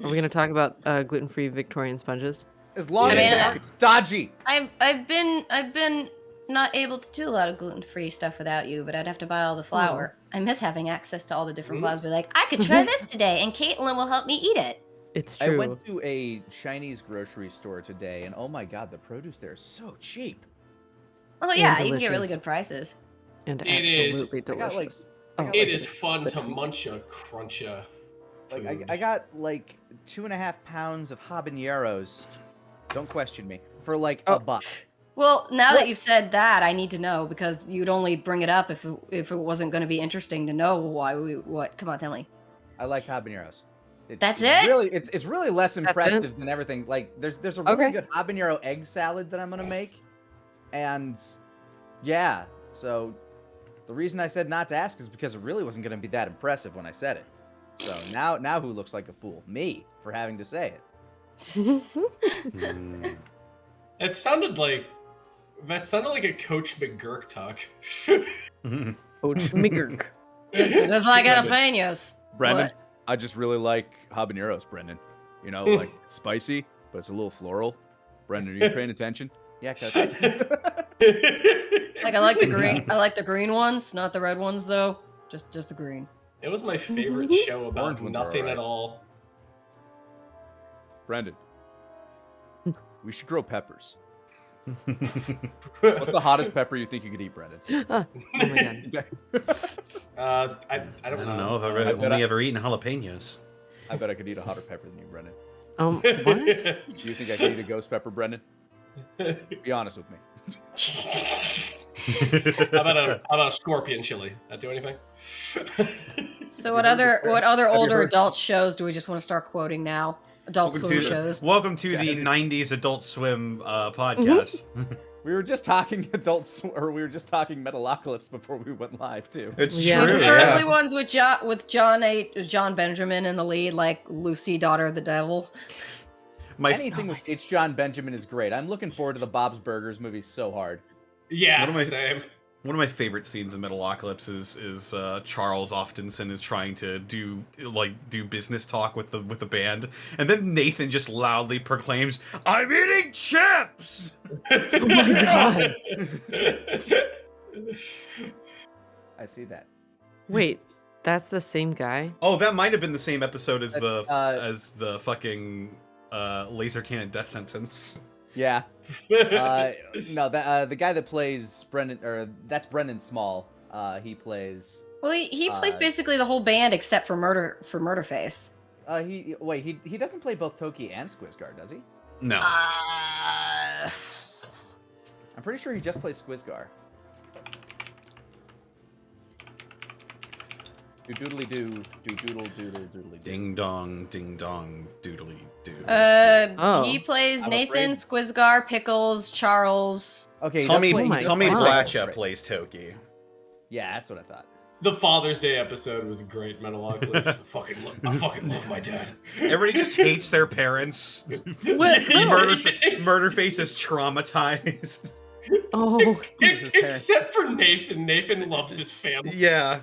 Are we going to talk about gluten-free Victorian sponges? As long as mean, they aren't stodgy. I've been not able to do a lot of gluten-free stuff without you, but I'd have to buy all the flour. I miss having access to all the different flours. Be like, I could try this today, and Caitlin will help me eat it. It's true. I went to a Chinese grocery store today, and oh my god, the produce there is so cheap. Oh yeah, And you can get really delicious. good prices. And It is. absolutely delicious. It is fun to munch a cruncha. Like I got like 2.5 pounds of habaneros. Don't question me. For like $1. Well, now that you've said that, I need to know because you'd only bring it up if it wasn't going to be interesting to know why what. Come on, tell me. I like habaneros. That's it's it? Really, it's really less impressive than everything. Like there's a really good habanero egg salad that I'm gonna make, and yeah. So the reason I said not to ask is because it really wasn't gonna be that impressive when I said it. So now who looks like a fool? Me for having to say it. That sounded like a Coach McGurk talk. Coach McGurk. Just like jalapenos. Brendan, What? I just really like habaneros, Brendan. You know, like spicy, but it's a little floral. Brendan, are you paying attention? Yeah, Coach. Like I like the green. I like the green ones, not the red ones though. Just the green. It was my favorite show about Orange ones are nothing alright. at all. Brendan, we should grow peppers. What's the hottest pepper you think you could eat, Brendan? Oh my god. I don't know. if I've only ever eaten jalapenos. I bet I could eat a hotter pepper than you, Brendan. What? Do you think I could eat a ghost pepper, Brendan? Be honest with me. How about a scorpion chili? That do anything? So what other older adult shows do we just want to start quoting now? Adult Swim shows. Welcome to the 90s Adult Swim podcast. We were just talking we were just talking Metalocalypse before we went live too. It's Yeah. true. The early ones with John Benjamin in the lead, like Lucy, Daughter of the Devil. Anything with H. John Benjamin is great. I'm looking forward to the Bob's Burgers movie so hard. Yeah, same. One of my favorite scenes in Metalocalypse is Charles Oftenson is trying to do business talk with the band, and then Nathan just loudly proclaims, "I'm eating chips!" Oh my god. I see that. Wait, that's the same guy? Oh, that might have been the same episode as That's, the fucking laser cannon death sentence. Yeah. No, that the guy that plays Brendan, or that's Brendan Small. He plays. Well, he plays basically the whole band except for Murderface. He doesn't play both Toki and Squizgar, does he? No. I'm pretty sure he just plays Squizgar. Do doodly do doodle doodle doodly. Ding dong, doodly doo. He plays I'm Nathan, afraid. Squizgar, Pickles, Charles. Okay, he Tommy does play- Tommy God. Blatcha plays Toki. Yeah, that's what I thought. The Father's Day episode was great. Metalocalypse. I fucking love my dad. Everybody just hates their parents. What? Murderface is traumatized. Oh. Except for Nathan. Nathan loves his family. Yeah.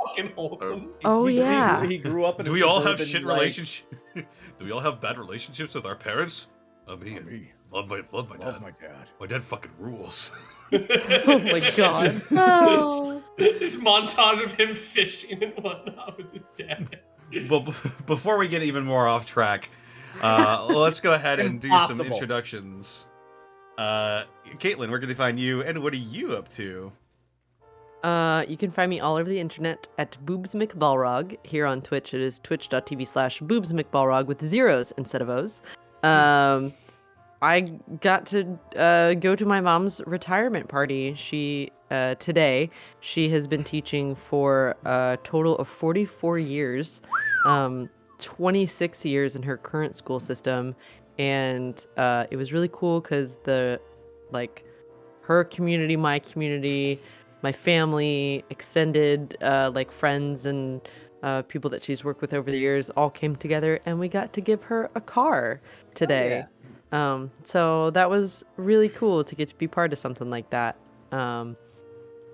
Fucking wholesome. Oh, yeah. He grew up in. Do a we all have suburban, shit like- relationships? Do we all have bad relationships with our parents? Me. Love my dad. Love my dad. My dad fucking rules. Oh my god. Oh. This montage of him fishing and whatnot with his dad. Well, before we get even more off track, let's go ahead and do some Impossible. introductions. Caitlin, where can they find you, and what are you up to? You can find me all over the internet at Boobs McBalrog. Here on Twitch, it is twitch.tv/Boobs McBalrog with zeros instead of O's. I got to go to my mom's retirement party. Today, she has been teaching for a total of 44 years, 26 years in her current school system. And it was really cool because her community, my community, my family, extended friends and people that she's worked with over the years all came together, and we got to give her a car today. So that was really cool to get to be part of something like that.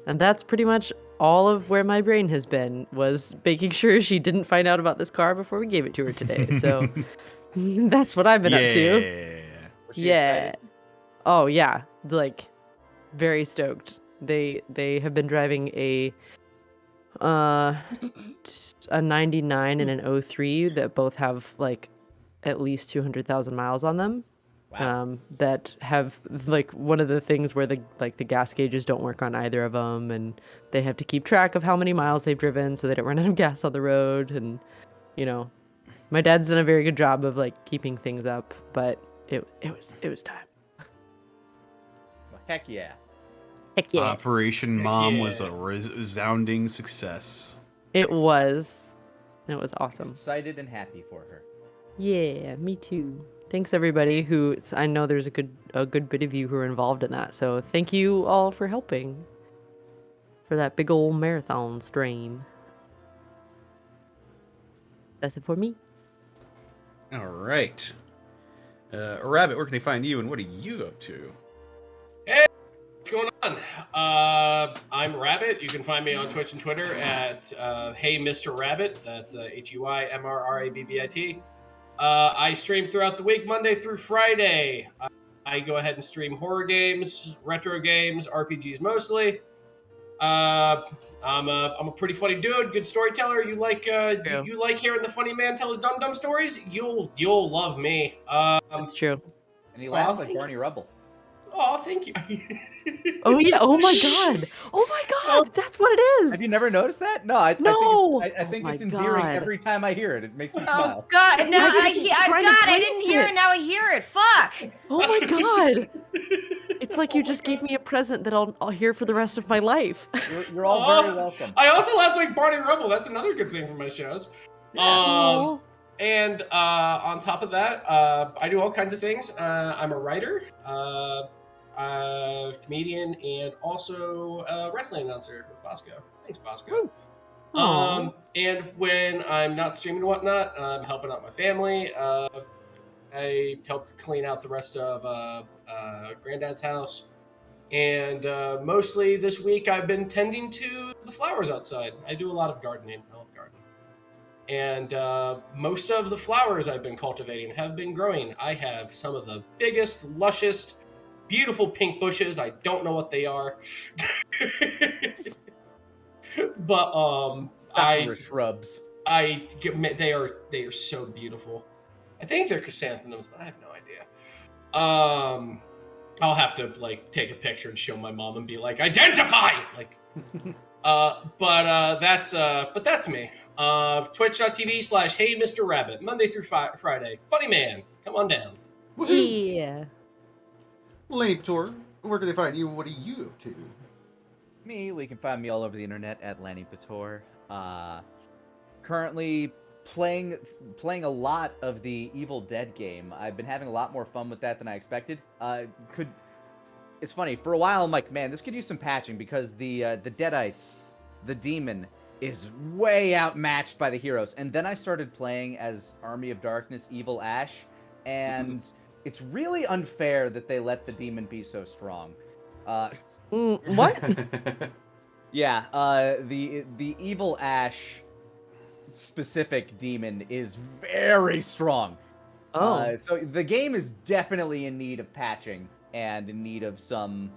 And that's pretty much all of where my brain has been was making sure she didn't find out about this car before we gave it to her today. So that's what I've been up to. Was she Yeah. excited? Oh yeah, like very stoked. They have been driving a 99 and an 03 that both have like at least 200,000 miles on them. Wow. That have like one of the things where the gas gauges don't work on either of them, and they have to keep track of how many miles they've driven so they don't run out of gas on the road. And my dad's done a very good job of like keeping things up, but it was time. Well, heck yeah. Heck yeah. Operation Heck Mom yeah. was a resounding success. It was awesome. Excited and happy for her. Yeah, me too. Thanks everybody who I know there's a good bit of you who are involved in that. So thank you all for helping for that big old marathon stream. That's it for me. All right. Rabbit, where can they find you and what are you up to? What's going on? I'm Rabbit. You can find me on Twitch and Twitter at Hey Mr. Rabbit. That's HEYMRRABBIT. I stream throughout the week, Monday through Friday. I go ahead and stream horror games, retro games, RPGs mostly. I'm a pretty funny dude, good storyteller. You like you like hearing the funny man tell his dumb stories? You'll love me. That's true. And he laughs Oh, like thank Barney Rubble. Oh, thank you. Oh yeah! Oh my god! Oh my god! That's what it is. Have you never noticed that? No, I No! think, I think Oh it's my endearing God. every time I hear it. It makes me Oh smile. God! Now I I didn't hear it. Now I hear it. Fuck! Oh my god! It's like you just gave me a present that I'll hear for the rest of my life. You're all very welcome. I also laugh like Barney Rubble. That's another good thing for my shows. Aw. And on top of that, I do all kinds of things. I'm a writer, comedian, and also a wrestling announcer with Bosco. Thanks, Bosco. Aw. And when I'm not streaming and whatnot, I'm helping out my family. I help clean out the rest of Granddad's house. And mostly this week, I've been tending to the flowers outside. I do a lot of gardening. I love gardening. And most of the flowers I've been cultivating have been growing. I have some of the biggest, lushest, beautiful pink bushes. I don't know what they are. But Sakura shrubs. they are so beautiful. I think they're chrysanthemums, but I have no idea. I'll have to like take a picture and show my mom and be like, identify! Like but that's me. Twitch.tv/Hey Mr. Rabbit, Monday through Friday. Funny man, come on down. Yeah. Lanny Pator, where can they find you and what are you up to? Me, you can find me all over the internet at Lanny Pator. Currently playing a lot of the Evil Dead game. I've been having a lot more fun with that than I expected. It's funny, for a while I'm like, man, this could use some patching because the Deadites, the demon, is way outmatched by the heroes. And then I started playing as Army of Darkness Evil Ash, and it's really unfair that they let the demon be so strong. What? Yeah, the Evil Ash specific demon is very strong. Oh. So the game is definitely in need of patching and in need of some,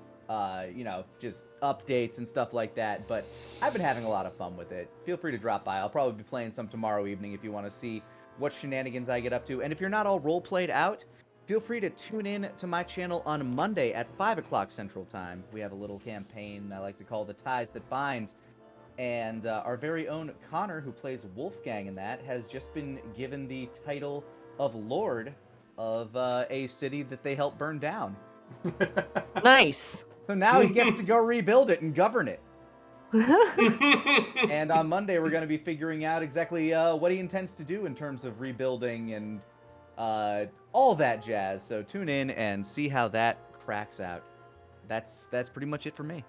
just updates and stuff like that. But I've been having a lot of fun with it. Feel free to drop by. I'll probably be playing some tomorrow evening if you want to see what shenanigans I get up to. And if you're not all role-played out, feel free to tune in to my channel on Monday at 5 o'clock Central Time. We have a little campaign I like to call The Ties That Bind. And our very own Connor, who plays Wolfgang in that, has just been given the title of Lord of a city that they helped burn down. Nice. So now he gets to go rebuild it and govern it. And on Monday, we're going to be figuring out exactly what he intends to do in terms of rebuilding and all that jazz. So tune in and see how that cracks out. That's pretty much it for me.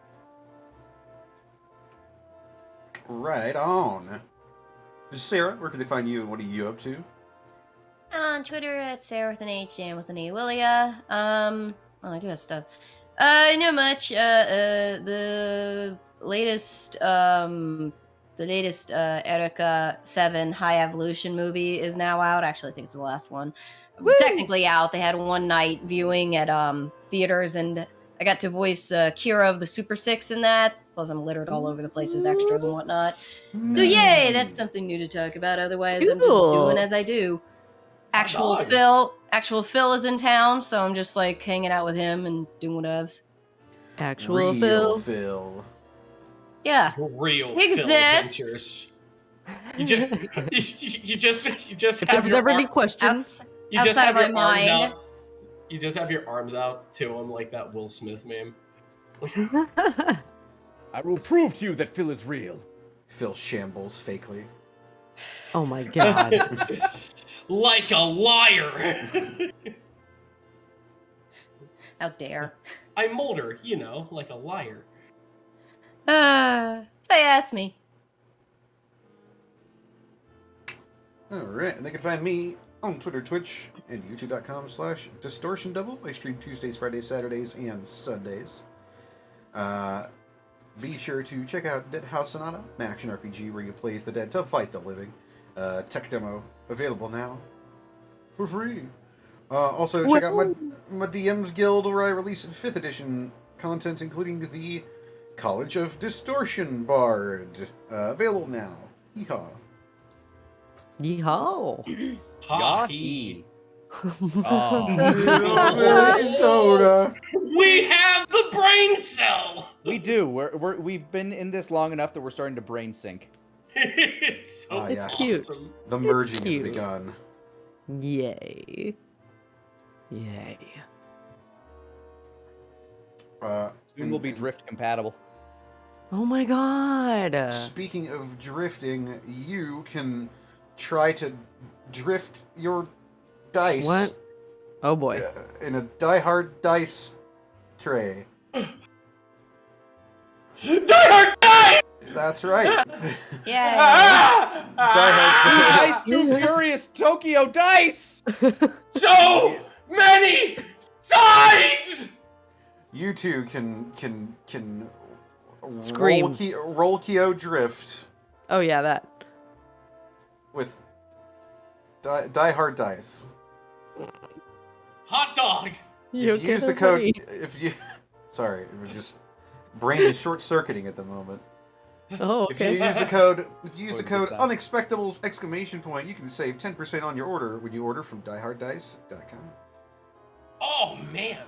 Right on. Sarah, where can they find you and what are you up to? On Twitter at Sarah with an H and with an E. I do have stuff. Not much. The latest Erica 7 High Evolution movie is now out. Actually, I think it's the last one. Woo! Technically out. They had one night viewing at theaters, and I got to voice Kira of the Super Six in that. Plus, I'm littered all over the place as extras and whatnot. So, yay! That's something new to talk about. Otherwise, I'm just doing as I do. Actual Phil is in town, so I'm just like hanging out with him and doing whatevs. Actual Real Phil. Yeah. Real Exists. Phil adventures. You just If have there's your ever any questions, you just outside have of your my arms mind. out. You just have your arms out to him like that Will Smith meme. I will prove to you that Phil is real. Phil shambles fakely. oh my god. Like a liar. How dare. I Mulder, like a liar. That's me. Alright, and they can find me on Twitter, Twitch, and youtube.com/DistortionDevil. I stream Tuesdays, Fridays, Saturdays, and Sundays. Be sure to check out Dead House Sonata, an action RPG where you play as the dead to fight the living. Tech demo available now for free. Also, check out my DM's Guild where I release 5th edition content, including the College of Distortion Bard. Available now. Yeehaw. Yeehaw. Yahee. Soda. We have the brain cell. We do. We've been in this long enough that we're starting to brain sync. It's so It's cute. awesome. The merging has cute. begun. Yay. Yay. Soon we'll be drift compatible. Oh my god. Speaking of drifting, you can try to drift your dice. What? Oh boy. In a Die Hard dice tray. Die Hard Die! That's right. Yeah. Dice Too Furious Tokyo Dice! So many sides! You two can Scream. roll Kyo drift Oh yeah, that. with Die Hard dice. Hot dog! You If you use the code, sorry, it was just brain is short circuiting at the moment. Oh, If you okay. use the code, What was the sound? Unexpectables ! You can save 10% on your order when you order from dieharddice.com. Oh man!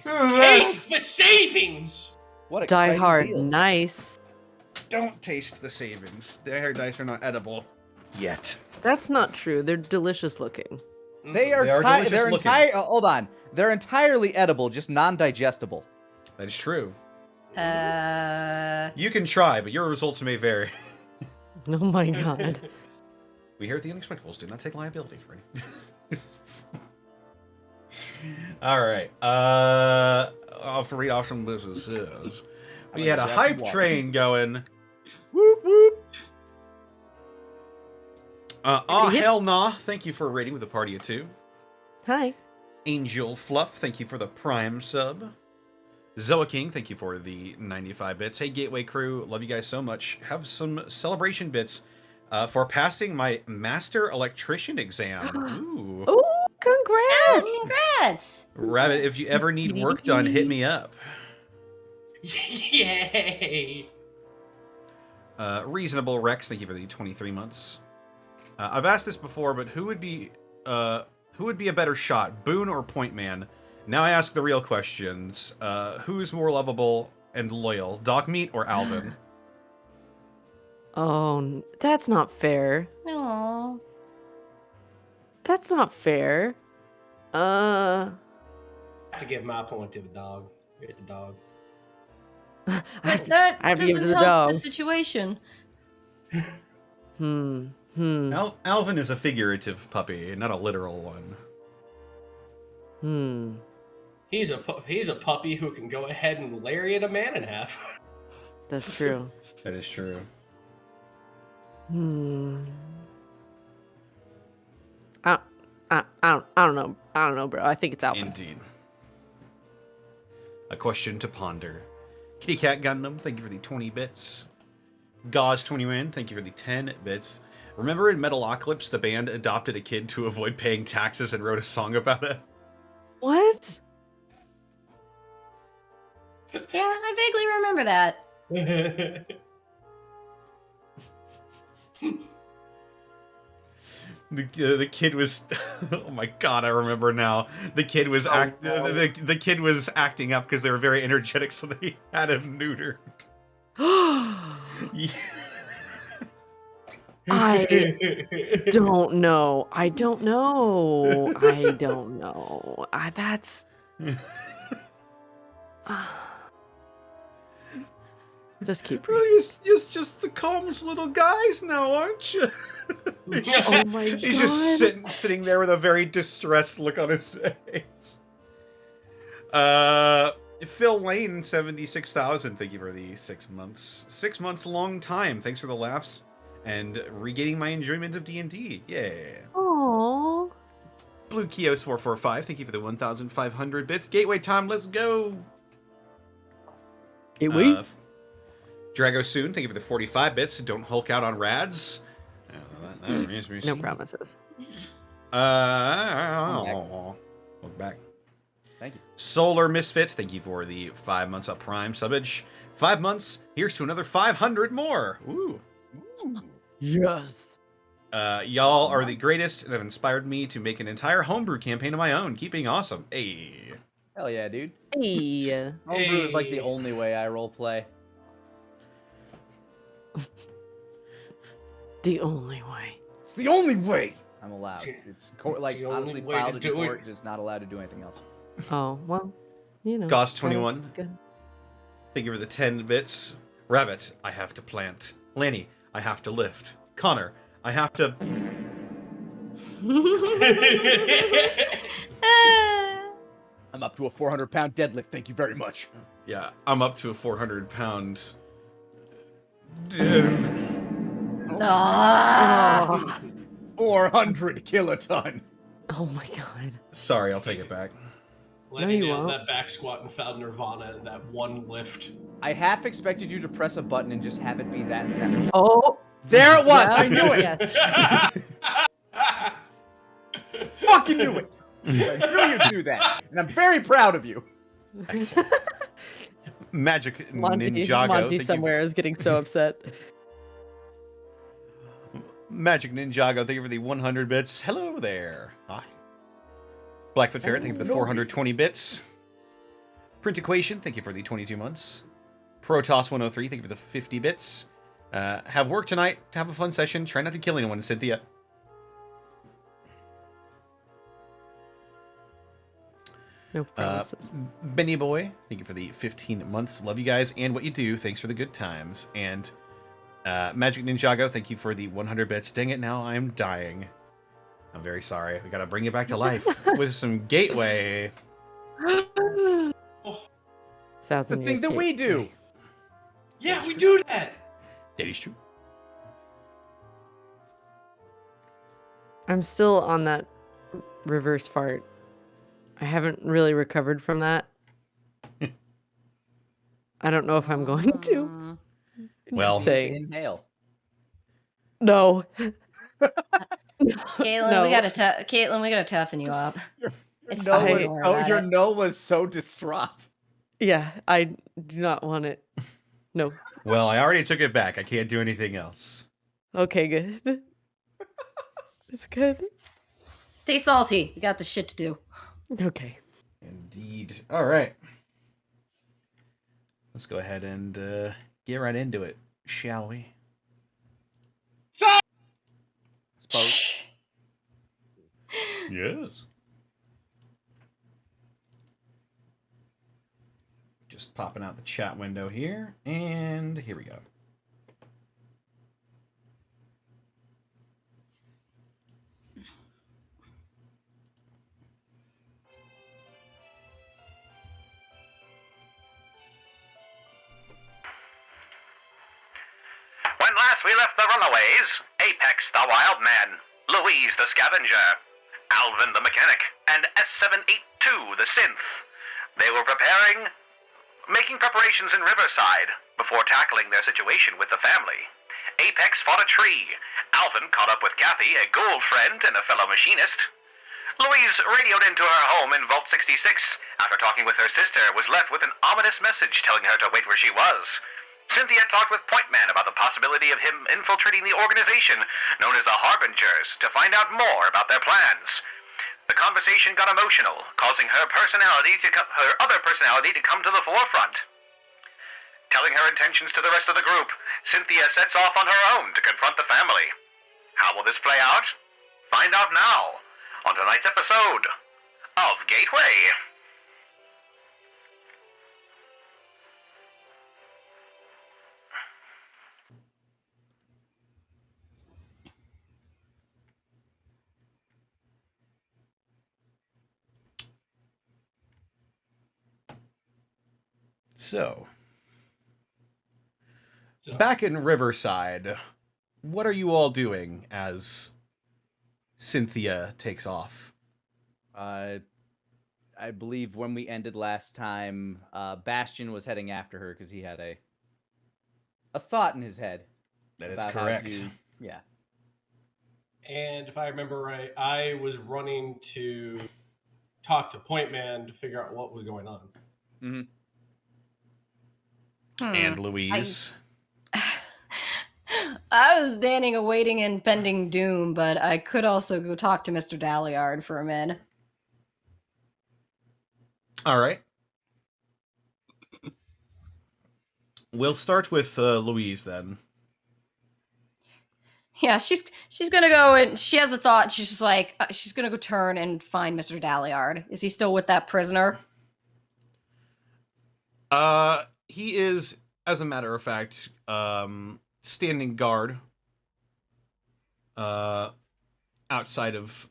Nice. Taste the savings! What Die exciting Hard, deals. nice. Don't taste the savings. Die Hard dice are not edible yet. That's not true. They're delicious looking. They are, They are delicious they're looking. hold on. They're entirely edible, just non-digestible. That is true. Uh, You can try, but your results may vary. Oh my god. We here at the Unexpectables do not take liability for anything. All right. I'll have to read off some businesses. We had a hype train going. Whoop whoop. Hell nah. Thank you for a rating with a party of 2. Hi. Angel Fluff, thank you for the Prime sub. Zoa King, thank you for the 95 bits. Hey, Gateway crew, love you guys so much. Have some celebration bits for passing my Master Electrician exam. Ooh. Oh, congrats. congrats. Rabbit, if you ever need work done, hit me up. Yay! Reasonable Rex, thank you for the 23 months. I've asked this before, but who would be a better shot, Boone or Point Man? Now I ask the real questions. Who's more lovable and loyal, Dog Meat or Alvin? Oh, that's not fair. Aww. That's not fair. I have to give my point to the dog. It's a dog. I That have to give it to doesn't the help dog. the situation. Alvin is a figurative puppy, not a literal one. He's a puppy who can go ahead and lariat a man in half. That's true. That is true. I don't know. I don't know, bro. I think it's Alvin. Indeed. A question to ponder. Kitty Cat Gundam, thank you for the 20 bits. Gauze21, thank you for the 10 bits. Remember in Metalocalypse, the band adopted a kid to avoid paying taxes and wrote a song about it? What? Yeah, I vaguely remember that. The kid was oh my god, I remember now. The kid was the kid was acting up because they were very energetic, so they had him neutered. Yeah. I don't know. I don't know. I don't know. That's just keep reading. You're just the calmest little guys now, aren't you? Oh my god. He's just sitting there with a very distressed look on his face. Phil Lane, 76,000. Thank you for the 6 months. 6 months, long time. Thanks for the laughs and regaining my enjoyment of D&D. Yeah. Aww. Blue Kios 445. Thank you for the 1,500 bits. Gateway Tom, let's go. Gateway. Drago Soon, thank you for the 45 bits. Don't hulk out on rads. No promises. Look back. Thank you. Solar Misfits, thank you for the 5 months up Prime subbage. 5 months, here's to another 500 more. Ooh. Yes. Y'all are the greatest and have inspired me to make an entire homebrew campaign of my own. Keep being awesome. Hey. Hell yeah, dude. Hey. Homebrew is like the only way I role play. The only way. It's the only way I'm allowed. It's like the only honestly way filed to into do court, it. just not allowed to do anything else. Oh, well, you know. Goss21. Good. Thank you for the 10 bits. Rabbit, I have to plant. Lanny, I have to lift. Connor, I have to... I'm up to a 400-pound deadlift. Thank you very much. Yeah, I'm up to a 400-pound... Ah. 400 kiloton. Oh my god. Sorry, I'll take it back. Lanny you nailed won't. that back squat and found Nirvana in that one lift. I half expected you to press a button and just have it be that step. Oh. There it was! Yeah. I knew it! Yes. Fucking knew it! I knew you'd do that. And I'm very proud of you. Magic Monty Ninjago. somewhere is getting so upset. Magic Ninjago, thank you for the 100 bits. Hello there. Hi. Blackfoot Ferret, thank you for the 420 bits. Print Equation, thank you for the 22 months. Protoss103, thank you for the 50 bits. Have work tonight. Have a fun session. Try not to kill anyone, Cynthia. No promises. Benny Boy, thank you for the 15 months. Love you guys and what you do. Thanks for the good times. And Magic Ninjago, thank you for the 100 bits. Dang it, now I'm dying. I'm very sorry. We gotta bring you back to life with some Gateway. That's the thing that we do. Yeah, we do that. That is true. I'm still on that reverse fart. I haven't really recovered from that. I don't know if I'm going to. Well, Just saying. Inhale. No. Caitlin, No. we gotta toughen you up. It's No, fine. Don't worry about your it. no was so distraught. Yeah, I do not want it. No. well, I already took it back. I can't do anything else. Okay, good. It's good. Stay salty. You got the shit to do. Okay. Indeed. All right. Let's go ahead and get right into it, shall we? Suppose. Yes. Just popping out the chat window here, and here we go. When last we left the Runaways, Apex the Wildman, Louise the Scavenger, Alvin the Mechanic, and S782 the Synth, they were preparing Making preparations in Riverside before tackling their situation with the family, Apex fought a tree. Alvin caught up with Kathy, a ghoul friend and a fellow machinist. Louise radioed into her home in Vault 66. After talking with her sister, was left with an ominous message telling her to wait where she was. Cynthia talked with Point Man about the possibility of him infiltrating the organization known as the Harbingers to find out more about their plans. The conversation got emotional, causing her other personality to come to the forefront. Telling her intentions to the rest of the group, Cynthia sets off on her own to confront the family. How will this play out? Find out now on tonight's episode of Gateway. So, back in Riverside, what are you all doing as Cynthia takes off? I believe when we ended last time, Bastion was heading after her because he had a thought in his head. That is correct. Yeah. And if I remember right, I was running to talk to Point Man to figure out what was going on. Mm-hmm. And Louise. I was standing awaiting impending doom, but I could also go talk to Mr. Dalliard for a minute. All right. We'll start with Louise then. Yeah, she's gonna go and she has a thought. She's just like she's gonna go turn and find Mr. Dalliard. Is he still with that prisoner? He is, as a matter of fact, standing guard outside of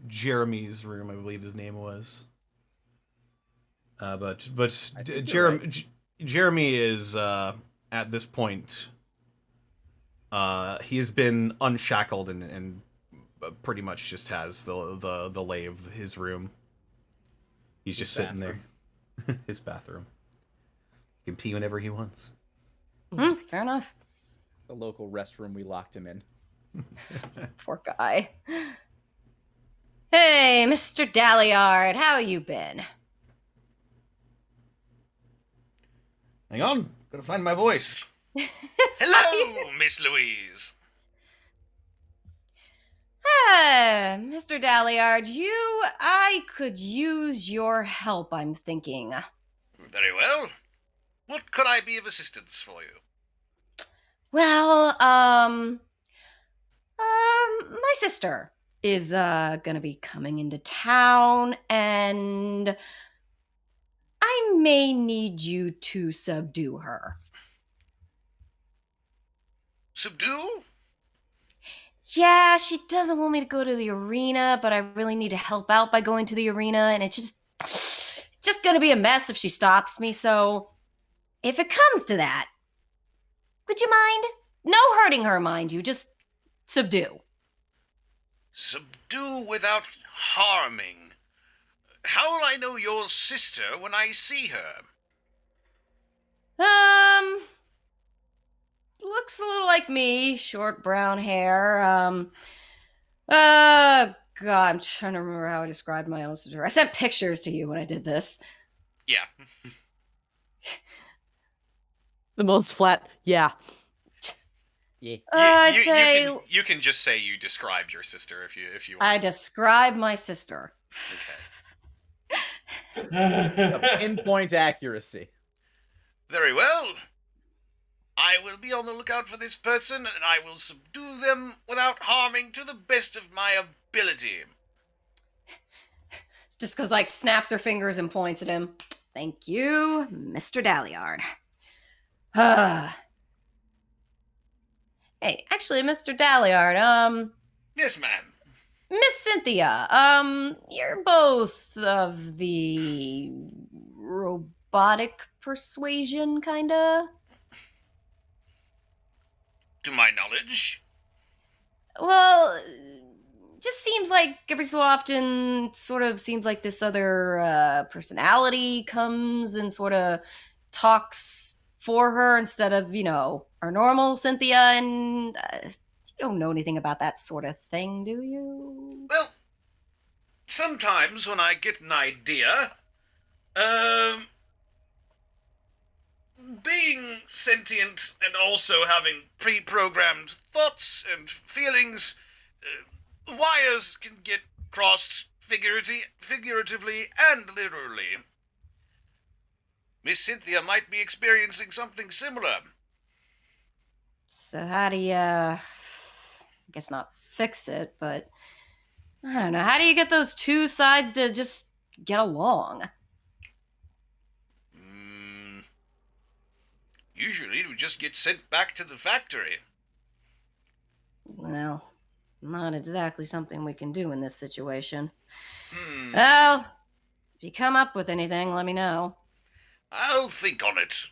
Jeremy's room, I believe his name was. But Jeremy is at this point. He has been unshackled and pretty much just has the lay of his room. He's just sitting there. His bathroom. He can pee whenever he wants. Fair enough. The local restroom we locked him in. Poor guy. Hey, Mr. Dalliard, how you been? Hang on, gotta find my voice. Hello, Miss Louise. Mr. Dalliard, I could use your help, I'm thinking. Very well. What could I be of assistance for you? Well, my sister is, gonna be coming into town, and I may need you to subdue her. Subdue? Yeah, she doesn't want me to go to the arena, but I really need to help out by going to the arena, and it's just gonna be a mess if she stops me, so if it comes to that, would you mind? No hurting her, mind you, just subdue. Subdue without harming. How will I know your sister when I see her? Looks a little like me, short brown hair, God, I'm trying to remember how I described my own sister. I sent pictures to you when I did this. Yeah. The most flat, yeah. Yeah. I'd say you can just say you describe your sister if you want. I describe my sister. A pinpoint accuracy. Very well. I will be on the lookout for this person, and I will subdue them without harming to the best of my ability. It's just because, like, snaps her fingers and points at him. Thank you, Mr. Dalliard. Hey, actually, Mr. Dalliard, Yes, ma'am. Miss Cynthia, you're both of the robotic persuasion, kinda? To my knowledge. Well, just seems like every so often, sort of seems like this other personality comes and sort of talks for her instead of, our normal Cynthia. And you don't know anything about that sort of thing, do you? Well, sometimes when I get an idea, being sentient and also having pre-programmed thoughts and feelings, wires can get crossed figuratively and literally. Miss Cynthia might be experiencing something similar. So how do you, I guess not fix it, but I don't know. How do you get those two sides to just get along? Usually we just get sent back to the factory. Well, not exactly something we can do in this situation. Well, if you come up with anything, let me know. I'll think on it.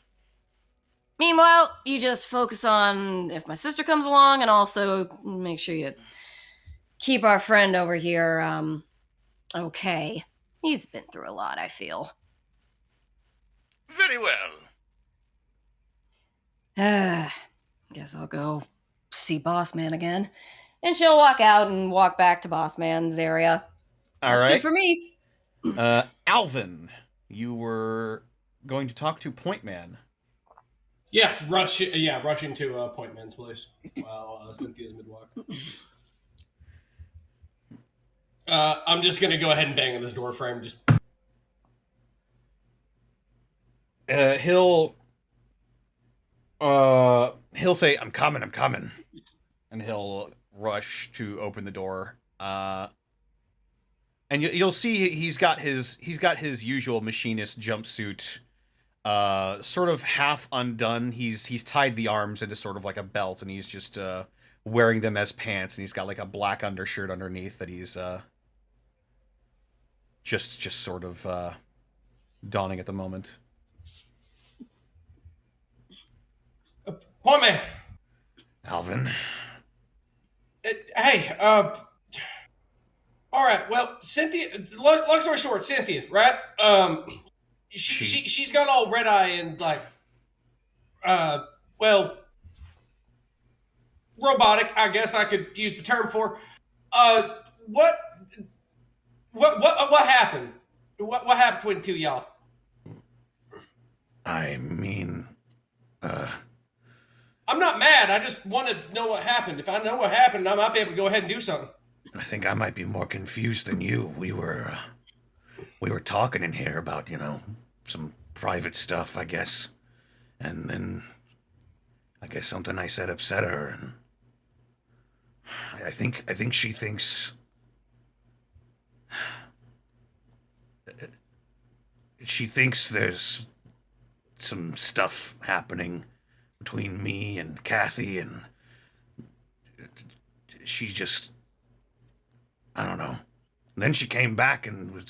Meanwhile, you just focus on if my sister comes along, and also make sure you keep our friend over here, okay. He's been through a lot, I feel. Very well. Guess I'll go see Boss Man again. And she'll walk out and walk back to Boss Man's area. That's good for me. Alvin, you were going to talk to Point Man. Yeah, rush into Point Man's place while Cynthia's mid-walk. I'm just gonna go ahead and bang on this door frame. Just he'll say, "I'm coming," and he'll rush to open the door. And you'll see he's got his usual machinist jumpsuit, sort of half undone. He's tied the arms into sort of like a belt, and he's just wearing them as pants, and he's got like a black undershirt underneath that he's just sort of donning at the moment. Point Man. Alvin. Hey, all right. Well, Cynthia. Long story short, Cynthia, right? She's got all red eye and like, well, robotic. I guess I could use the term for. What happened? What happened between the two of y'all? I mean, I'm not mad. I just want to know what happened. If I know what happened, I might be able to go ahead and do something. I think I might be more confused than you. We were talking in here about, some private stuff, I guess. And then I guess something I said upset her, and I think she thinks there's some stuff happening between me and Kathy, and she just, I don't know. And then she came back and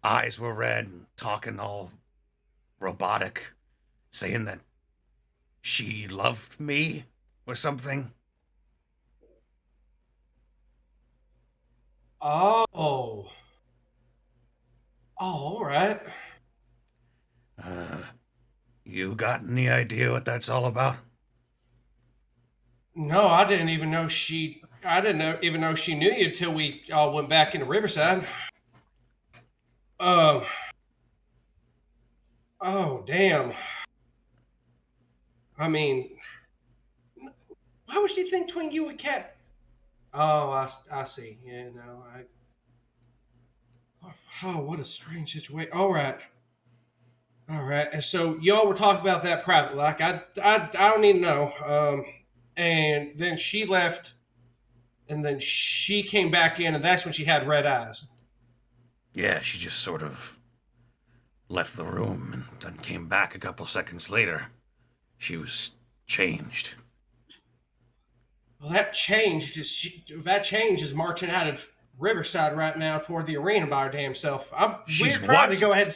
eyes were red and talking all robotic, saying that she loved me or something. Oh, all right. You got any idea what that's all about? No, I didn't even know she knew you until we all went back into Riverside. Oh, damn. I mean, why would she think between you and Kat? Oh, I see. Yeah, no, oh, what a strange situation. All right. And so y'all were talking about that privately. Like, I don't need to know. And then she left, and then she came back in, and that's when she had red eyes. Yeah, she just sort of left the room and then came back a couple seconds later. She was changed. Well, that change is marching out of Riverside right now toward the arena by her damn self. We're trying to go ahead.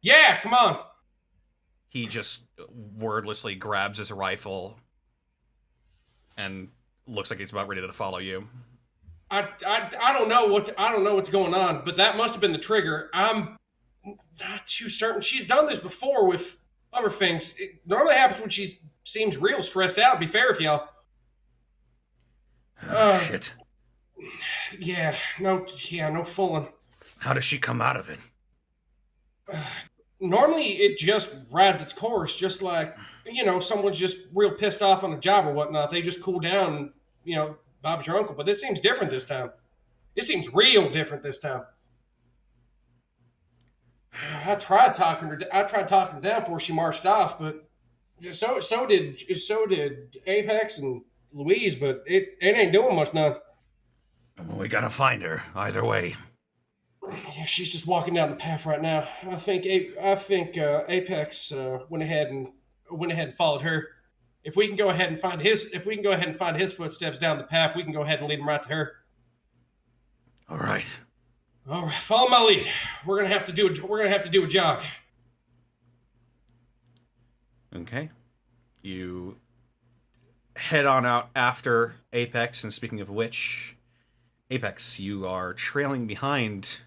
Yeah, come on. He just wordlessly grabs his rifle and looks like he's about ready to follow you. I don't know what's going on, but that must have been the trigger. I'm not too certain. She's done this before with other things. It normally happens when she seems real stressed out. To be fair with y'all. Shit. Yeah, no fooling. How does she come out of it? Normally, it just rides its course, just like, someone's just real pissed off on a job or whatnot. They just cool down and, Bob's your uncle. But this seems different this time. It seems real different this time. I tried talking her down before she marched off, but so did Apex and Louise, but it ain't doing much now. Well, we gotta find her either way. Yeah, she's just walking down the path right now. I think Apex went ahead and followed her. If we can go ahead and find his footsteps down the path, we can go ahead and lead him right to her. All right. All right, follow my lead. We're gonna have to do a jog. Okay. You head on out after Apex, and speaking of which, Apex, you are trailing behind.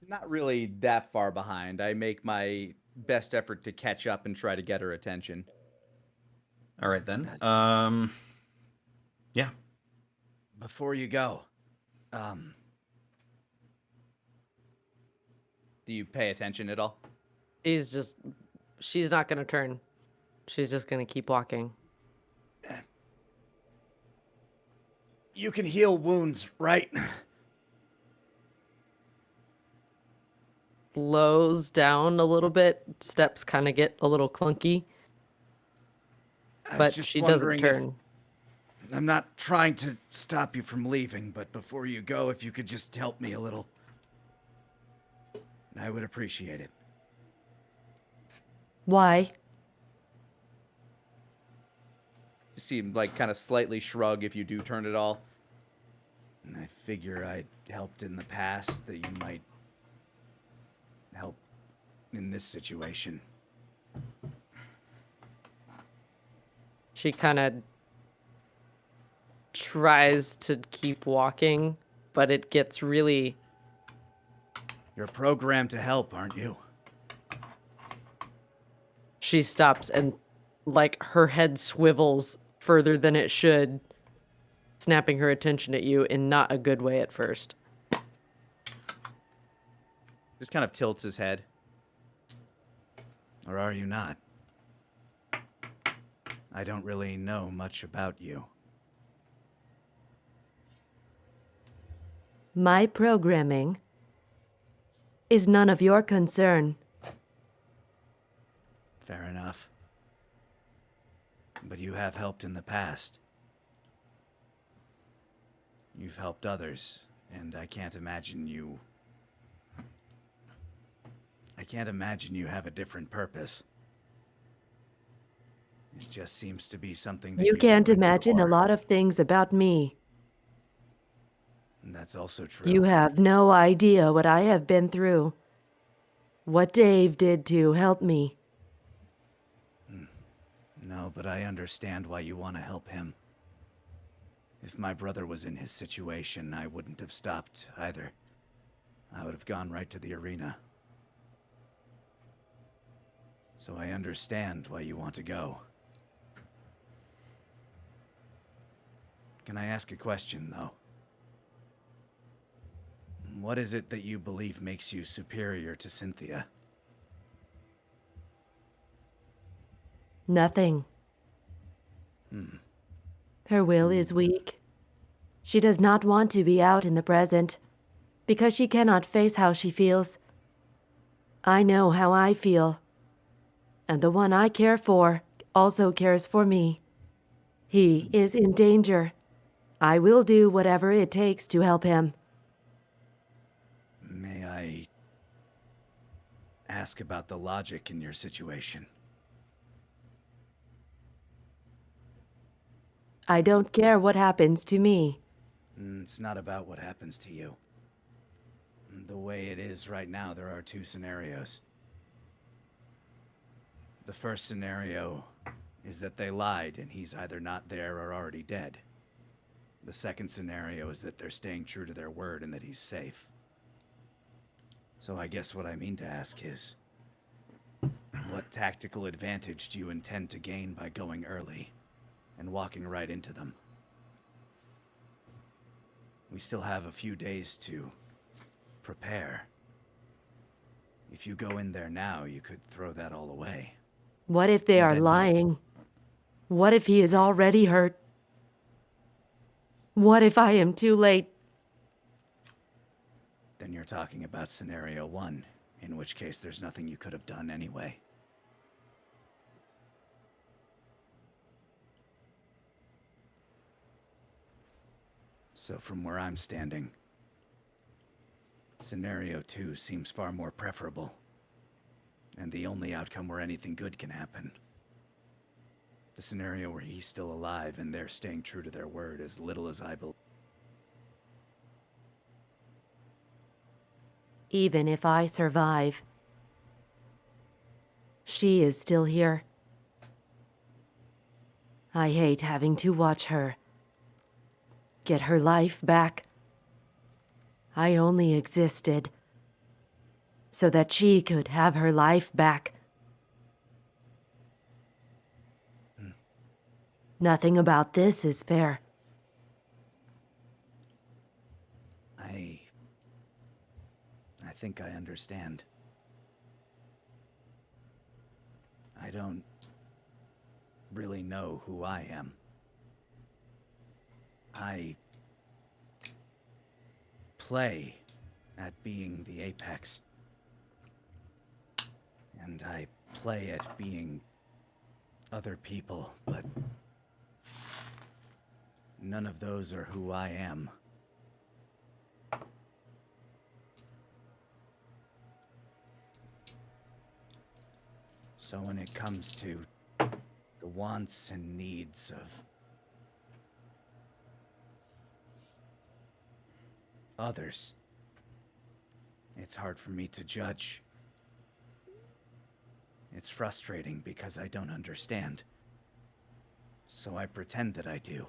Not really that far behind. I make my best effort to catch up and try to get her attention. All right, then. Yeah. Before you go, do you pay attention at all? She's not going to turn. She's just going to keep walking. You can heal wounds, right? Slows down a little bit. Steps kind of get a little clunky. But she doesn't turn. I'm not trying to stop you from leaving, but before you go, if you could just help me a little, I would appreciate it. Why? You seem like kind of slightly shrug if you do turn at all. And I figure I helped in the past, that you might help in this situation. She kind of tries to keep walking, but it gets really... You're programmed to help, aren't you? She stops and, like, her head swivels further than it should, snapping her attention at you in not a good way at first. Just kind of tilts his head. Or are you not? I don't really know much about you. My programming is none of your concern. Fair enough. But you have helped in the past. You've helped others, and I can't imagine you have a different purpose. It just seems to be something that You can't imagine a lot of things about me. And that's also true. You have no idea what I have been through. What Dave did to help me. No, but I understand why you want to help him. If my brother was in his situation, I wouldn't have stopped either. I would have gone right to the arena. So I understand why you want to go. Can I ask a question, though? What is it that you believe makes you superior to Cynthia? Nothing. Her will is weak. She does not want to be out in the present, because she cannot face how she feels. I know how I feel, and the one I care for also cares for me. He is in danger. I will do whatever it takes to help him. May I ask about the logic in your situation? I don't care what happens to me. It's not about what happens to you. The way it is right now, there are two scenarios. The first scenario is that they lied and he's either not there or already dead. The second scenario is that they're staying true to their word and that he's safe. So I guess what I mean to ask is, what tactical advantage do you intend to gain by going early and walking right into them? We still have a few days to prepare. If you go in there now, you could throw that all away. What if they are lying? What if he is already hurt? What if I am too late? Then you're talking about scenario 1, in which case there's nothing you could have done anyway. So from where I'm standing, scenario 2 seems far more preferable, and the only outcome where anything good can happen. The scenario where he's still alive and they're staying true to their word, as little as I believe. Even if I survive, she is still here. I hate having to watch her get her life back. I only existed so that she could have her life back. Nothing about this is fair. I think I understand. I don't really know who I am. I play at being the apex. And I play at being other people, but none of those are who I am. So when it comes to the wants and needs of others, it's hard for me to judge. It's frustrating because I don't understand. So I pretend that I do.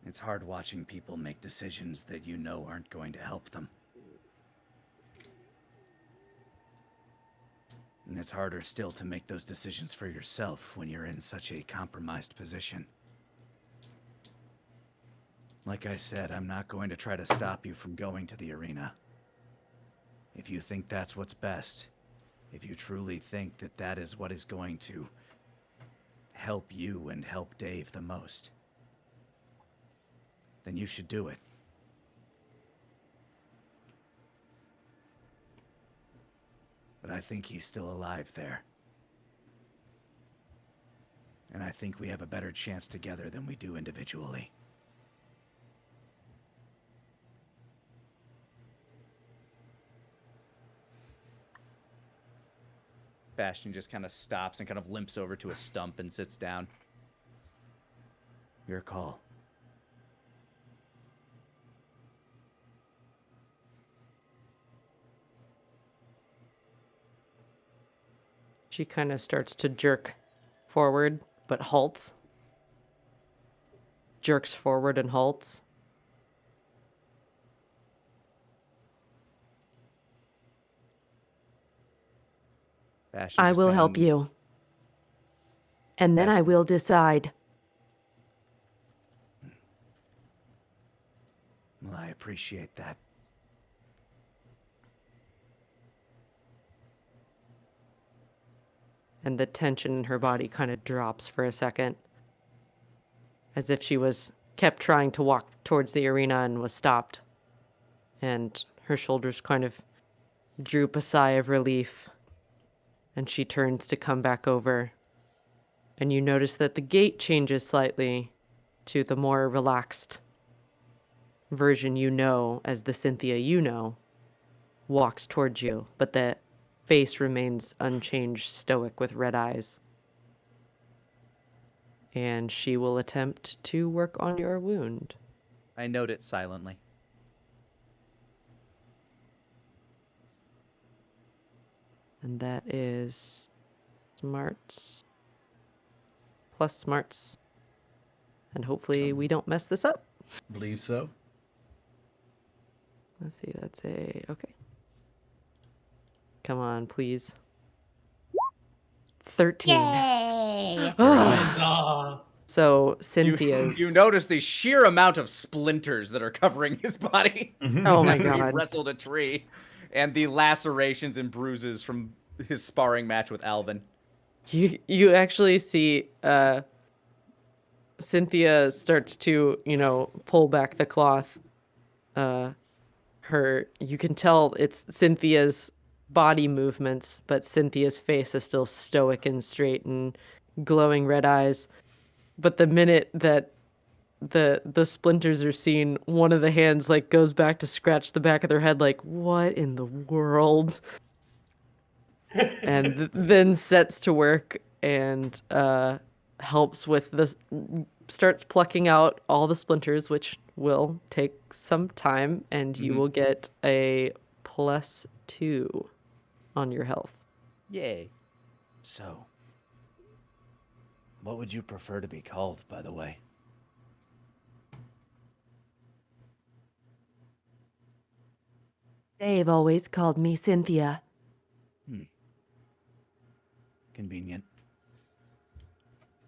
It's hard watching people make decisions that you know aren't going to help them. And it's harder still to make those decisions for yourself when you're in such a compromised position. Like I said, I'm not going to try to stop you from going to the arena. If you think that's what's best, if you truly think that that is what is going to help you and help Dave the most, then you should do it. But I think he's still alive there. And I think we have a better chance together than we do individually. Bastion just kind of stops and kind of limps over to a stump and sits down. Your call. She kind of starts to jerk forward, but halts. Jerks forward and halts. Bastion I just will kinda- help you. And then I will decide. Well, I appreciate that. And the tension in her body kind of drops for a second. As if she was kept trying to walk towards the arena and was stopped. And her shoulders kind of droop a sigh of relief. And she turns to come back over. And you notice that the gait changes slightly to the more relaxed version you know as the Cynthia you know walks towards you, but the face remains unchanged, stoic with red eyes. And she will attempt to work on your wound. I note it silently. And that is smarts plus smarts. And hopefully we don't mess this up. Believe so. Let's see, that's a... Okay. Come on, please. 13. Yay! Huzzah! So Cynthia's... You notice the sheer amount of splinters that are covering his body. Oh my after he god. wrestled a tree. And the lacerations and bruises from his sparring match with Alvin. You actually see Cynthia starts to, pull back the cloth. You can tell it's Cynthia's body movements, but Cynthia's face is still stoic and straight and glowing red eyes. But the minute that the splinters are seen, one of the hands like goes back to scratch the back of their head like, what in the world? And then sets to work and helps with this, starts plucking out all the splinters, which will take some time, and you will get a +2 on your health. Yay. So, what would you prefer to be called, by the way? Dave always called me Cynthia. Convenient.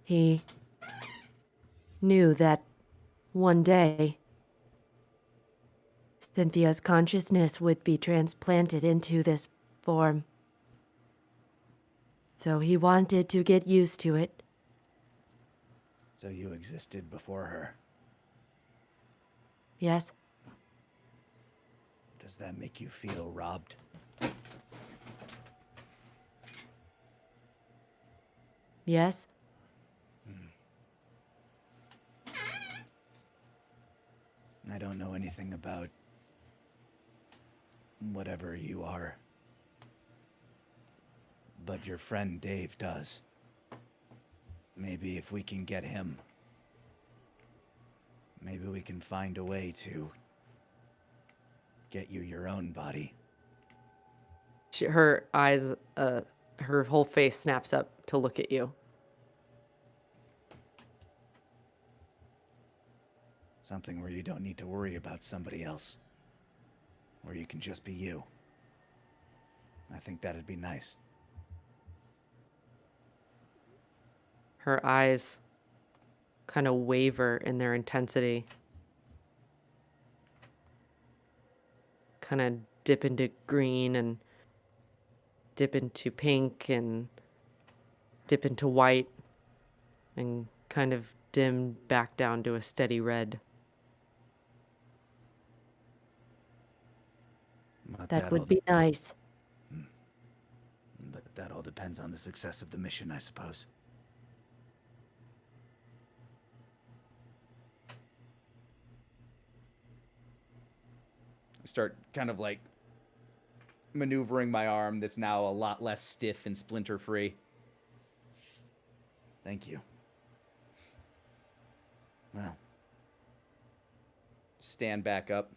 He knew that one day Cynthia's consciousness would be transplanted into this form. So he wanted to get used to it. So you existed before her. Yes, Does that make you feel robbed? yes. I don't know anything about whatever you are. But your friend Dave does. Maybe if we can get him, maybe we can find a way to get you your own body. Her eyes, her whole face snaps up to look at you. Something where you don't need to worry about somebody else. Where you can just be you. I think that'd be nice. Her eyes kind of waver in their intensity. Kind of dip into green and dip into pink and dip into white and kind of dim back down to a steady red. That would be nice. But that all depends on the success of the mission, I suppose. I start kind of like maneuvering my arm that's now a lot less stiff and splinter-free. Thank you. Well, stand back up.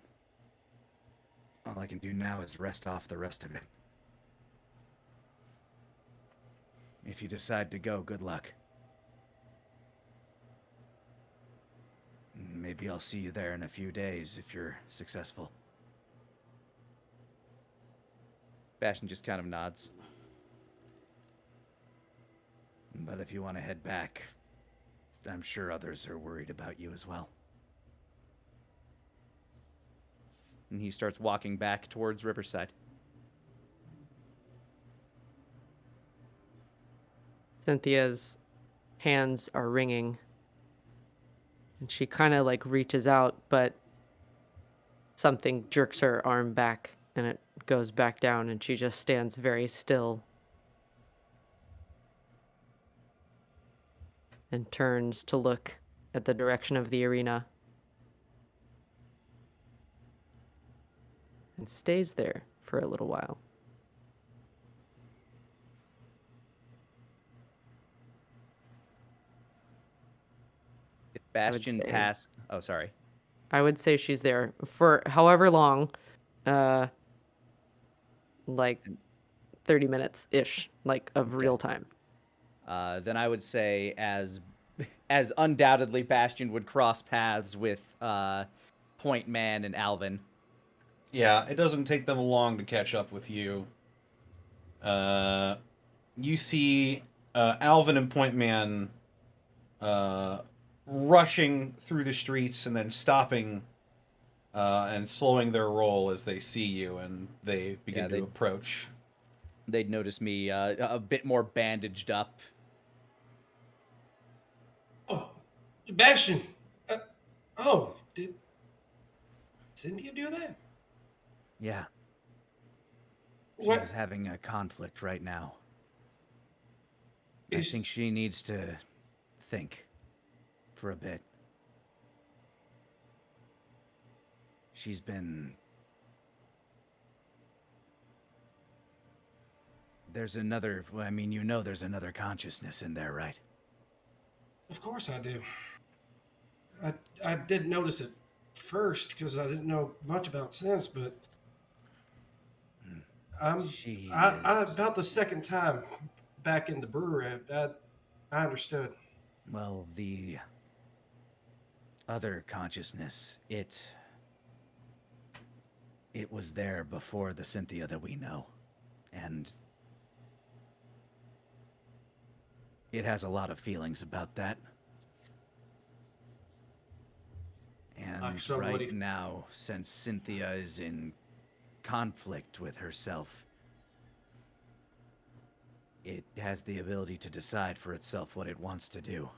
All I can do now is rest off the rest of it. If you decide to go, good luck. Maybe I'll see you there in a few days if you're successful. Bastion just kind of nods. But if you want to head back, I'm sure others are worried about you as well. And he starts walking back towards Riverside. Cynthia's hands are wringing. And she kind of like reaches out, but something jerks her arm back and it goes back down and she just stands very still. And turns to look at the direction of the arena. And stays there for a little while. If Bastion pass... Oh, sorry. I would say she's there for however long, like 30 minutes ish, like of real time. Then I would say as undoubtedly Bastion would cross paths with Point Man and Alvin. Yeah, it doesn't take them long to catch up with you. You see Alvin and Point Man rushing through the streets and then stopping and slowing their roll as they see you and they begin to approach. They'd notice me a bit more bandaged up. Oh, Bastion. Did Cynthia do that? Yeah. What? She's having a conflict right now. I think she needs to think for a bit. She's been... There's another... I mean, you know there's another consciousness in there, right? Of course I do. I did notice it first because I didn't know much about sense, but about the second time back in the brewery, I understood. Well, the other consciousness, it was there before the Cynthia that we know, and it has a lot of feelings about that. And right now, since Cynthia is in conflict with herself, it has the ability to decide for itself what it wants to do.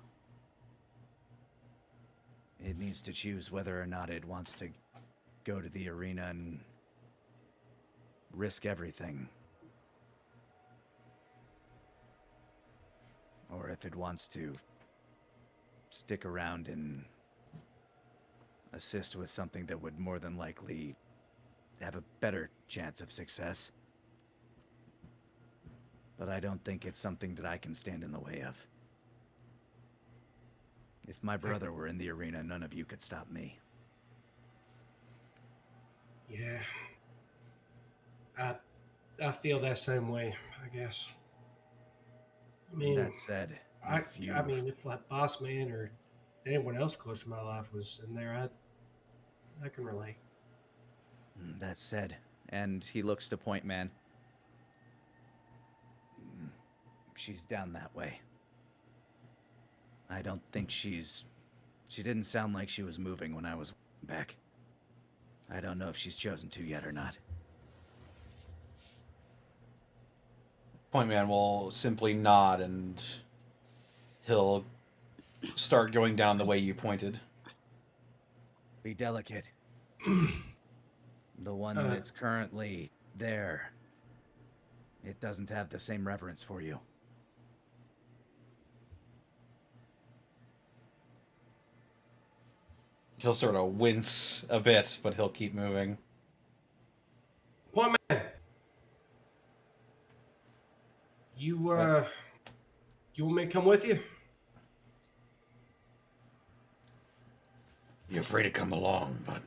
It needs to choose whether or not it wants to go to the arena and risk everything, or if it wants to stick around and assist with something that would more than likely have a better chance of success. But I don't think it's something that I can stand in the way of. If my brother were in the arena, none of you could stop me. Yeah. I feel that same way, I guess. I mean, that said, if like Boss Man or anyone else close to my life was in there, I can relate. That said, and he looks to Point Man. She's down that way. I don't think she didn't sound like she was moving when I was back. I don't know if she's chosen to yet or not. Point Man will simply nod and he'll start going down the way you pointed. Be delicate. The one that's currently there, it doesn't have the same reverence for you. He'll sort of wince a bit, but he'll keep moving. Point Man, you want me to come with you? You're free to come along, but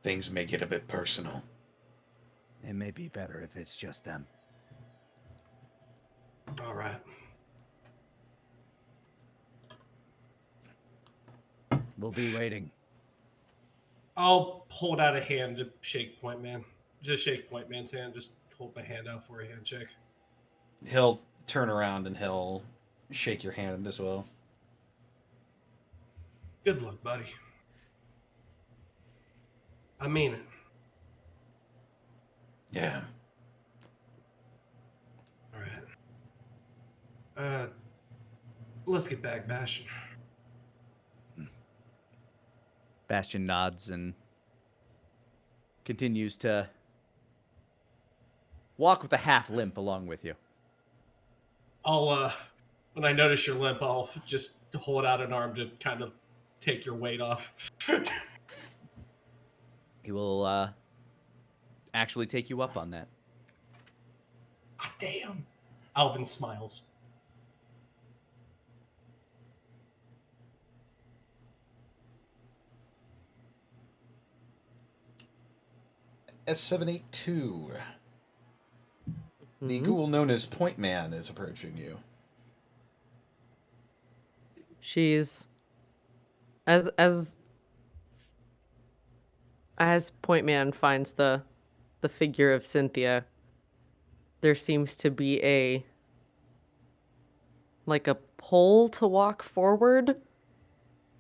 things may get a bit personal. It may be better if it's just them. All right. We'll be waiting. I'll hold out a hand to shake Point Man. Just shake Point Man's hand. Just hold my hand out for a handshake. He'll turn around and he'll shake your hand as well. Good luck, buddy. I mean it. Yeah. All right. Let's get back, Bastion. Bastion nods and continues to walk with a half limp along with you. I'll, when I notice your limp, I'll just hold out an arm to kind of take your weight off. He will, actually take you up on that. Ah, damn. Alvin smiles. S782. The ghoul known as Point Man is approaching you. She's as Point Man finds the figure of Cynthia, there seems to be a pull to walk forward,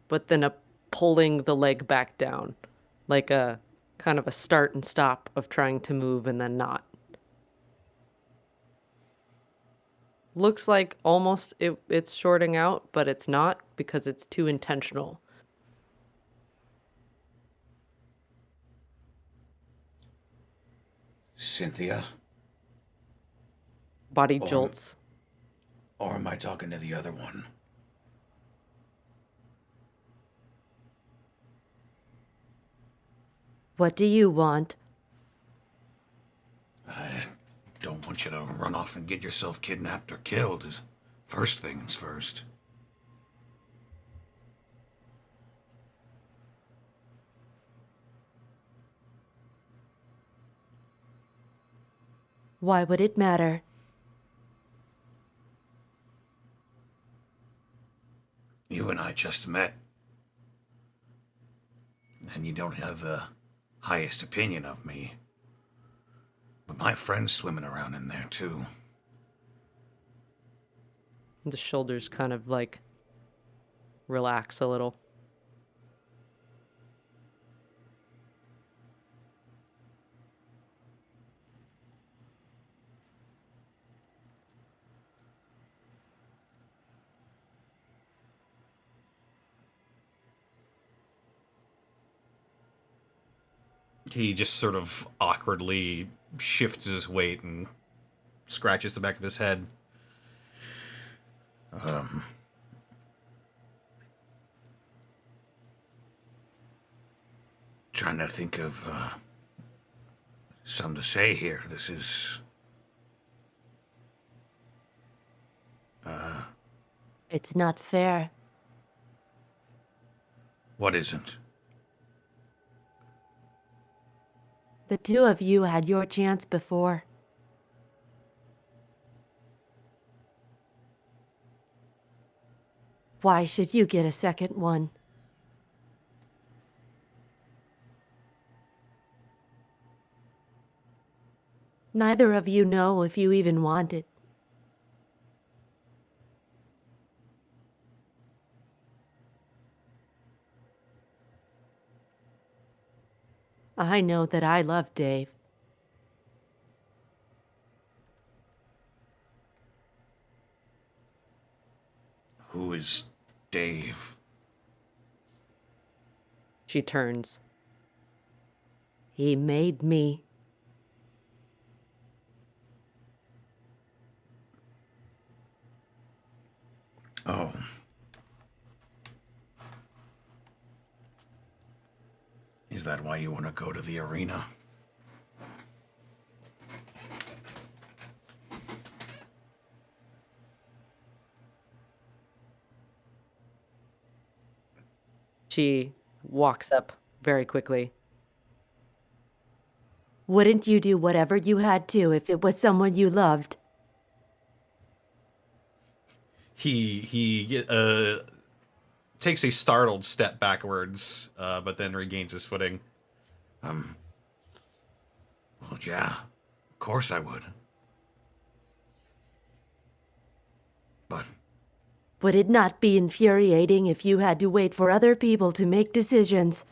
but then a pulling the leg back down, like a kind of a start and stop of trying to move and then not. Looks like almost it's shorting out, but it's not because it's too intentional. Cynthia? Body jolts. Or am I talking to the other one? What do you want? I don't want you to run off and get yourself kidnapped or killed. First things first. Why would it matter? You and I just met. And you don't have the highest opinion of me. But my friend's swimming around in there, too. The shoulders kind of relax a little. He just sort of awkwardly shifts his weight and scratches the back of his head. Trying to think of something to say here. This is... It's not fair. What isn't? The two of you had your chance before. Why should you get a second one? Neither of you know if you even want it. I know that I love Dave. Who is Dave? She turns. He made me. Oh. Is that why you want to go to the arena? She walks up very quickly. Wouldn't you do whatever you had to if it was someone you loved? He takes a startled step backwards, but then regains his footing. Well, yeah, of course I would. But... Would it not be infuriating if you had to wait for other people to make decisions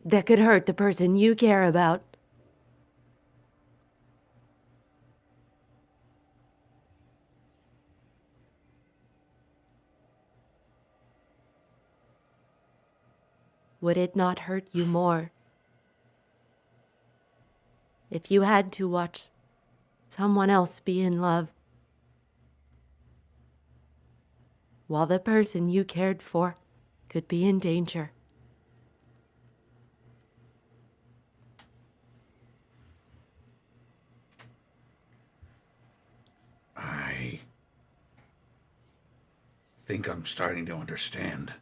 that could hurt the person you care about? Would it not hurt you more if you had to watch someone else be in love while the person you cared for could be in danger? I think I'm starting to understand.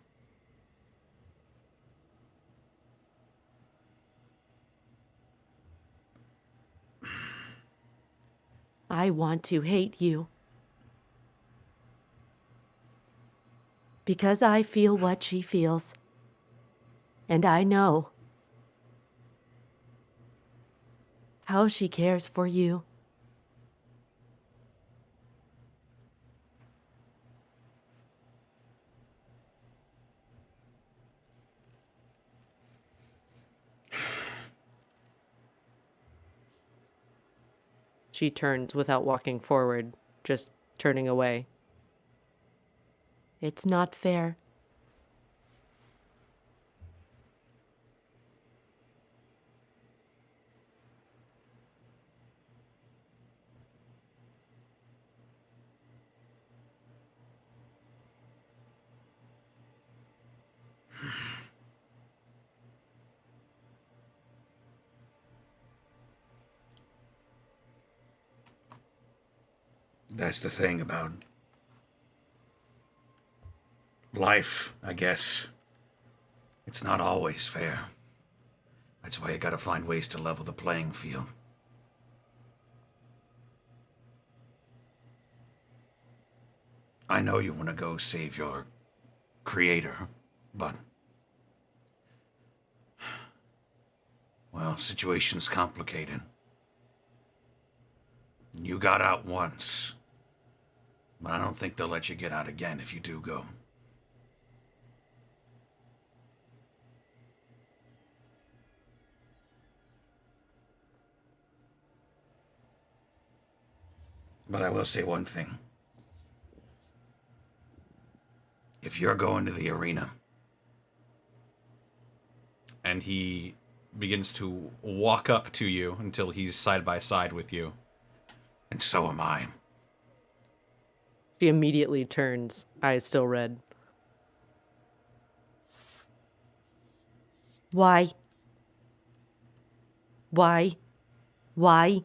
I want to hate you. Because I feel what she feels. And I know how she cares for you. She turns without walking forward, just turning away. It's not fair. That's the thing about life, I guess. It's not always fair. That's why you gotta find ways to level the playing field. I know you want to go save your creator, but... well, situation's complicated. You got out once, but I don't think they'll let you get out again if you do go. But I will say one thing. If you're going to the arena... And he begins to walk up to you until he's side by side with you. And so am I. She immediately turns, eyes still red. Why? Why? Why?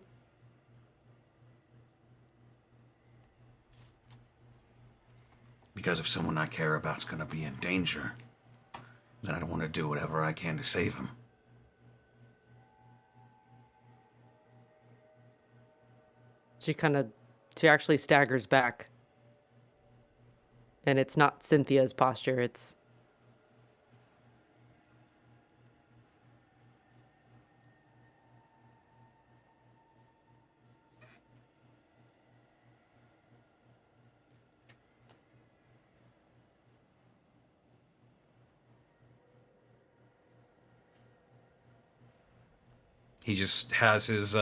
Because if someone I care about's gonna be in danger, then I don't want to do whatever I can to save him. She actually staggers back. And it's not Cynthia's posture, it's... He just has his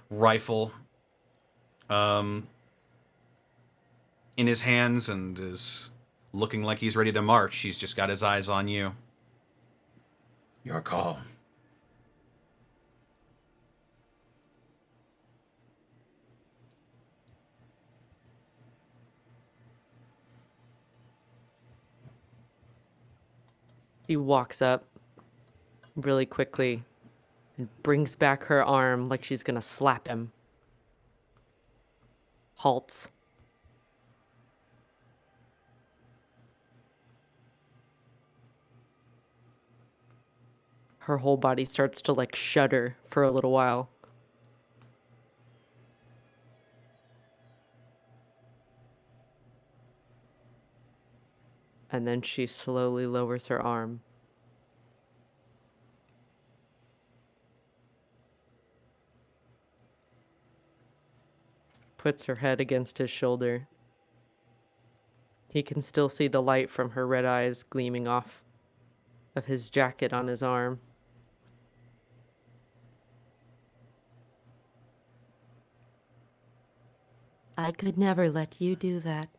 rifle in his hands and is looking like he's ready to march. He's just got his eyes on you. Your call. She walks up really quickly and brings back her arm like she's gonna slap him. Halts. Her whole body starts to like shudder for a little while. And then she slowly lowers her arm. Puts her head against his shoulder. He can still see the light from her red eyes gleaming off of his jacket on his arm. I could never let you do that.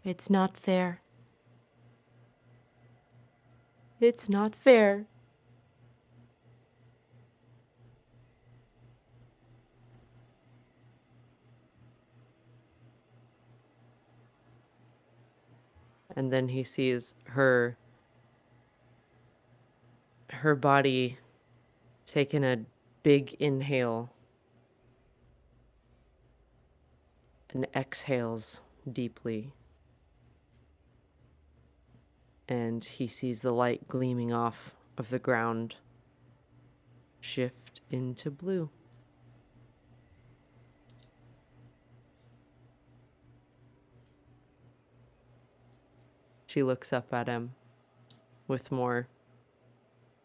It's not fair. It's not fair. And then he sees her body taking a big inhale and exhales deeply. And he sees the light gleaming off of the ground shift into blue. She looks up at him with more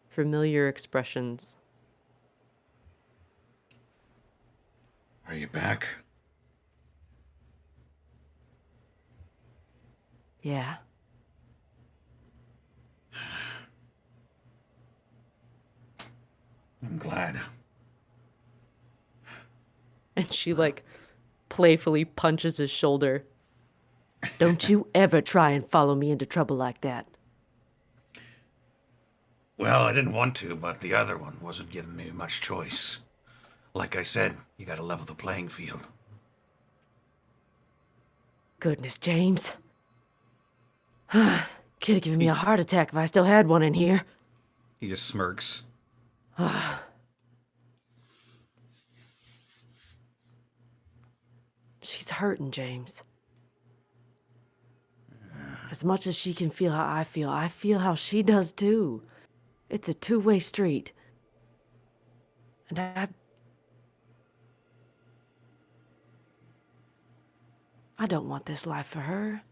familiar expressions. Are you back? Yeah. I'm glad. And she, like, playfully punches his shoulder. Don't you ever try and follow me into trouble like that. Well, I didn't want to, but the other one wasn't giving me much choice. Like I said, you gotta level the playing field. Goodness, James. Could have given me a heart attack if I still had one in here. He just smirks. She's hurting, James. As much as she can feel how I feel how she does too. It's a two-way street. And I don't want this life for her.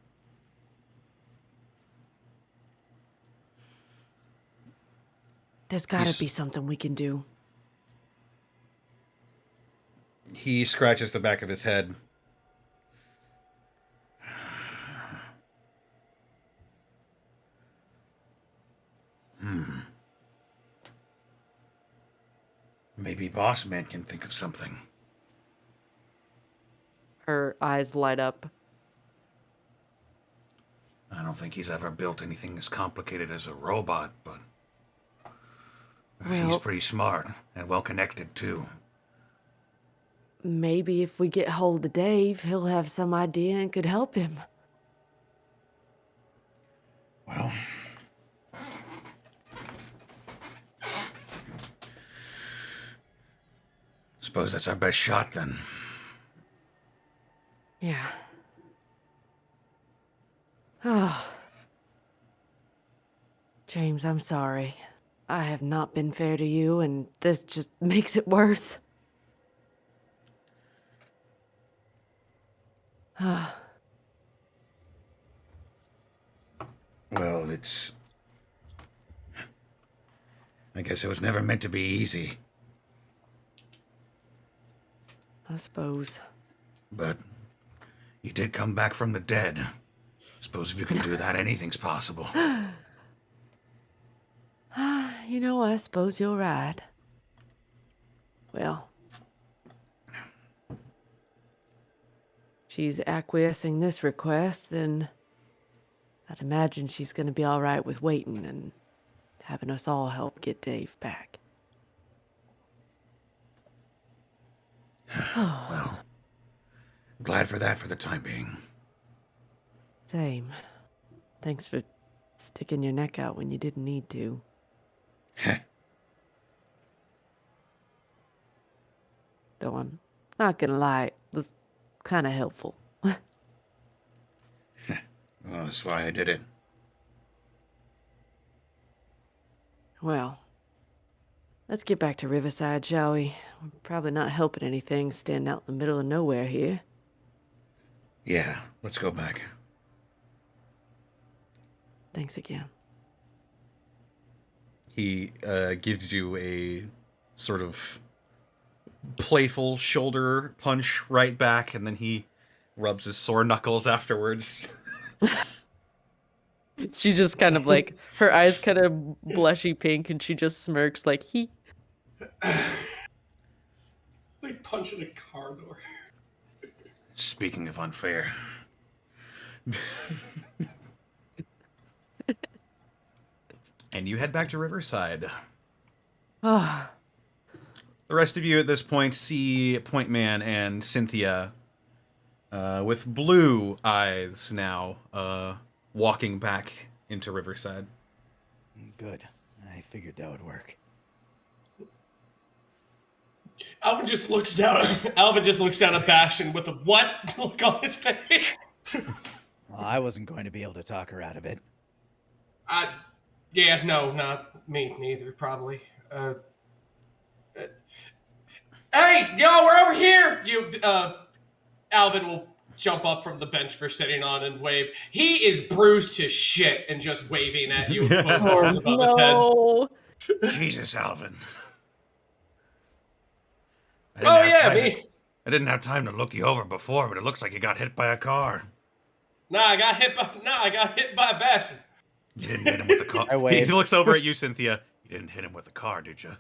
There's gotta be something we can do. He scratches the back of his head. Maybe Boss Man can think of something. Her eyes light up. I don't think he's ever built anything as complicated as a robot, but he's pretty smart and well-connected, too. Maybe if we get hold of Dave, he'll have some idea and could help him. Well, suppose that's our best shot, then. Yeah. Oh. James, I'm sorry. I have not been fair to you, and this just makes it worse. Well, I guess it was never meant to be easy. I suppose. But you did come back from the dead. Suppose if you can do that, anything's possible. You know, I suppose you're right. Well, she's acquiescing this request, then I'd imagine she's going to be all right with waiting and having us all help get Dave back. Well, glad for that for the time being. Same. Thanks for sticking your neck out when you didn't need to. Though I'm not gonna lie, it was kind of helpful. Well, that's why I did it. Well, let's get back to Riverside, shall we? We're probably not helping anything standing out in the middle of nowhere here. Yeah, let's go back. Thanks again. He gives you a sort of playful shoulder punch right back, and then he rubs his sore knuckles afterwards. She just kind of like, her eyes kind of blushy pink, and she just smirks like, he. Like punching a car door. Speaking of unfair. And you head back to Riverside. Ah. The rest of you at this point see Point Man and Cynthia with blue eyes now walking back into Riverside. Good. I figured that would work. Alvin just looks down at Bastion with a what look on his face. Well, I wasn't going to be able to talk her out of it. Yeah, no, not me neither, probably. Hey, y'all, we're over here! Alvin will jump up from the bench for sitting on and wave. He is bruised to shit and just waving at you with both arms above his head. Jesus, Alvin. Me. I didn't have time to look you over before, but it looks like you got hit by a car. I got hit by a Bastion. You didn't hit him with a car. He looks over at you, Cynthia. You didn't hit him with a car, did you?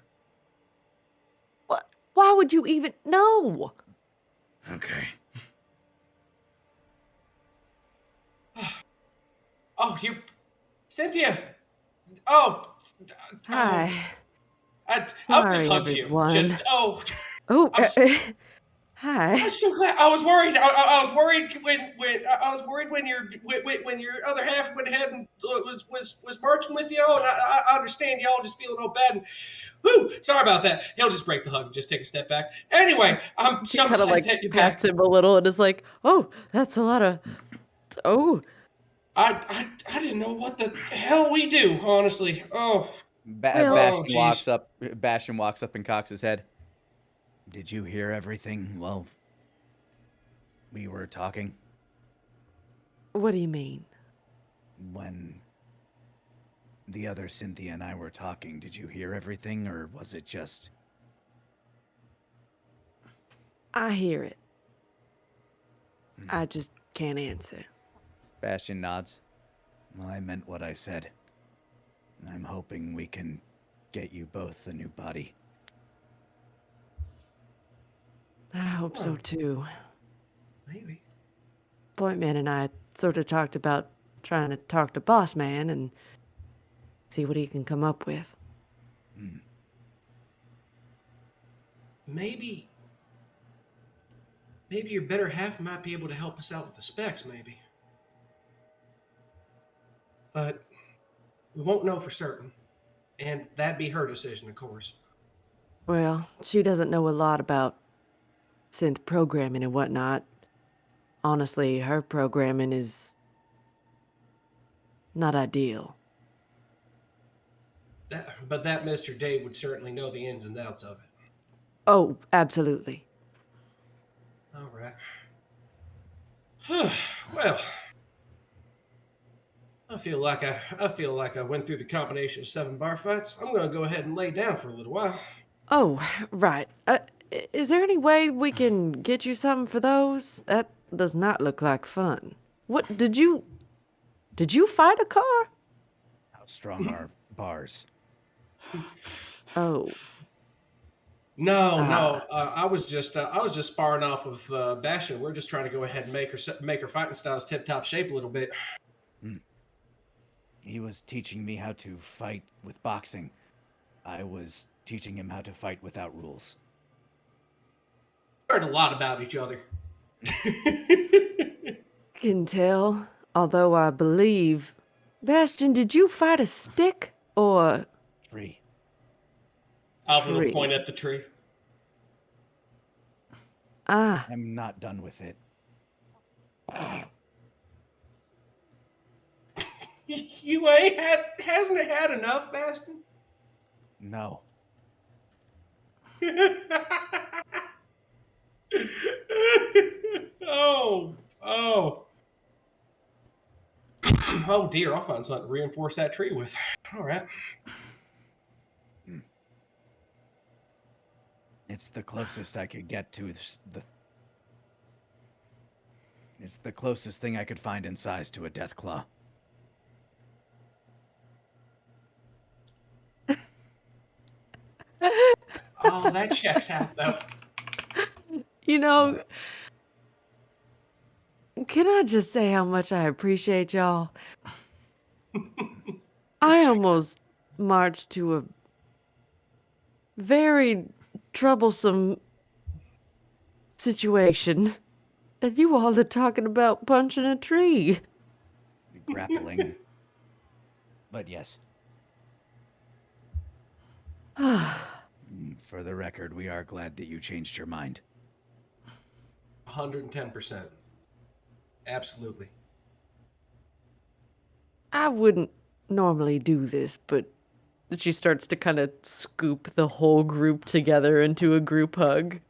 What? Why would you even know? Okay. Oh, you, Cynthia. Oh. Hi. I'll just hug everyone. you. Oh, hi. I'm so glad. I was worried. I was worried when your other half went ahead and was marching with you. And I understand y'all just feeling all bad. And, whew, sorry about that. He'll just break the hug and just take a step back. Anyway, I'm so kind of glad like that you're back. pats him a little and is like, "Oh, that's a lot of." Oh. I didn't know what the hell we do. Honestly. Oh. Bastion walks up and cocks his head. Did you hear everything? Well, we were talking. What do you mean? When the other Cynthia and I were talking, did you hear everything, or was it just... I hear it. I just can't answer. Bastion nods. Well, I meant what I said. I'm hoping we can get you both a new body. I hope so too. Maybe. Point Man and I sort of talked about trying to talk to Boss Man and see what he can come up with. Maybe your better half might be able to help us out with the specs, maybe. But we won't know for certain. And that'd be her decision, of course. Well, she doesn't know a lot about synth programming and whatnot. Honestly, her programming is not ideal. But that Mr. Dave would certainly know the ins and outs of it. Oh, absolutely. All right. Well, I feel like I went through the combination of 7 bar fights. I'm going to go ahead and lay down for a little while. Oh, right. Is there any way we can get you something for those? That does not look like fun. What did you fight a car? How strong are bars? Oh. No. I was just sparring off with Bastion. We're just trying to go ahead and make her fighting styles tip-top shape a little bit. He was teaching me how to fight with boxing. I was teaching him how to fight without rules. Heard a lot about each other. Can tell. Although I believe, Bastion, did you fight a stick or tree? Alvin will point at the tree. I'm not done with it. You hasn't it had enough, Bastion? No. Oh dear, I'll find something to reinforce that tree with. All right. It's the closest I could get to It's the closest thing I could find in size to a death claw. Oh, that checks out, though. You know, can I just say how much I appreciate y'all? I almost marched to a very troublesome situation, and you all are talking about punching a tree. grappling. But yes. For the record, we are glad that you changed your mind. 110%. Absolutely. I wouldn't normally do this, but she starts to kind of scoop the whole group together into a group hug.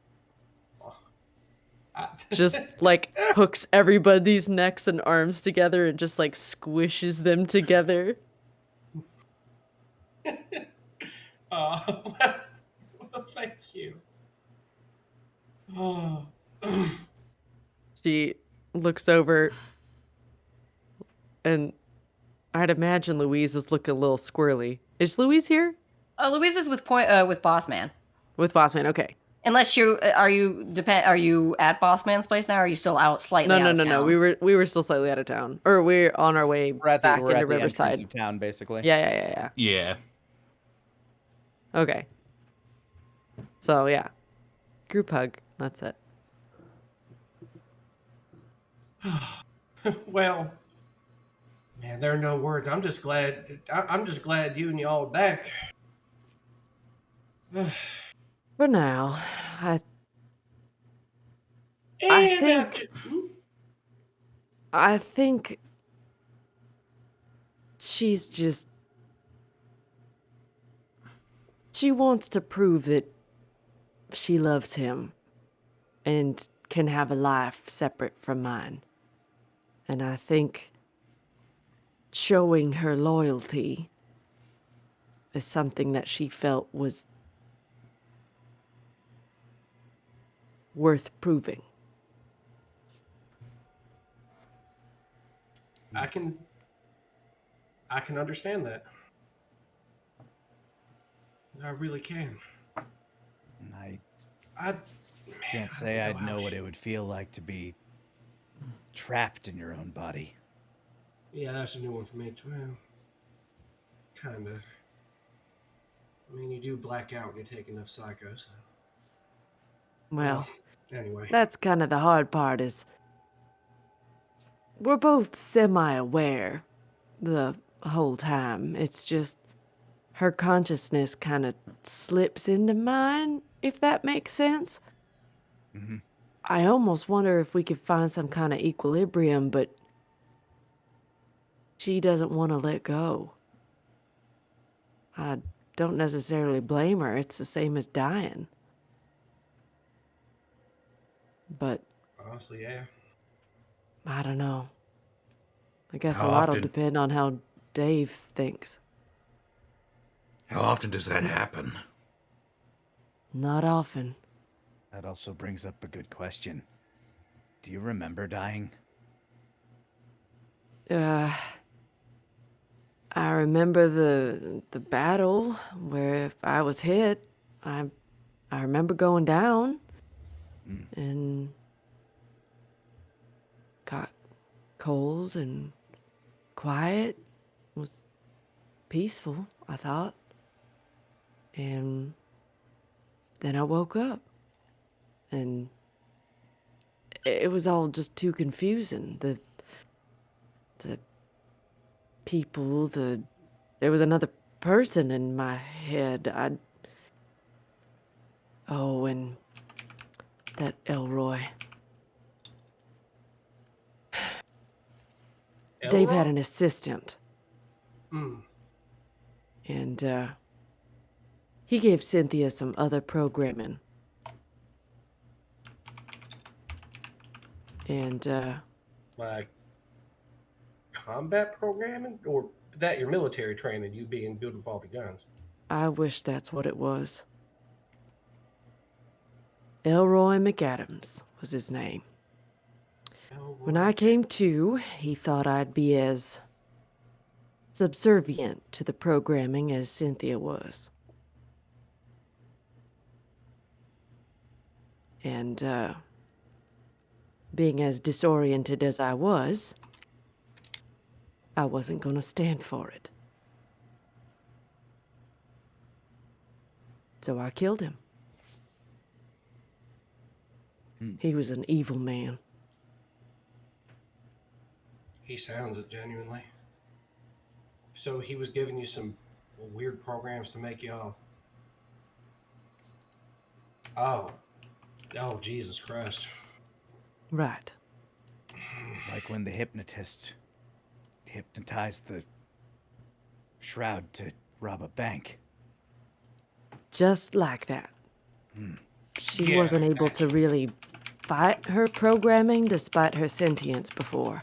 Just like hooks everybody's necks and arms together and just like squishes them together. Oh, well, thank you. Oh. She looks over, and I'd imagine Louise is looking a little squirrely. Is Louise here? Louise is with Boss Man. With Bossman, okay. Unless you are you at Boss Man's place now? Or are you still out slightly out of town? No. We were still slightly out of town, or we're on our way We're at back into the Riverside. entrance of town, basically. Yeah. Yeah. Okay. So yeah, group hug. That's it. Well, man, there are no words. I'm just glad you and y'all are back. For now, I think she's just, she wants to prove that she loves him and can have a life separate from mine. And I think showing her loyalty is something that she felt was worth proving. I can understand that. I really can. I can't say I'd know what it would feel like to be trapped in your own body. Yeah, that's a new one for me too. Well, kinda. I mean, you do black out when you take enough psychos. Well, anyway. That's kind of the hard part is we're both semi-aware the whole time. It's just her consciousness kind of slips into mine, if that makes sense. Mm-hmm. I almost wonder if we could find some kind of equilibrium, but she doesn't want to let go. I don't necessarily blame her. It's the same as dying. But Honestly, yeah. I don't know. I guess How a lot will often? depend on how Dave thinks. How often does that happen? Not often. That also brings up a good question. Do you remember dying? I remember the battle where I was hit. I remember going down and got cold and quiet. It was peaceful, I thought. And then I woke up and it was all just too confusing. The people, there was another person in my head. And that Elroy. Dave had an assistant. And he gave Cynthia some other programming. And Like combat programming, or that your military training, you being good with all the guns? I wish that's what it was. Elroy McAdams was his name. When I came to, he thought I'd be as subservient to the programming as Cynthia was. And being as disoriented as I wasn't going to stand for it. So I killed him. He was an evil man. He sounds it genuinely. So he was giving you some weird programs to make y'all. Oh, Jesus Christ! Right. Like when the hypnotist hypnotized the shroud to rob a bank. Just like that. She Yeah, wasn't able to really fight her programming despite her sentience before.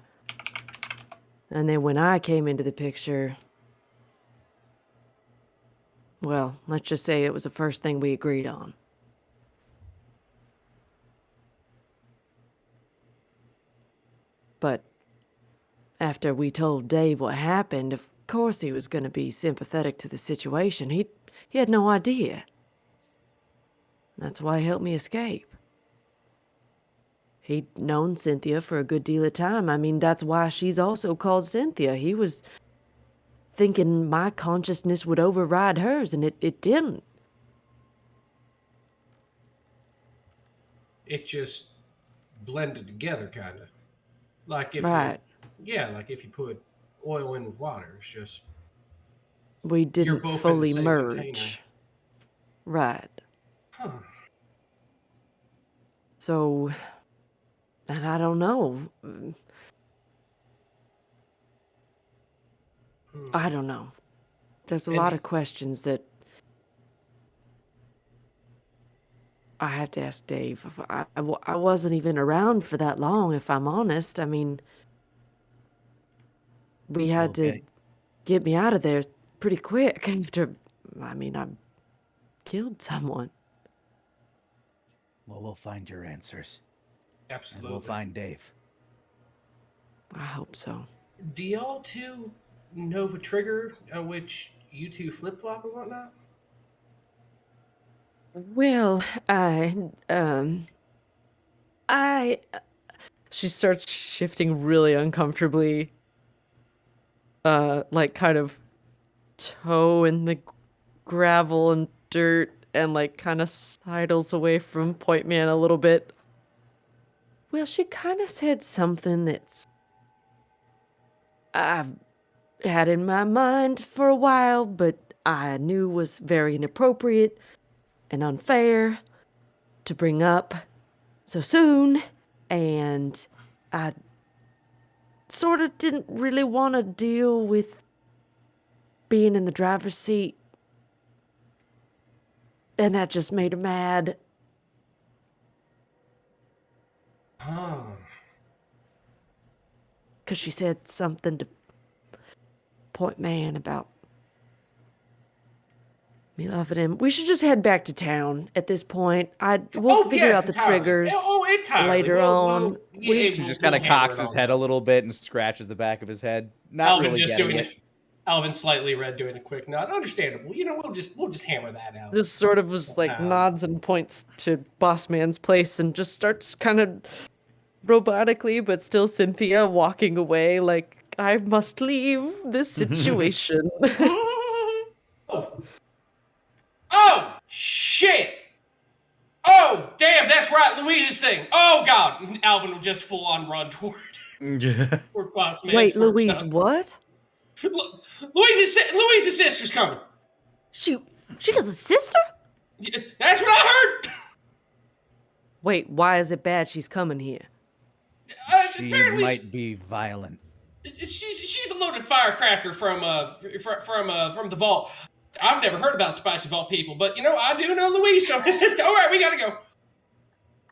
And then when I came into the picture, well, let's just say it was the first thing we agreed on. But after we told Dave what happened, of course he was going to be sympathetic to the situation. He had no idea. That's why he helped me escape. He'd known Cynthia for a good deal of time. I mean, that's why she's also called Cynthia. He was thinking my consciousness would override hers, and it didn't. it just blended together, kind of. Like if Right. like if you put oil in with water, it's just We you're didn't both in the fully same merge. container. Right. Huh. So, and I don't know. I don't know. There's a lot of questions that I have to ask Dave. I wasn't even around for that long, if I'm honest. I mean, we had to get me out of there pretty quick after, I mean, I killed someone. Well, we'll find your answers. Absolutely. And we'll find Dave. I hope so. Do y'all two know the trigger on which you two flip-flop and whatnot? Well, she starts shifting really uncomfortably, like kind of toe in the gravel and dirt, and like kind of sidles away from Point Man a little bit. Well, she kind of said something that's I've had in my mind for a while, but I knew was very inappropriate and unfair to bring up so soon, and I sort of didn't really want to deal with being in the driver's seat, and that just made her mad. Huh. Because she said something to Point Man about me loving him. We should just head back to town at this point. We'll figure out the triggers later on. He just kind of cocks his head a little bit and scratches the back of his head. Not Alvin really just getting doing it. Alvin slightly red, doing a quick nod. Understandable. You know, we'll just hammer that out. Just sort of was like nods and points to Boss Man's place and just starts kind of robotically, but still Cynthia walking away like, I must leave this situation. Oh, shit! Oh, damn, that's right, Louise's thing. Oh, God. And Alvin would just full on run toward Boss Man's Wait, workshop. Louise, what? Louise's sister's coming. She has a sister? That's what I heard. Wait, why is it bad she's coming here? She might be violent. She's a loaded firecracker from the vault. I've never heard about the Spicy Vault people, but you know I do know Louise. So all right, we gotta go.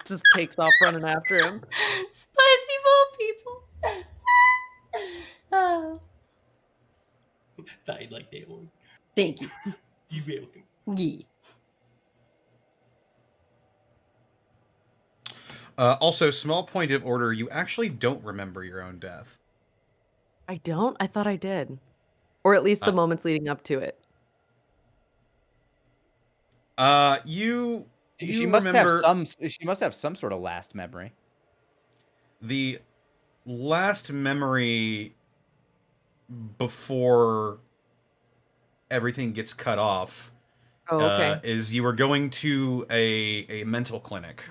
Just takes off running after him. Spicy Vault people. Oh. Thought you'd like that one. Thank you. You're welcome. Yeah. Also, small point of order, you actually don't remember your own death. I don't? I thought I did. Or at least the moments leading up to it. She must have some sort of last memory. The last memory before everything gets cut off okay. is you were going to a mental clinic.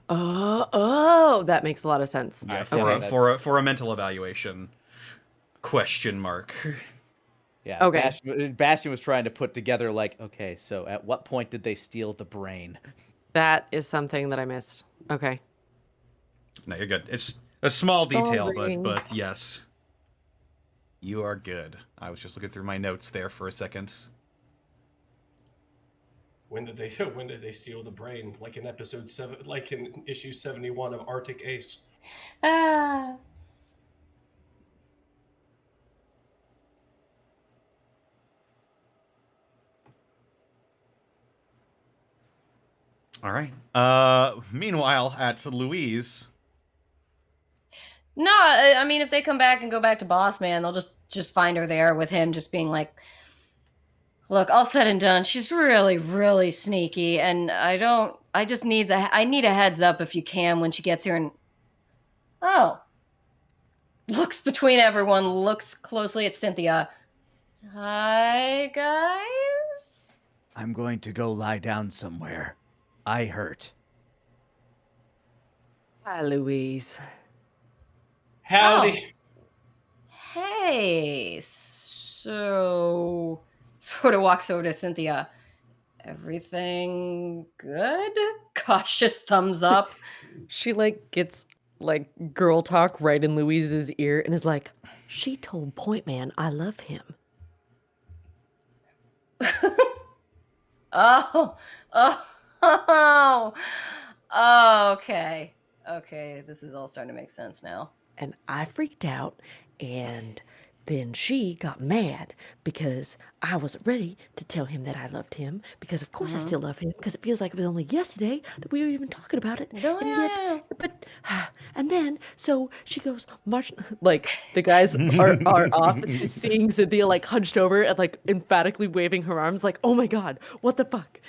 Oh, that makes a lot of sense. Yeah, Right, for a mental evaluation. Question mark. Yeah. Okay. Bastion was trying to put together like, okay, so at what point did they steal the brain? That is something that I missed. Okay. No, you're good. It's a small detail, Sorry. but yes. You are good. I was just looking through my notes there for a second. When did they steal the brain? Like in episode 7, like in issue 71 of Arctic Ace. Ah. All right. Meanwhile, at Louise. No, I mean, if they come back and go back to Boss Man, they'll just find her there with him, just being like, "Look, all said and done, she's really, really sneaky, and I need a heads up if you can when she gets here." And looks between everyone, looks closely at Cynthia. Hi, guys. I'm going to go lie down somewhere. I hurt. Hi, Louise. Howdy. Hey, so sort of walks over to Cynthia. Everything good? Cautious thumbs up. She like gets like girl talk right in Louise's ear and is like, she told Point Man I love him. Oh, okay. Okay, this is all starting to make sense now. And I freaked out, and then she got mad because I wasn't ready to tell him that I loved him, because of course I still love him, because it feels like it was only yesterday that we were even talking about it. And then so she goes march, like the guys are off seeing Cynthia like hunched over and like emphatically waving her arms like, oh my god, what the fuck.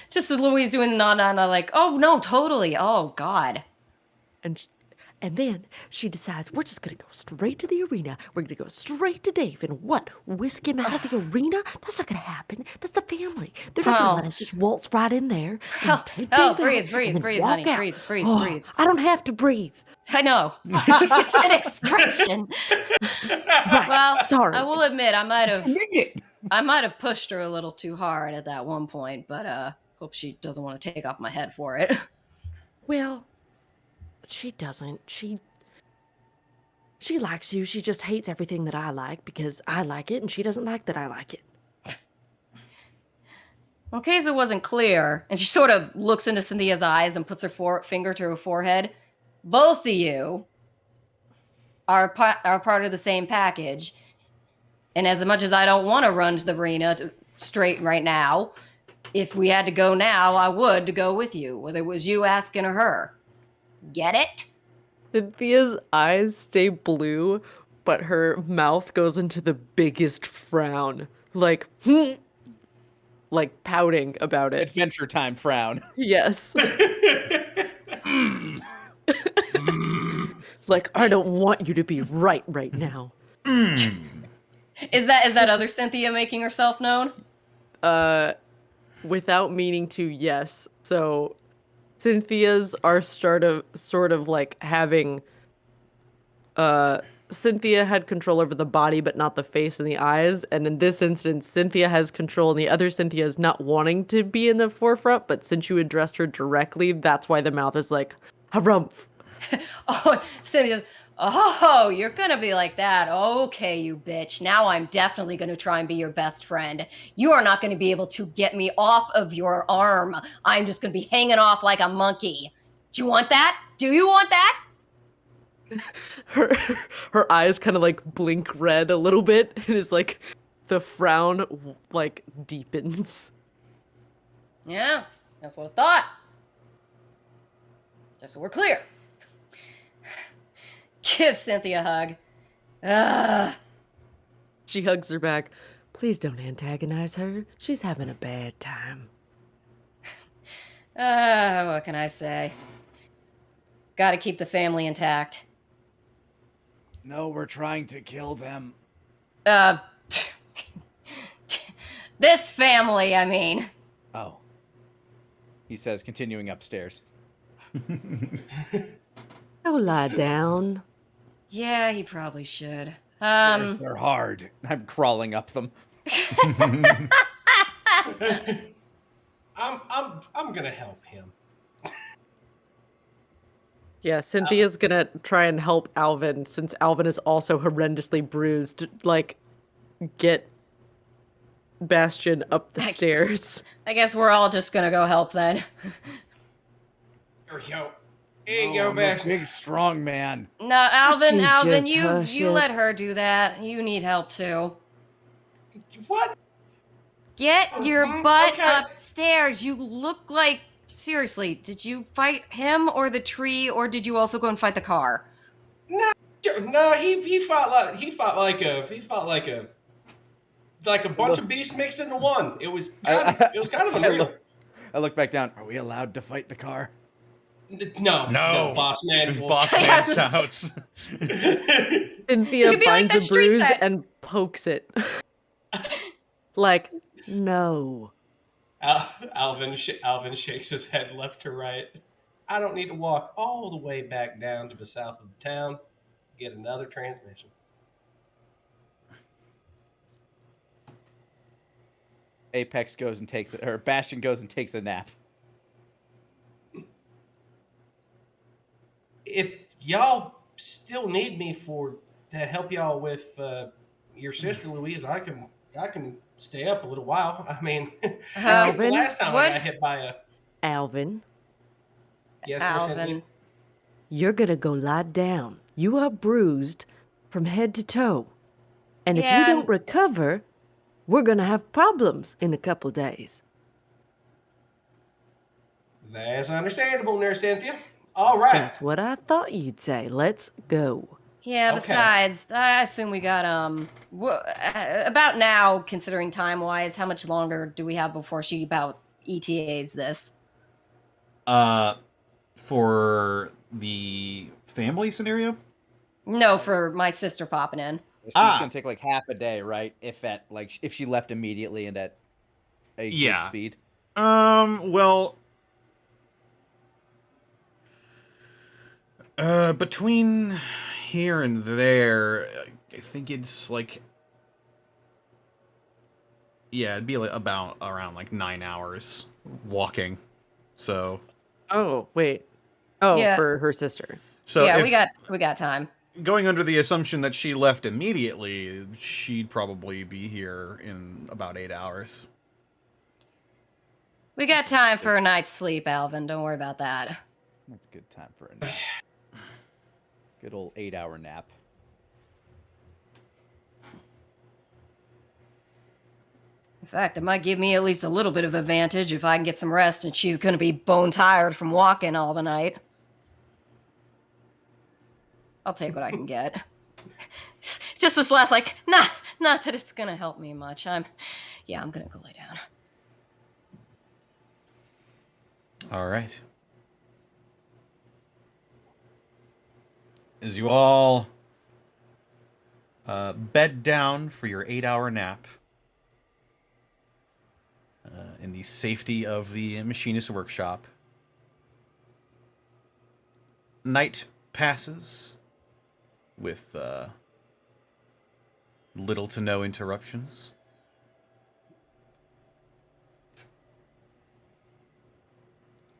Just as Louise doing the nod, like, oh no, totally, oh god. And then she decides we're just going to go straight to the arena. We're going to go straight to Dave and what? Whisk him out of the arena? That's not going to happen. That's the family. They're not going to let us just waltz right in there. And take Dave Breathe, walk honey. out. Breathe. I don't have to breathe. I know. It's an expression. Right. Well, sorry. I will admit, I might have pushed her a little too hard at that one point, but hope she doesn't want to take off my head for it. Well, she doesn't. She likes you. She just hates everything that I like because I like it, and she doesn't like that I like it. In case it wasn't clear, and she sort of looks into Cynthia's eyes and puts her finger to her forehead, both of you are part of the same package. And as much as I don't want to run to the arena straight right now, if we had to go now, I would to go with you, whether it was you asking or her. Get it? Cynthia's eyes stay blue, but her mouth goes into the biggest frown. Like pouting about it. Adventure Time frown. Yes. Like, I don't want you to be right now. Is that other Cynthia making herself known? Without meaning to, yes. So Cynthia's are sort of like having Cynthia had control over the body but not the face and the eyes, and in this instance Cynthia has control and the other Cynthia is not wanting to be in the forefront, but since you addressed her directly, that's why the mouth is like harumph. Oh, Cynthia's, oh, you're gonna be like that. Okay, you bitch. Now I'm definitely gonna try and be your best friend. You are not gonna be able to get me off of your arm. I'm just gonna be hanging off like a monkey. Do you want that? Do you want that? Her eyes kind of like blink red a little bit, and is like the frown like deepens. Yeah, that's what I thought. Just so we're clear. Give Cynthia a hug. She hugs her back. Please don't antagonize her. She's having a bad time. What can I say? Gotta keep the family intact. No, we're trying to kill them. This family, I mean. Oh. He says, continuing upstairs. Go lie down. Yeah, he probably should. Yes, they're hard. I'm crawling up them. I'm gonna help him. Yeah, Cynthia's gonna try and help Alvin, since Alvin is also horrendously bruised, like, get Bastion up the stairs. I guess we're all just gonna go help then. Here we go. Here you go, Bastion. Big, strong man. No, Alvin, you you let her do that. You need help too. What? Get your butt upstairs. You look like, seriously, did you fight him or the tree, or did you also go and fight the car? No, he fought like a bunch of beasts mixed into one. It was kind of unreal. I look back down. Are we allowed to fight the car? No, boss man. Boss man shouts. Cynthia finds like a bruise and pokes it. Like, no. Alvin shakes his head left to right. I don't need to walk all the way back down to the south of the town to get another transmission. Apex goes and takes it, or Bastion goes and takes a nap. If y'all still need me to help y'all with your sister Louise, I can stay up a little while. I mean, I think the last time I got hit by a Alvin. Yes, Alvin. You're gonna go lie down. You are bruised from head to toe. And if you don't recover, we're gonna have problems in a couple days. That's understandable, Nurse Cynthia. All right. That's what I thought you'd say. Let's go. Yeah, besides, I assume we got, about now, considering time-wise, how much longer do we have before she about ETAs this? For the family scenario? No, for my sister popping in. She's gonna take like half a day, right? If she left immediately and at a good speed. Well, between here and there, I think it's like, it'd be like about around like 9 hours walking. So. Oh wait. Oh, yeah. For her sister. So yeah, we got time. Going under the assumption that she left immediately, she'd probably be here in about 8 hours. We got time for a night's sleep, Alvin. Don't worry about that. That's a good time for a nap. Good old 8-hour nap. In fact, it might give me at least a little bit of advantage if I can get some rest and she's going to be bone tired from walking all the night. I'll take what I can get. Just this last, not that it's going to help me much. I'm going to go lay down. All right. As you all bed down for your 8-hour nap in the safety of the machinist workshop, night passes with little to no interruptions.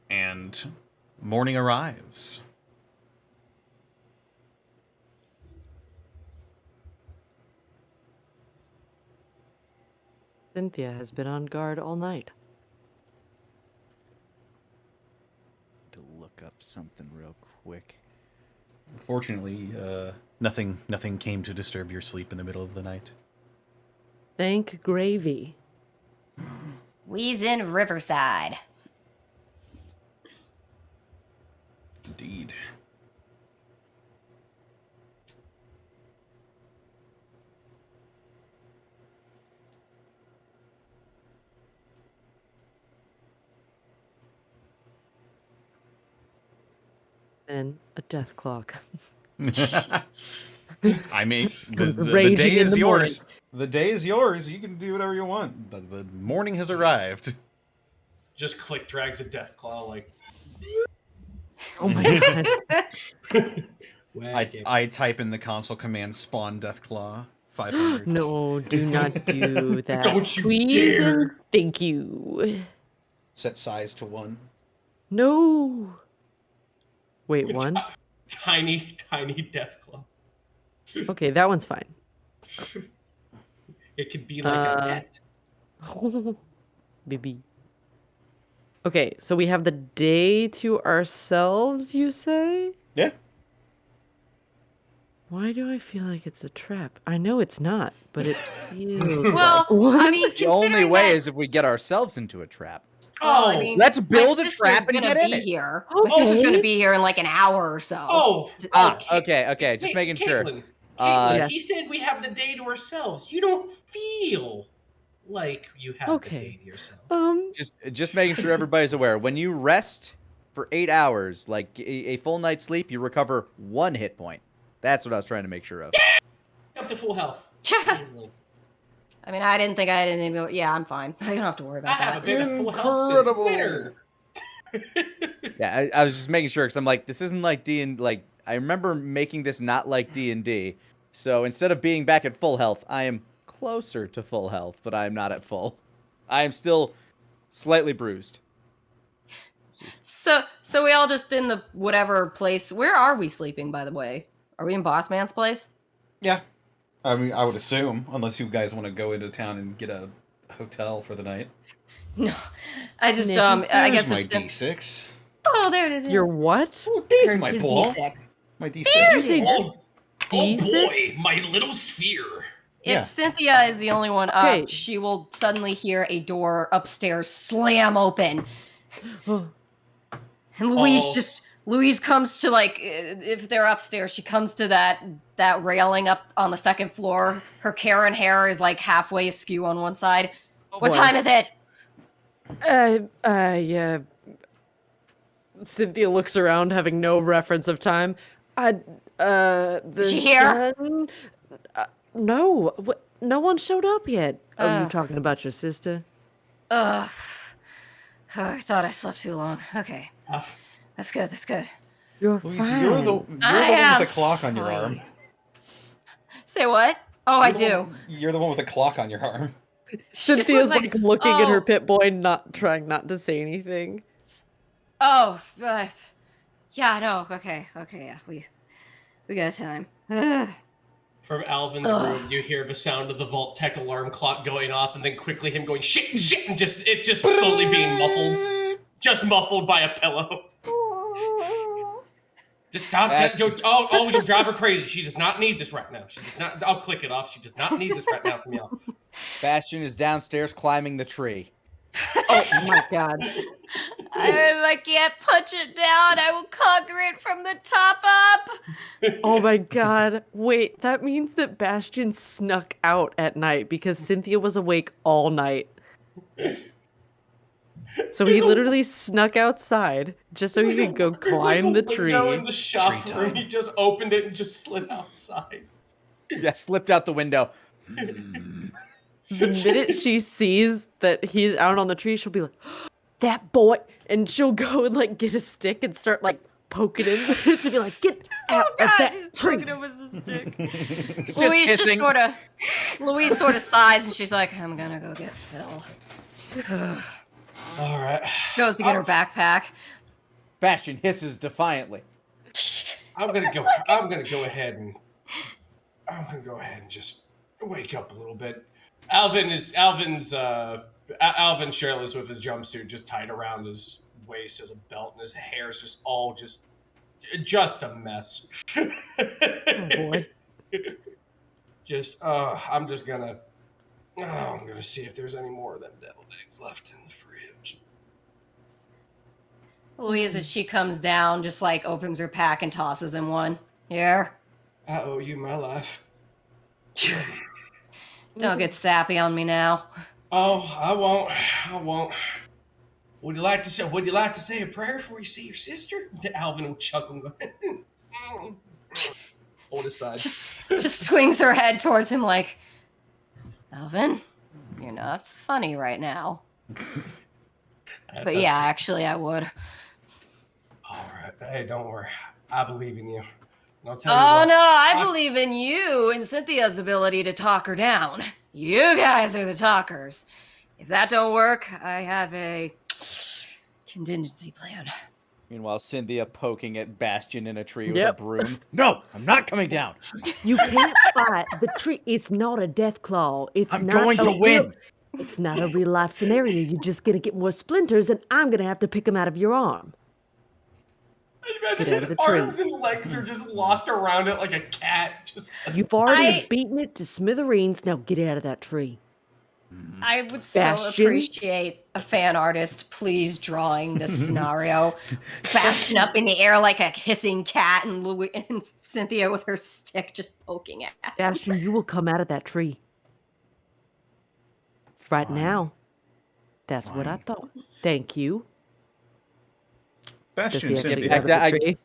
And morning arrives. Cynthia has been on guard all night. To look up something real quick. Fortunately, nothing came to disturb your sleep in the middle of the night. Thank gravy. We's in Riverside. Indeed. And a death clock. I mean, the day is yours. The day is yours. You can do whatever you want. The morning has arrived. Just click drags a death claw like. Oh my god. I type in the console command spawn Deathclaw 500. No, do not do that. Don't you Please dare. and thank you. Set size to 1. No. Wait, 1? Tiny Deathclaw. Okay, that one's fine. It could be like a pet. Baby. Okay, so we have the day to ourselves, you say? Yeah. Why do I feel like it's a trap? I know it's not, but it feels Well, like one. I mean, The only considering way that- is if we get ourselves into a trap. Well, I Oh, mean, let's build my a trap sister's and gonna get in be it. here. My sister's Okay. gonna be here in like an hour or so. Okay. Just making sure. Caitlin, Yes. he said we have the day to ourselves. You don't feel like you have the day to yourself. Just making sure everybody's aware. When you rest for 8 hours, like a full night's sleep, you recover 1 hit point. That's what I was trying to make sure of. Up to full health. I mean, I didn't think I had anything to go. Yeah, I'm fine. I don't have to worry about I that. haven't been at full health since winter. Yeah, I was just making sure because I'm like, this isn't like D&D. Like, I remember making this not like D&D. So instead of being back at full health, I am closer to full health, but I am not at full. I am still slightly bruised. So we all just in the whatever place. Where are we sleeping, by the way? Are we in Boss Man's place? Yeah. I mean, I would assume, unless you guys want to go into town and get a hotel for the night. No, I just Nick, I guess my I'm still... D6. Oh, there it is. Your what? Oh, there's Her- my his ball. D6. My D6. Did you say Oh boy, D6? my little sphere. If Yeah. Cynthia is the only one Okay. up, she will suddenly hear a door upstairs slam open. Oh, And Louise comes to, like, if they're upstairs, she comes to that railing up on the second floor. Her Karen hair is like halfway askew on one side. What boy. time is it? yeah. Cynthia looks around, having no reference of time. The Is she here? sun- no, no one showed up yet. Oh, you talking about your sister? Ugh. I thought I slept too long. Okay. That's good. That's good. You're Louise, fine. you're the one am with the clock on your fine. arm. Say what? Oh, I You're the do. one- You're the one with the clock on your arm. Cynthia's looks like looking at her oh. pit boy, trying not to say anything. Oh, yeah, no, okay, yeah, we got time. Ugh. From Alvin's room, you hear the sound of the Vault Tech alarm clock going off, and then quickly him going shit, and just slowly being muffled, just muffled by a pillow. Just stop. You'll drive her crazy. She does not need this right now. She does not. I'll click it off. She does not need this right now from y'all. Bastion is downstairs climbing the tree. Oh my god. I can't punch it down. I will conquer it from the top up. Oh my god. Wait, that means that Bastion snuck out at night because Cynthia was awake all night. So he literally snuck outside just so he could go climb the tree. In the shop Tree room, time. he just opened it and just slid outside. Yeah, slipped out the window. The minute she sees that he's out on the tree, she'll be like, that boy. And she'll go and like get a stick and start like poking him. She'll be like, get out of that she's tree. poking him with a stick. Just Louise hissing. Louise sort of sighs and she's like, I'm gonna go get Phil. All right. Goes to get her backpack. Bastion hisses defiantly. I'm gonna go ahead and just wake up a little bit. Alvin Shirley's with his jumpsuit just tied around his waist as a belt, and his hair is just all just a mess. Oh boy. I'm gonna see if there's any more of them deviled eggs left in the fridge. Louise, as she comes down, just like opens her pack and tosses him one. Here. I owe you my life. Don't get sappy on me now. Oh, I won't. Would you like to say a prayer before you see your sister? Alvin will chuckle and go. Hold aside. Just swings her head towards him like, Alvin, you're not funny right now. But yeah, actually, I would. All right. Hey, don't worry. I believe in you. And I'll tell Oh you what, no, I believe in you and Cynthia's ability to talk her down. You guys are the talkers. If that don't work, I have a contingency plan. Meanwhile, Cynthia poking at Bastion in a tree with a Yep. broom. No, I'm not coming down. You can't fight the tree. It's not a death claw. It's I'm not going to win. It's not a real life scenario. You're just gonna get more splinters, and I'm gonna have to pick them out of your arm. I imagine Get out his of the tree. arms and legs are just locked around it like a cat. Just You've already beaten it to smithereens. Now get out of that tree. I would so Bastion? appreciate a fan artist please drawing this scenario. Bastion up in the air like a hissing cat and Cynthia with her stick just poking at him. Bastion, you will come out of that tree. Right Fine. now. That's what I Fine. thought. Thank you. Bastion, Does he have to Cynthia. get out of the tree?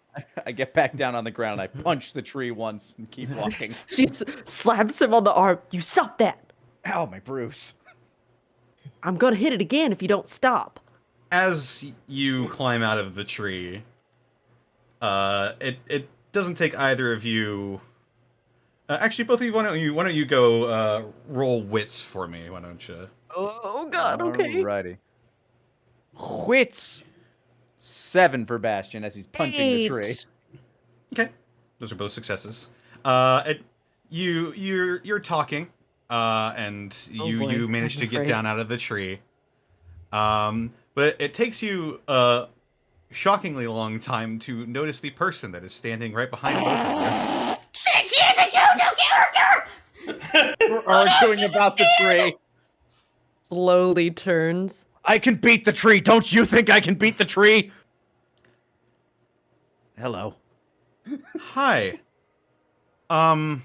I get back down on the ground and I punch the tree once and keep walking. She slaps him on the arm. You stop that. Ow, my bruise. I'm gonna hit it again if you don't stop. As you climb out of the tree, it doesn't take either of you. Actually, both of you. Why don't you go roll wits for me? Why don't you? Oh God. Okay. Alrighty. Wits. 7 for Bastion as he's punching the tree. 8. Okay, those are both successes. You're talking, and boy. you manage I'm to get afraid. down out of the tree. But it takes you a shockingly long time to notice the person that is standing right behind both of you. She is a JoJo character! We're arguing about the tree. Slowly turns. I can beat the tree. Don't you think I can beat the tree? Hello. Hi. Am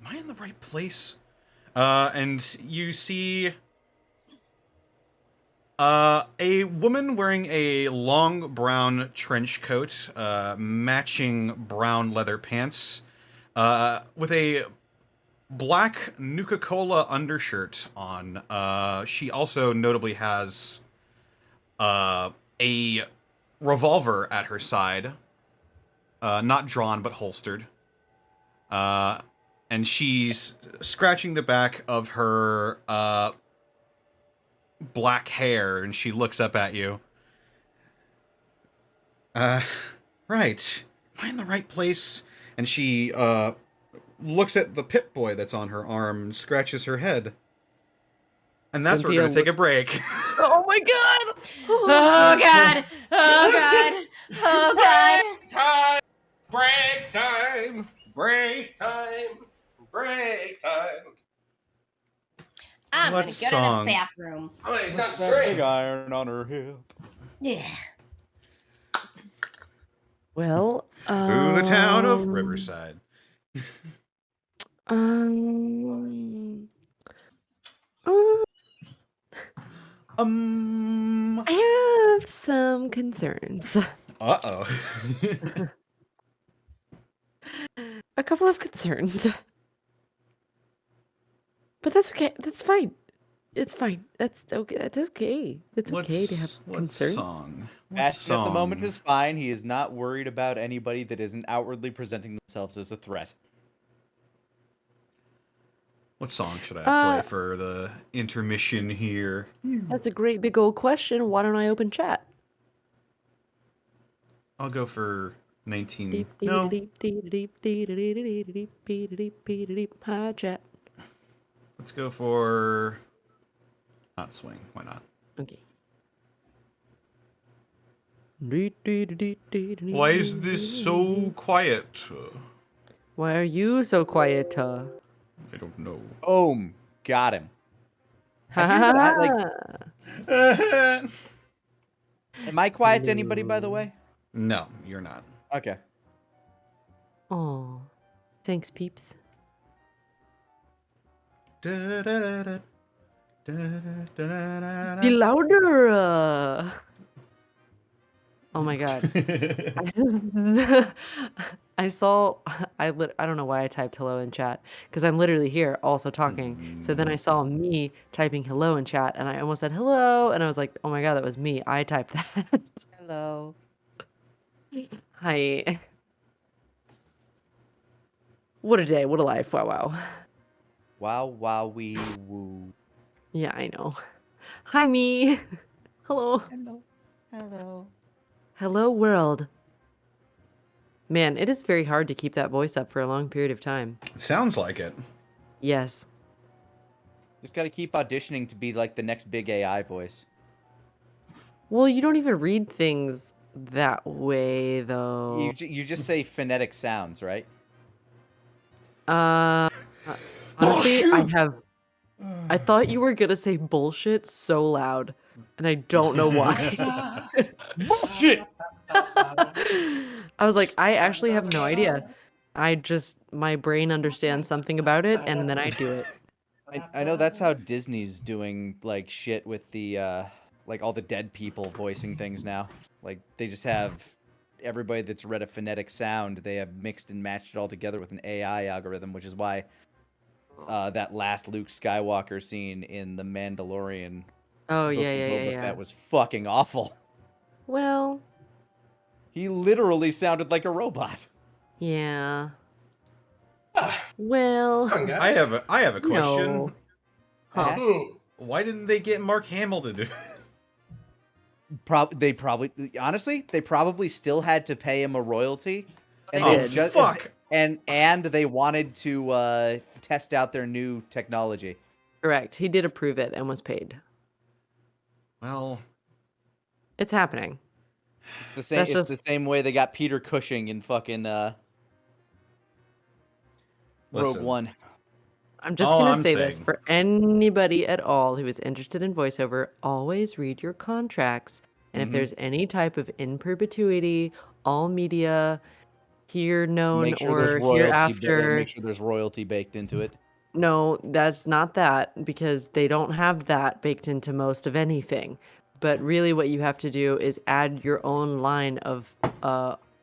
I in the right place? And you see a woman wearing a long brown trench coat, matching brown leather pants, with a black Nuka-Cola undershirt on. She also notably has a revolver at her side, not drawn but holstered. And she's scratching the back of her black hair, and she looks up at you. Right. Am I in the right place? And she looks at the Pip-Boy that's on her arm and scratches her head. And that's where we're going to take a break. Oh my God. Oh God! Oh God! Oh God! time, break time, break time, break time. I'm What gonna go song? to the bathroom. Oh, it sounds That great. big iron on her hip. Yeah. Well. Through the town of Riverside. Um. I have some concerns. Uh-oh. A couple of concerns. But that's okay. That's fine. It's fine. That's okay. That's okay. It's okay to have What concerns. song? What Bastion at the moment song? is fine. He is not worried about anybody that isn't outwardly presenting themselves as a threat. What song should I play Uh, for the intermission here? That's a great big old question. Why don't I open chat? I'll go for 19. Deep, No. deep, deep, deep, deep, deep, deep, deep, deep, deep, deep, deep. Hi, chat. Let's go for not swing. Why not? Okay. Why Why is this so quiet? Why are you so quiet? I don't know. Boom. Got him. I hear that, like, am I quiet to anybody, by the way? No, you're not. Okay. Oh, thanks, peeps. Be Be louder. Oh my god. I saw I don't know why I typed hello in chat because I'm literally here also talking. So then I saw me typing hello in chat and I almost said hello and I was like, "Oh my god, that was me. I typed that." Hello. Hi. What a day. What a life. Wow, wow. Wow, wow, wee, woo. Yeah, I know. Hi, me. Hello. Hello. Hello. Hello, world. Man, it is very hard to keep that voice up for a long period of time. Sounds like it. Yes. Just got to keep auditioning to be like the next big AI voice. Well, you don't even read things that way, though. You just say phonetic sounds, right? Honestly, I thought you were gonna say bullshit so loud, and I don't know why. Bullshit! I was like, I actually have no idea. My brain understands something about it, and then I do it. I know that's how Disney's doing like shit with the like all the dead people voicing things now. Like they just have everybody that's read a phonetic sound, they have mixed and matched it all together with an AI algorithm, which is why that last Luke Skywalker scene in The Mandalorian Oh, Book yeah, of yeah, Boba yeah. Fett was fucking awful. Well, He literally sounded like a robot. yeah. Well, Come on, guys. I have a question. no. Huh. Why didn't they get Mark Hamill to do it? They probably still had to pay him a royalty. They And did. Fuck. And they wanted to test out their new technology. Correct. He did approve it and was paid. Well, It's happening. It's the same. That's It's just- the same way they got Peter Cushing in fucking Rogue Listen. One. I'm just All going I'm to say this saying- for anybody at all who is interested in voiceover, always read your contracts. And if there's any type of in perpetuity, all media, here known Make sure or there's royalty. hereafter. Make sure there's royalty baked into it. No, that's not that because they don't have that baked into most of anything. But really what you have to do is add your own line of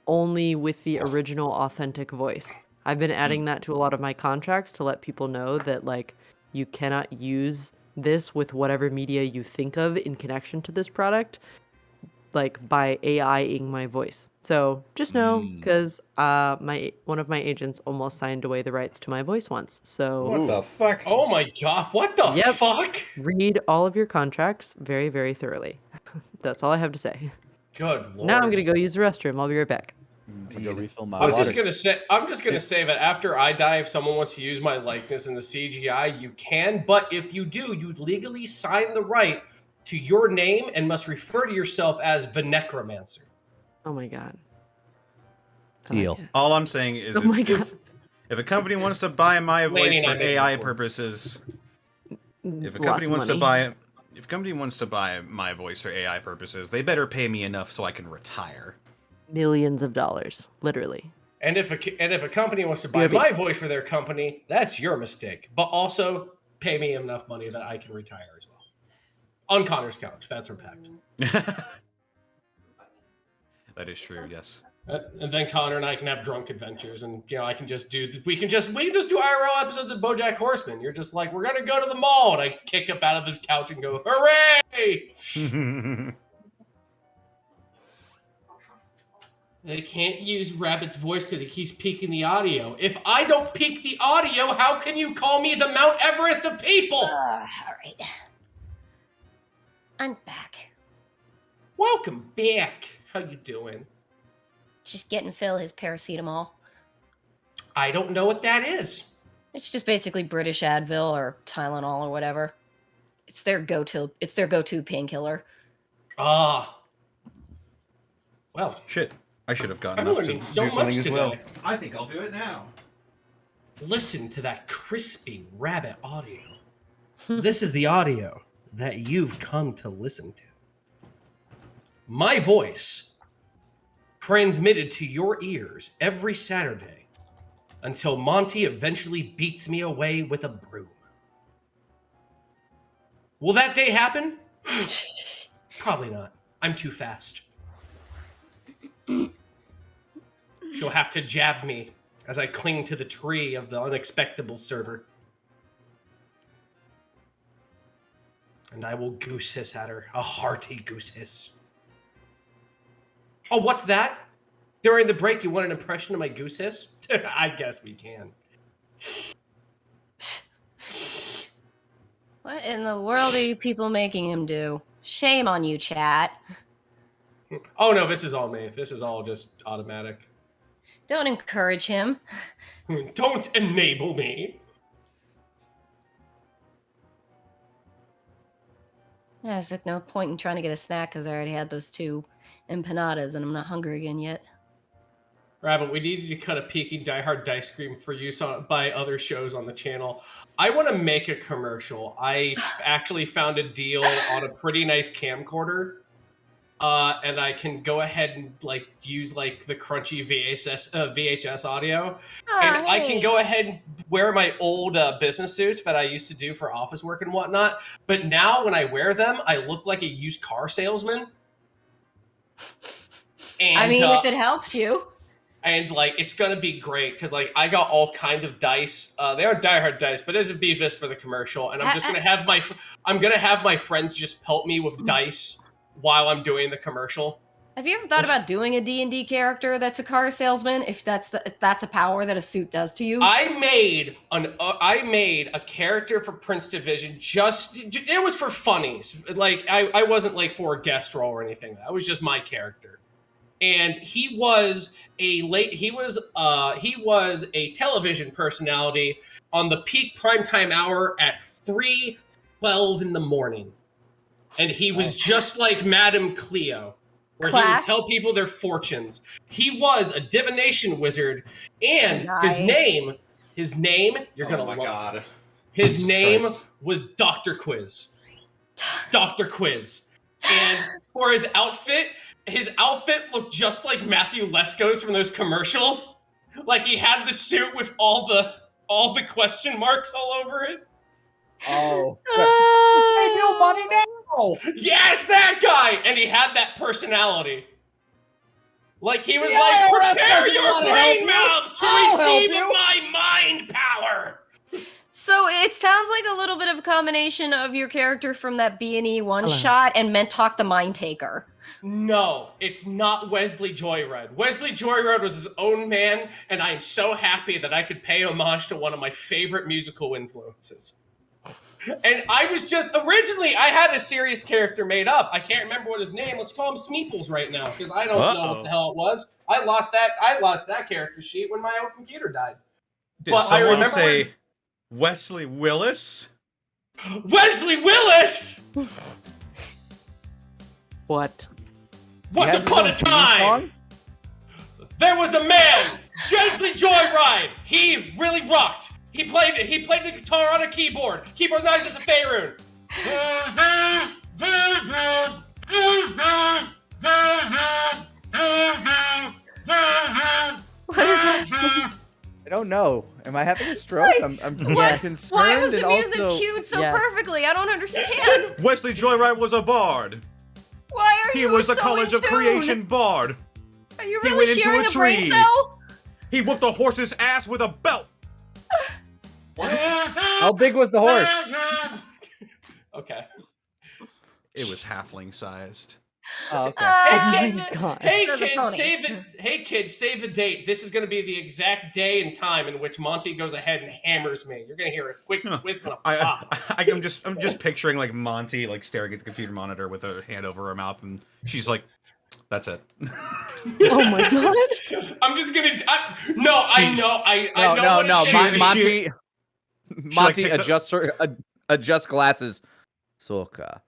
only with the original authentic voice. I've been adding that to a lot of my contracts to let people know that like you cannot use this with whatever media you think of in connection to this product, like by AIing my voice. So just know because one of my agents almost signed away the rights to my voice once. So what the fuck? Oh my god, what the Yep. fuck? read all of your contracts very, very thoroughly. That's all I have to say. Good lord. Now I'm gonna go use the restroom. I'll be right back. I'm gonna go refill my I was water. just gonna say that after I die, if someone wants to use my likeness in the CGI, you can. But if you do, you legally sign the right to your name and must refer to yourself as the Necromancer. Oh my god. Deal. All I'm saying is Oh my god. if a company wants to buy my voice Lanny and for I made AI it before. purposes, if a Lots company of wants to money. buy if a company wants to buy my voice for AI purposes, they better pay me enough so I can retire. Millions of dollars, literally. And if a company wants to buy my voice for their company, that's your mistake. But also pay me enough money that I can retire as well. On Connor's couch. That's our pact. That is true, yes. And then Connor and I can have drunk adventures, and I can just do. We can just do IRL episodes of BoJack Horseman. You're just like, we're gonna go to the mall, and I kick up out of the couch and go, hooray! They can't use Rabbit's voice because he keeps peaking the audio. If I don't peak the audio, how can you call me the Mount Everest of people? All right. I'm back. Welcome back. How you doing? Just getting Phil his paracetamol. I don't know what that is. It's just basically British Advil or Tylenol or whatever. It's their go-to. It's their go-to painkiller. Ah. Well. Shit. I should have gotten I'm up to learning do so something much as today. well. I think I'll do it now. Listen to that crispy rabbit audio. This is the audio that you've come to listen to. My voice transmitted to your ears every Saturday until Monty eventually beats me away with a broom. Will that day happen? Probably not. I'm too fast. She'll have to jab me as I cling to the tree of the Unexpectables server. And I will goose hiss at her, a hearty goose hiss. Oh, what's that? During the break, you want an impression of my goose hiss? I guess we can. What in the world are you people making him do? Shame on you, chat. Oh no, this is all me. This is all just automatic. Don't encourage him. Don't enable me. Yeah, there's like no point in trying to get a snack because I already had those 2 empanadas and I'm not hungry again yet. Rabbit, we needed to cut a peeking Die Hard Dice Cream for use by other shows on the channel. I want to make a commercial. I actually found a deal on a pretty nice camcorder. And I can go ahead and like use like the crunchy VHS audio, and I can go ahead and wear my old business suits that I used to do for office work and whatnot. But now when I wear them, I look like a used car salesman. And, I mean, if it helps you. And like it's gonna be great because like I got all kinds of dice. They are Die Hard dice, but it'll be this for the commercial. And I'm just gonna have my friends just pelt me with dice while I'm doing the commercial. Have you ever thought about doing a D&D character that's a car salesman? If that's a power that a suit does to you? I made a character for Prince Division. It was for funnies. Like I wasn't like for a guest role or anything. That was just my character. And he was a television personality on the peak primetime hour at 3:12 in the morning. And he was just like Madame Cleo, where he would tell people their fortunes. He was a divination wizard, and his name, you're gonna love this. His name was Dr. Quiz. Dr. Quiz. And for his outfit looked just like Matthew Lesko's from those commercials. Like he had the suit with all the question marks all over it. Oh. Save your money now! Yes, that guy! And he had that personality. Like he was like, prepare your brain mouths to receive my mind power! So it sounds like a little bit of a combination of your character from that B&E one-shot and Mentalk the Mind Taker. No, it's not Wesley Joyride. Wesley Joyride was his own man, and I am so happy that I could pay homage to one of my favorite musical influences. And I was originally I had a serious character made up. I can't remember what his name. Let's call him Smeeples right now, because I don't know what the hell it was. I lost that character sheet when my old computer died. Did someone say Wesley Willis? Wesley Willis! What? Once upon a time, there was a man, Wesley Joyride. He really rocked. He played the guitar on a keyboard. Keyboard nice as a Faerun. What is that? I don't know. Am I having a stroke? I'm concerned. Why was the and music also... cued so perfectly? I don't understand. Wesley Joyride was a bard. Why are you He was so a College of Creation bard. Are you He really went sharing into a a brain tree. cell? He whooped a horse's ass with a belt. What? How big was the horse? Okay. It was halfling sized. Oh, okay. Hey kids, save the date. This is going to be the exact day and time in which Monty goes ahead and hammers me. You're going to hear a quick twist and a pop. I'm just picturing like Monty like staring at the computer monitor with her hand over her mouth, and she's like, "That's it." Oh my god! I'm just gonna. I know. Monty adjusts glasses. Soka.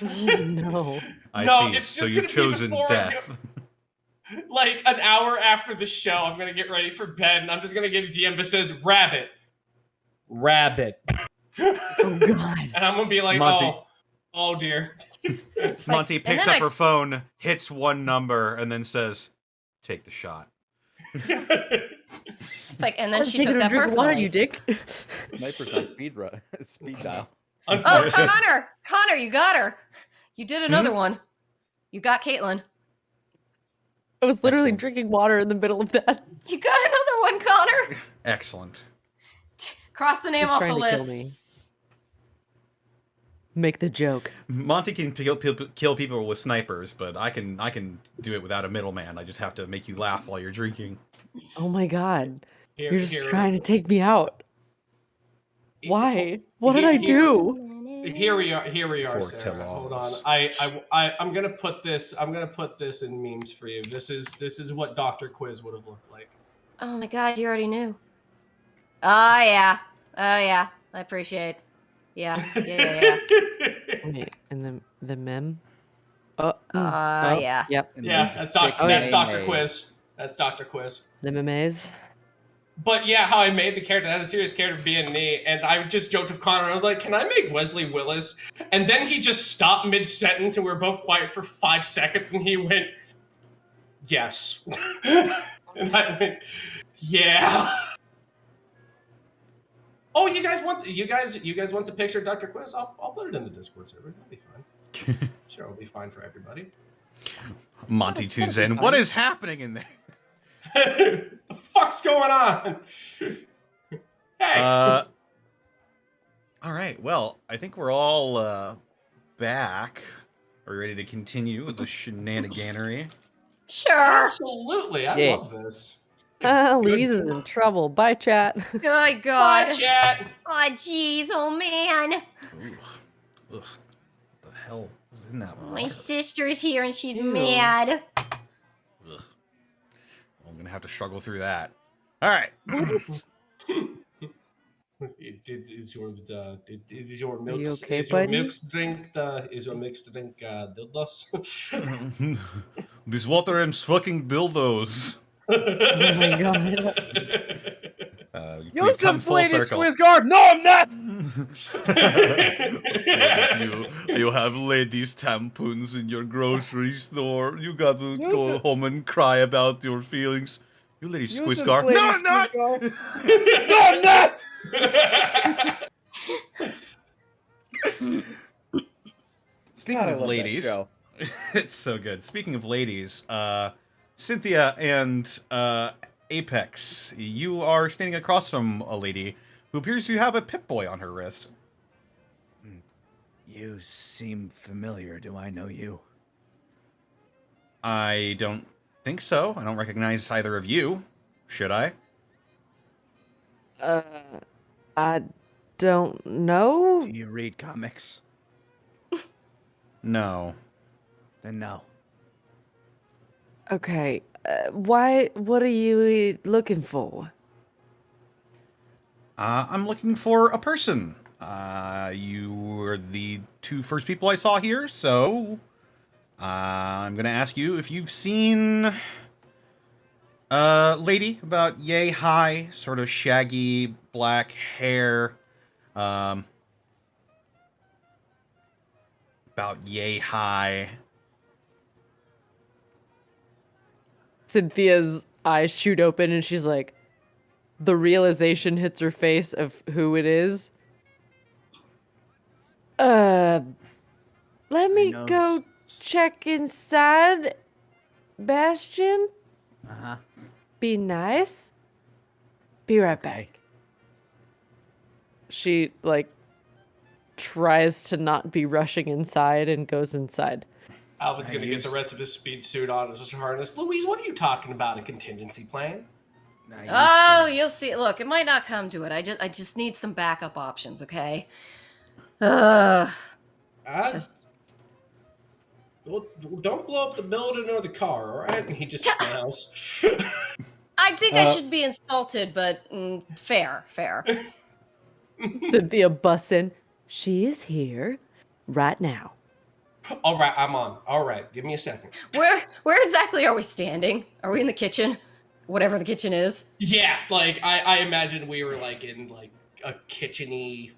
No. I see. It's So just you've gonna be chosen before death. Like an hour after the show, I'm gonna get ready for bed, and I'm just gonna get a DM that says "rabbit." Oh god! And I'm gonna be like, Monty. oh dear. Monty picks up her phone, hits one number, and then says, "Take the shot." It's like, and then I was she taking took a that drink of water, you personally. dick. Sniper's on speed dial. Oh, Connor, you got her. You did another one. You got Caitlin. I was literally drinking water in the middle of that. You got another one, Connor. Excellent. Cross the name He's off trying the to kill list. me. Make the joke. Monty can kill people with snipers, but I can do it without a middleman. I just have to make you laugh while you're drinking. Oh my god. You're just trying to take me out. Why? What did I do? Here we are, For Sarah. Hold tell-alls. on. I'm gonna put this in memes for you. This is what Dr. Quiz would have looked like. Oh my god, you already knew. Oh yeah. I appreciate. Yeah. Wait, and the mem? Oh, yeah. Yep. Yeah, that's Dr. Quiz. That's Dr. Quiz. The memes. But yeah, how I made the character, I had a serious character being me, and I just joked with Connor. I was like, "Can I make Wesley Willis?" And then he just stopped mid-sentence, and we were both quiet for 5 seconds, and he went, "Yes," and I went, "Yeah." Oh, you guys want the picture of Dr. Quiz? I'll put it in the Discord server. That'll be fine. Sure, it'll be fine for everybody. Monty tunes in. What is happening in there? The fuck's going on? Hey. All right. Well, I think we're all back. Are we ready to continue with the shenaniganery? Sure. Absolutely. I love this. Louise is in trouble. Bye, chat. Good God. Bye, chat. Oh, jeez. Oh, man. Ugh. What the hell was in that one? My sister's here and she's mad. Ugh. I'm gonna have to struggle through that. All right. Is your milk You okay, is your buddy? mixed drink dildos? This water is fucking dildos. Oh my god. You're some Lady circle. Squizguard! No, I'm not! you have ladies' tampons in your grocery store. You got to go home and cry about your feelings. You lady Squizguard. No, I'm not! No, I'm not! Speaking of ladies, it's so good. Speaking of ladies, Cynthia and Apex, you are standing across from a lady who appears to have a Pip-Boy on her wrist. You seem familiar. Do I know you? I don't think so. I don't recognize either of you. Should I? I don't know. Do you read comics? No. Then no. Okay. What are you looking for? I'm looking for a person. You were the two first people I saw here, so I'm gonna ask you if you've seen a lady about yay high, sort of shaggy black hair, about yay high. Cynthia's eyes shoot open and she's like, the realization hits her face of who it is. Let me go check inside, Bastion. Uh-huh. Be nice. Be right back. She, tries to not be rushing inside and goes inside. Alvin's gonna get the rest of his speed suit on as a harness. Louise, what are you talking about? A contingency plan? Oh, you'll see. Look, it might not come to it. I just need some backup options, okay? Don't blow up the building or the car, all right? And he just smiles. I think I should be insulted, but fair. Cynthia busts in. She is here right now. All right, I'm on. All right, give me a second. Where exactly are we standing? Are we in the kitchen? Whatever the kitchen is. Yeah, I imagine we were in a kitchen-y,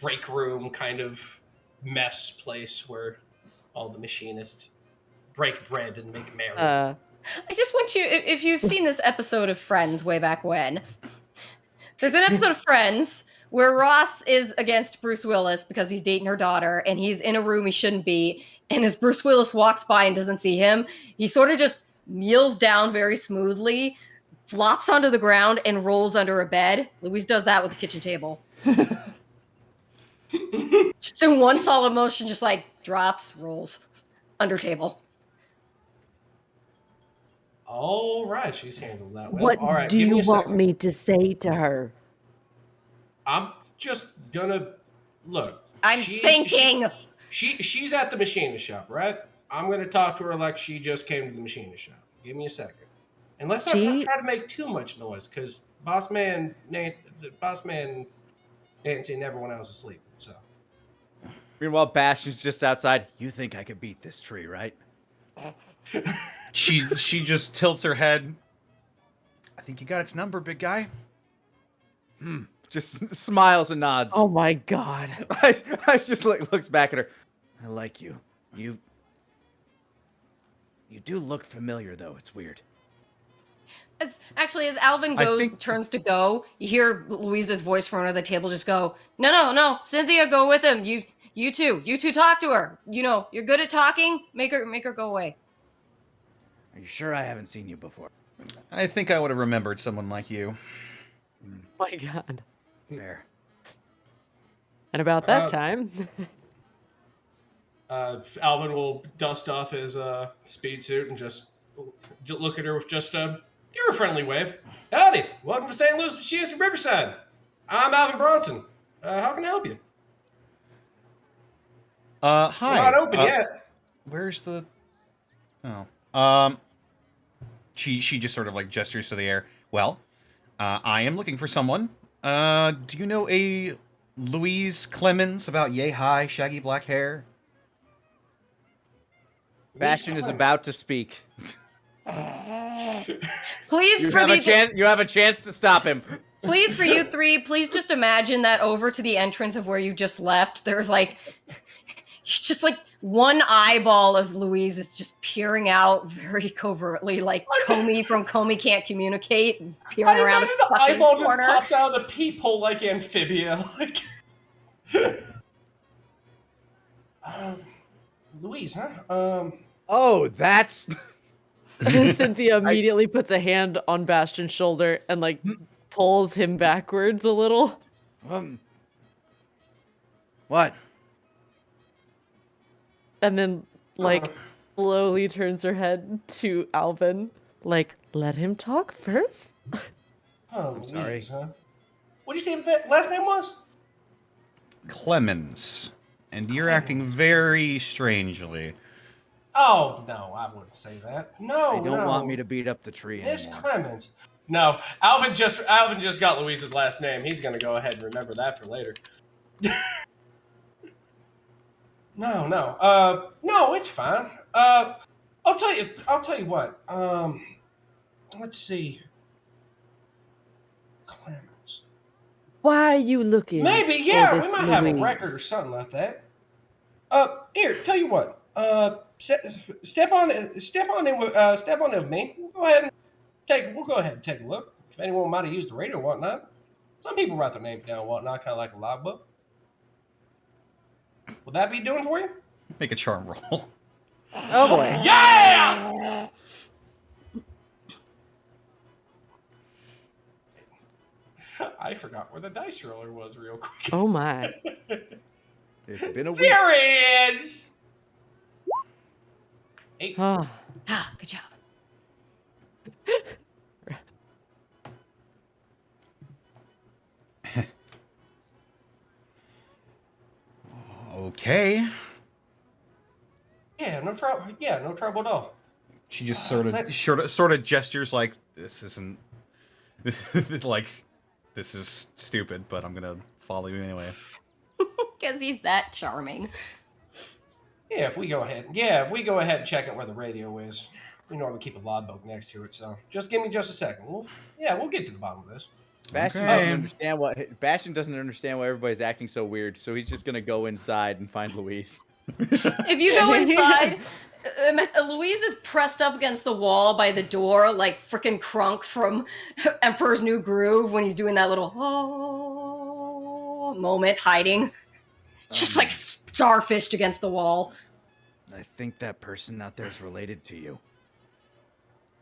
break room kind of mess place where all the machinists break bread and make merry. I just want you, if you've seen this episode of Friends way back when, there's an episode of Friends where Ross is against Bruce Willis because he's dating her daughter, and he's in a room he shouldn't be, and as Bruce Willis walks by and doesn't see him, he sort of just kneels down very smoothly, flops onto the ground, and rolls under a bed. Louise does that with the kitchen table. Just in one solid motion, just like drops, rolls, under table. All right, she's handled that well. What All right, do give me you a want second. me to say to her? I'm just gonna look. I'm thinking. She's at the machinist shop, right? I'm gonna talk to her like she just came to the machinist shop. Give me a second, and let's not try to make too much noise because boss man Nancy and everyone else is sleeping. So, Meanwhile, Bastion's just outside. You think I could beat this tree, right? She just tilts her head. I think you got its number, big guy. Just smiles and nods. Oh my god. I just looks back at her. I like you. You do look familiar, though. It's weird. As Alvin turns to go, you hear Louise's voice from under the table just go, No, Cynthia, go with him. You two talk to her. You know, you're good at talking. Make her go away. Are you sure I haven't seen you before? I think I would have remembered someone like you. My god. Fair. And about that time. Alvin will dust off his speed suit and just look at her with just give her a friendly wave. Howdy, welcome to St. Louis Machinist from Riverside. I'm Alvin Bronson. How can I help you? Hi. We're not open yet. Where's the? Oh. She just sort of like gestures to the air. Well, I am looking for someone. Do you know a Louise Clemens about yay high, shaggy black hair? Bastion is about to speak. Please, you have a chance to stop him. Please, for you three, please just imagine that over to the entrance of where you just left, there's like, just like one eyeball of Louise is just peering out very covertly, like Comey from Comey Can't Communicate, peering around the eyeball just pops out of the peephole like Amphibia. Like, Louise, huh? Oh, that's. Cynthia immediately puts a hand on Bastion's shoulder and like pulls him backwards a little. What? And then like slowly turns her head to Alvin. Like, let him talk first. Oh, I'm sorry. Louise, huh? What did you say that last name was? Clemens. And you're acting very strangely. Oh, no, I wouldn't say that. No, They don't want me to beat up the tree Miss anymore. Clemens. No, Alvin just got Louise's last name. He's gonna go ahead and remember that for later. No, it's fine. I'll tell you what. Let's see. Clemens. Why are you looking? Maybe, yeah, for we this might have a Louise? record or something like that. Here, tell you what. Step on in with me. We'll go ahead and take a look. If anyone might have used the radio or whatnot. Some people write their names down and whatnot, kind of like a logbook. Will that be doing for you? Make a charm roll. Oh boy. Yeah! I forgot where the dice roller was real quick. Oh my. It's been a week. There it is! 8. Oh. Good job. Okay. Yeah, no trouble. Yeah, no trouble at all. She just sort of gestures like this isn't like this is stupid, but I'm gonna follow you anyway. Because he's that charming. Yeah, if we go ahead and check out where the radio is, we normally keep a logbook next to it. So just give me just a second. We'll get to the bottom of this. Bastion doesn't understand why everybody's acting so weird, so he's just gonna go inside and find Louise. If you go inside, Louise is pressed up against the wall by the door, like frickin' Crunk from Emperor's New Groove when he's doing that little moment, hiding, just like starfished against the wall. I think that person out there is related to you.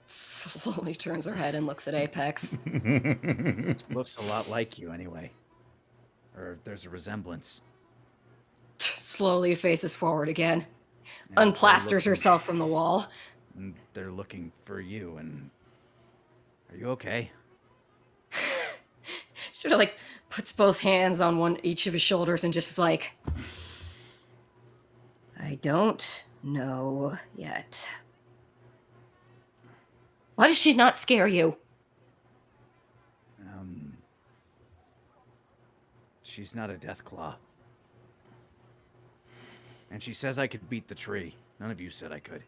Slowly turns her head and looks at Apex. Looks a lot like you, anyway. Or there's a resemblance. slowly faces forward again, And unplasters herself from the wall. They're looking for you, and are you okay? Sort of like puts both hands on each of his shoulders and just is like, I don't know yet. Why does she not scare you? She's not a Deathclaw. And she says I could beat the tree. None of you said I could.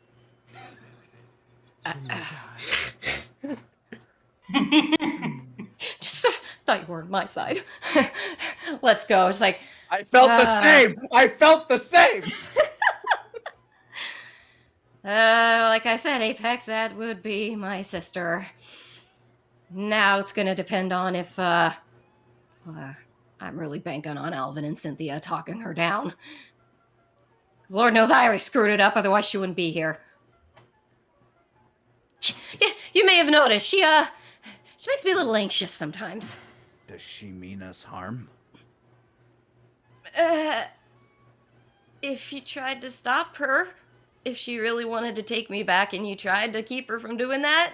Just thought you were on my side. Let's go. It's like, I felt the same. I felt the same. Like I said, Apex, that would be my sister. Now it's gonna depend on if, I'm really banking on Alvin and Cynthia talking her down. Lord knows I already screwed it up, otherwise she wouldn't be here. Yeah, you may have noticed, she makes me a little anxious sometimes. Does she mean us harm? If you tried to stop her, if she really wanted to take me back and you tried to keep her from doing that,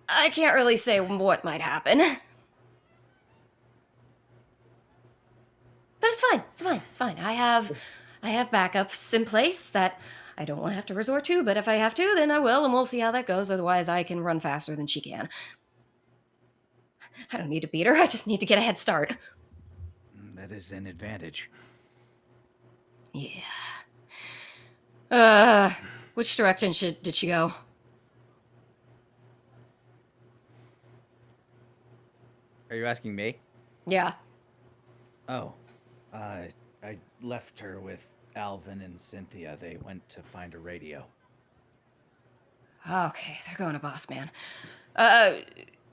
I can't really say what might happen. But it's fine. I have backups in place that I don't want to have to resort to, but if I have to, then I will, and we'll see how that goes. Otherwise, I can run faster than she can. I don't need to beat her, I just need to get a head start. That is an advantage. Yeah. Which direction did she go? Are you asking me? Yeah. Oh. I left her with Alvin and Cynthia. They went to find a radio. Okay, they're going to Boss Man.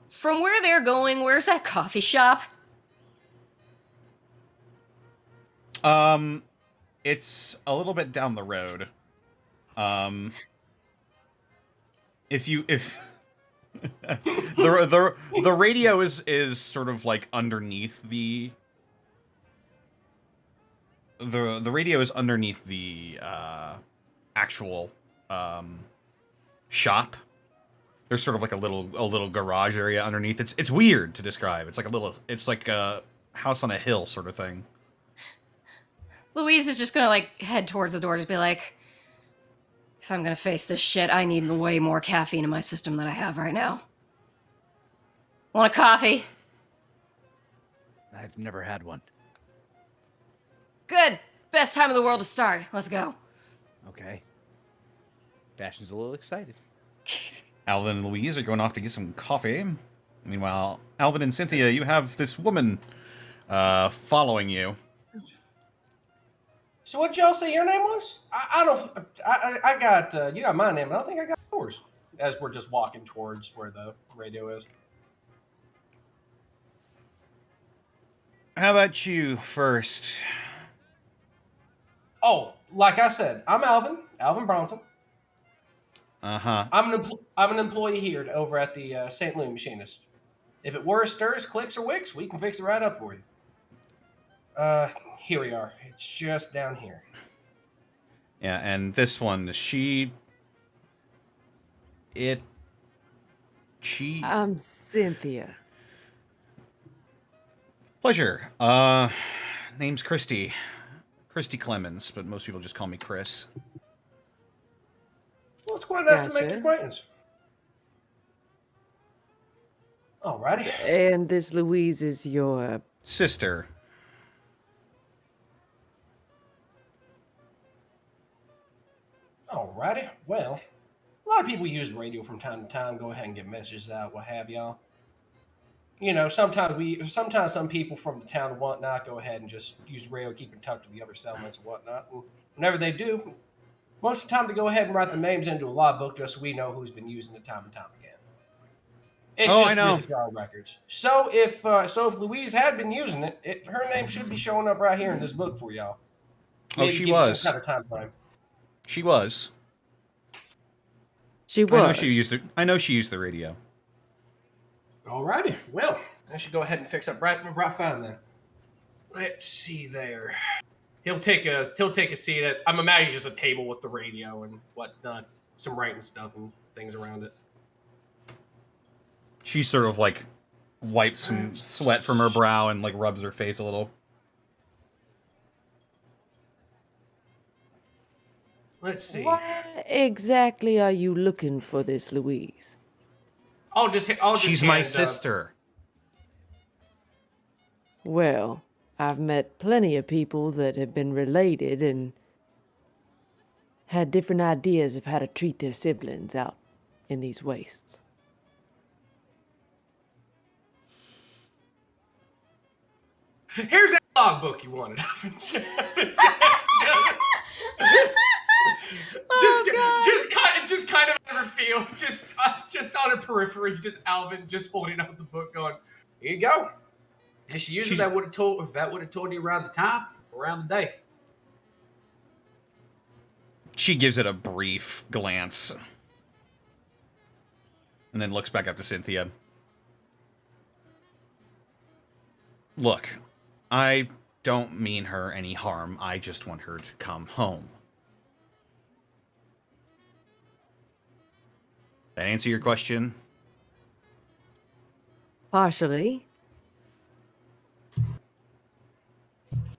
From where they're going, where's that coffee shop? It's a little bit down the road. If the radio is sort of like underneath the radio is underneath the actual shop. There's sort of like a little garage area underneath. It's weird to describe. It's like a house on a hill sort of thing. Louise is just gonna like head towards the door, just be like, if I'm gonna face this shit, I need way more caffeine in my system than I have right now. Want a coffee? I've never had one. Good. Best time of the world to start. Let's go. Okay. Bastion's a little excited. Alvin and Louise are going off to get some coffee. Meanwhile, Alvin and Cynthia, you have this woman following you. So what y'all say your name was? I got you got my name, but I don't think I got yours. As we're just walking towards where the radio is. How about you first? Oh, like I said, I'm Alvin Bronson. Uh-huh. I'm an employee here over at the St. Louis Machinist. If it were stirs, clicks, or wicks, we can fix it right up for you. Here we are. It's just down here. Yeah, and this one, I'm Cynthia. Pleasure. Name's Christy Clemens, but most people just call me Chris. Well, it's quite nice to make Gotcha. your acquaintance. Alrighty. And this Louise is your... Sister. Alrighty. Well, a lot of people use the radio from time to time, go ahead and get messages out, what have y'all. You know, sometimes some people from the town and whatnot go ahead and just use radio to keep in touch with the other settlements and whatnot. And whenever they do, most of the time they go ahead and write the names into a logbook just so we know who's been using it time and time again. It's Oh, just I know. really for our records. So if Louise had been using it, her name should be showing up right here in this book for y'all. Oh, she give it was. some kind of time frame. She was. She was. I know she used the radio. Alrighty. Well, I should go ahead and fix up right fine then. Let's see there. He'll take a seat at. I'm imagining just a table with the radio and whatnot, some writing stuff and things around it. She sort of like wipes some sweat from her brow and like rubs her face a little. Let's see. Why exactly are you looking for this, Louise? She's my sister. Well, I've met plenty of people that have been related and had different ideas of how to treat their siblings out in these wastes. Here's that logbook you wanted. just kind of ever feel, just on a periphery, just Alvin just holding out the book, going, "Here you go." And she usually that would have told you around the time, around the day. She gives it a brief glance, and then looks back up to Cynthia. Look, I don't mean her any harm. I just want her to come home. That answer your question? Partially.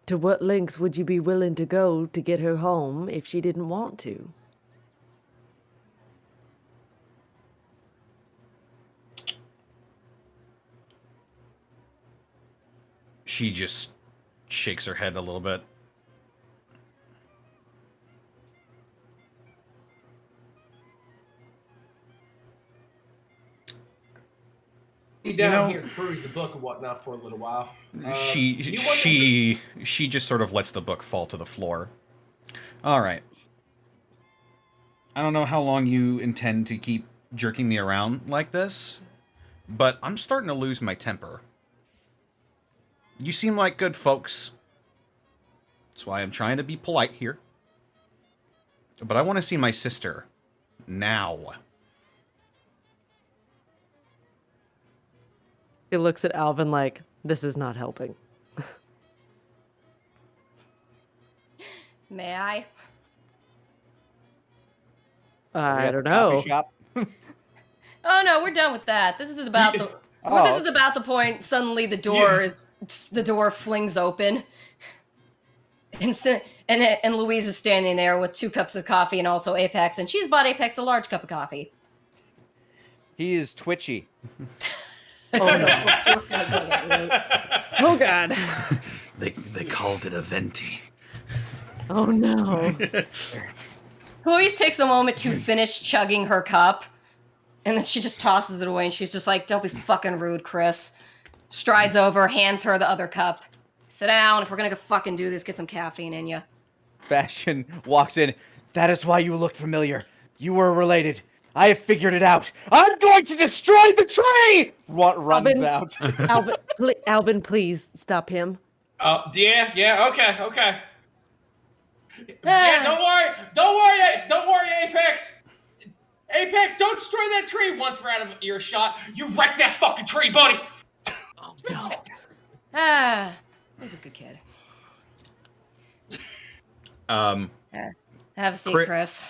To what lengths would you be willing to go to get her home if she didn't want to? She just shakes her head a little bit. Down here to peruse the book and whatnot for a little while. She just sort of lets the book fall to the floor. All right. I don't know how long you intend to keep jerking me around like this, but I'm starting to lose my temper. You seem like good folks. That's why I'm trying to be polite here. But I want to see my sister now. He looks at Alvin like, this is not helping. May I? I don't know. Coffee shop? Oh no, we're done with that. This is about the. Oh. This is about the point. Suddenly, the door flings open, and Louise is standing there with 2 cups of coffee and also Apex, and she's bought Apex a large cup of coffee. He is twitchy. Oh, oh God. They called it a venti. Oh no. Louise takes a moment to finish chugging her cup, and then she just tosses it away, and she's just like, "Don't be fucking rude, Chris." Strides over, hands her the other cup. "Sit down. If we're gonna go fucking do this, get some caffeine in you." Bastion walks in. "That is why you look familiar. You were related. I have figured it out. I'm going to destroy the tree!" Runs out. Alvin, please stop him. Yeah, okay. Yeah, don't worry, Apex. Apex, don't destroy that tree once we're out of earshot. You wrecked that fucking tree, buddy. Oh no. He's a good kid. Um, Have a seat, Chris.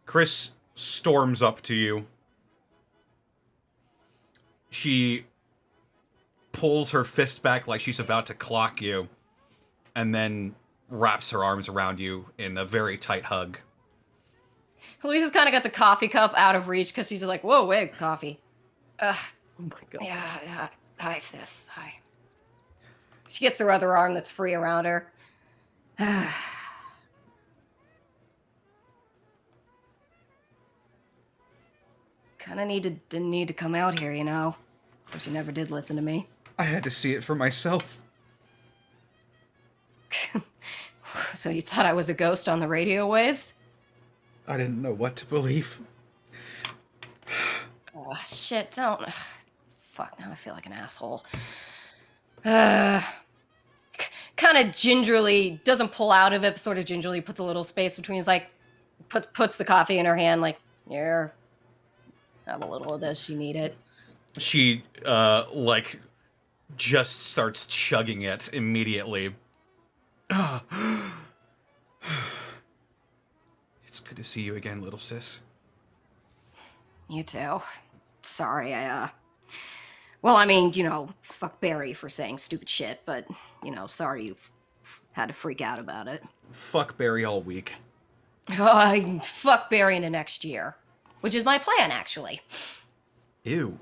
Chris storms up to you. She pulls her fist back like she's about to clock you, and then wraps her arms around you in a very tight hug. Louise has kind of got the coffee cup out of reach because she's like, "Whoa, wait, coffee." Oh my God. Yeah. Hi, sis. Hi. She gets her other arm that's free around her. Kind of didn't need to come out here, you know? But you never did listen to me. I had to see it for myself. So you thought I was a ghost on the radio waves? I didn't know what to believe. Oh, shit, don't... Fuck, now I feel like an asshole. Kind of gingerly, doesn't pull out of it, but sort of gingerly puts a little space between, like, puts the coffee in her hand, like, here, have a little of this, you need it. She, just starts chugging it immediately. It's good to see you again, little sis. You too. Sorry, well, I mean, fuck Barry for saying stupid shit, but, sorry you had to freak out about it. Fuck Barry all week. Fuck Barry into next year. Which is my plan, actually. Ew.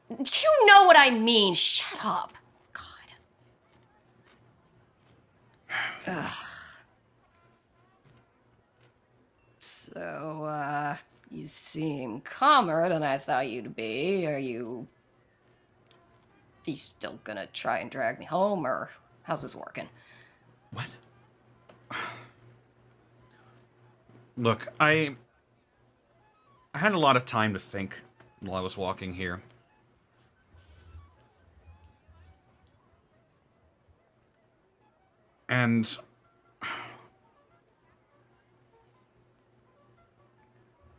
You know what I mean. Shut up. God. Ugh. So, you seem calmer than I thought you'd be. Are you still gonna try and drag me home, or how's this working? What? Look, I had a lot of time to think while I was walking here. And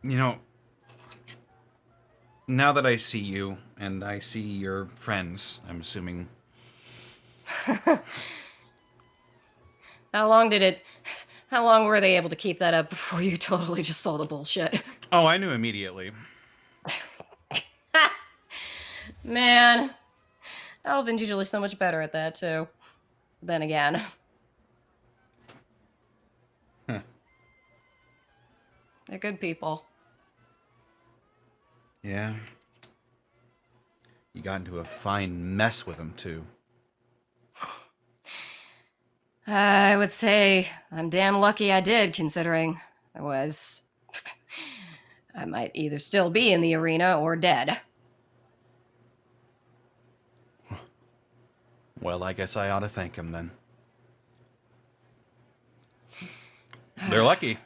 now that I see you and I see your friends, I'm assuming. How long were they able to keep that up before you totally just saw the bullshit? Oh, I knew immediately. Man, Alvin's usually so much better at that, too. Then again. Huh. They're good people. Yeah. You got into a fine mess with them, too. I would say I'm damn lucky I did, considering I might either still be in the arena or dead. Well, I guess I ought to thank him then. They're lucky.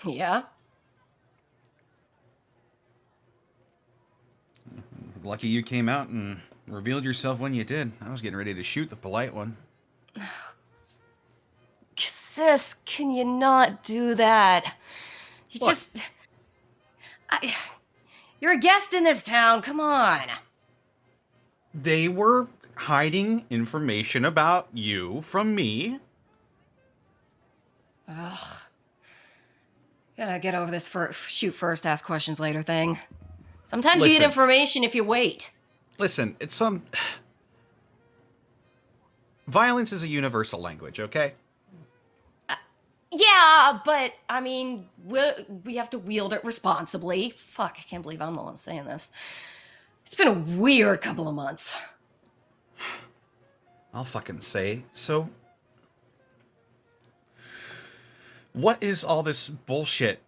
Yeah? Lucky you came out and revealed yourself when you did. I was getting ready to shoot the polite one. Sis, can you not do that? You're a guest in this town, come on. They were hiding information about you from me. Ugh. Gotta get over this shoot first, ask questions later thing. Sometimes you get information if you wait. Listen, it's violence is a universal language, okay? Yeah, but, I mean, we have to wield it responsibly. Fuck, I can't believe I'm the one saying this. It's been a weird couple of months. I'll fucking say. So, what is all this bullshit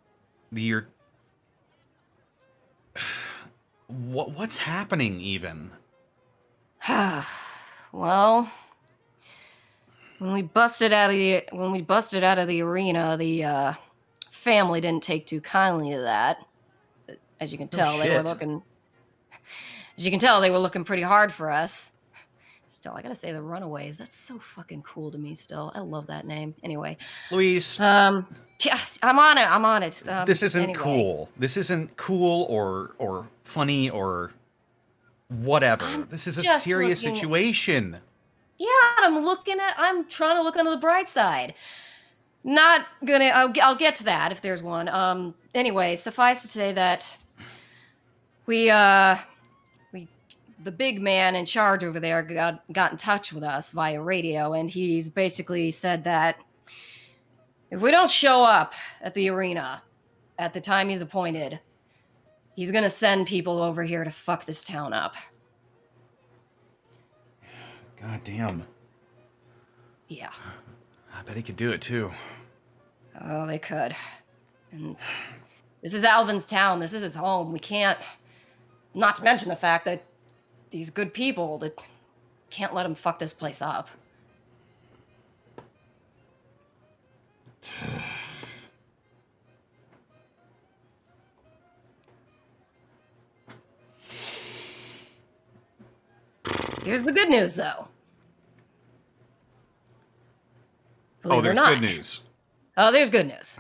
that you're... What's happening, even? Well, when we busted out of the arena, the family didn't take too kindly to that. As you can tell, they were looking. As you can tell, they were looking pretty hard for us. Still, I gotta say, the Runaways. That's so fucking cool to me. Still, I love that name. Anyway, Louise. Yes, I'm on it. This isn't cool. This isn't cool or funny or whatever. This is a serious situation. Yeah, I'm trying to look on the bright side. Not gonna. I'll get to that if there's one. Anyway, suffice to say that the big man in charge over there got in touch with us via radio, and he's basically said that if we don't show up at the arena at the time he's appointed, he's gonna send people over here to fuck this town up. God damn. Yeah. I bet he could do it too. Oh, they could. And this is Alvin's town. This is his home. We can't... Not to mention the fact that these good people that can't let him fuck this place up. Here's the good news, though. Believe there's good news. Oh, there's good news.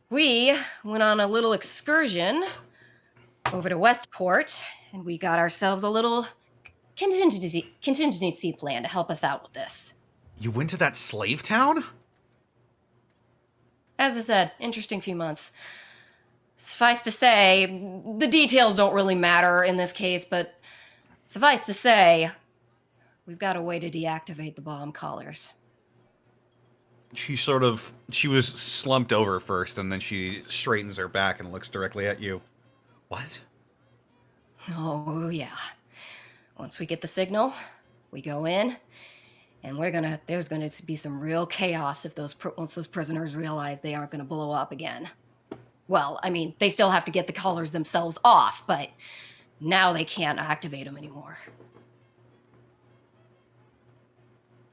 We went on a little excursion over to Westport, and we got ourselves a little contingency plan to help us out with this. You went to that slave town? As I said, interesting few months. Suffice to say, the details don't really matter in this case, but suffice to say, we've got a way to deactivate the bomb collars. She was slumped over first, and then she straightens her back and looks directly at you. What? Oh, yeah. Once we get the signal, we go in, and there's gonna be some real chaos if once those prisoners realize they aren't gonna blow up again. Well, I mean, they still have to get the collars themselves off, but now they can't activate them anymore.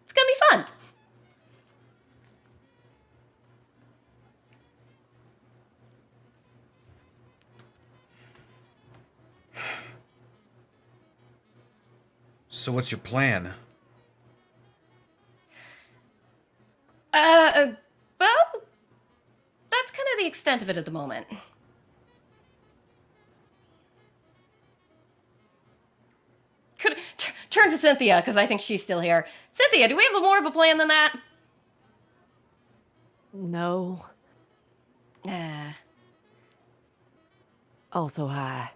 It's gonna be fun. So what's your plan? Well, that's kind of the extent of it at the moment. Turn to Cynthia, because I think she's still here. Cynthia, do we have more of a plan than that? No. Also, hi.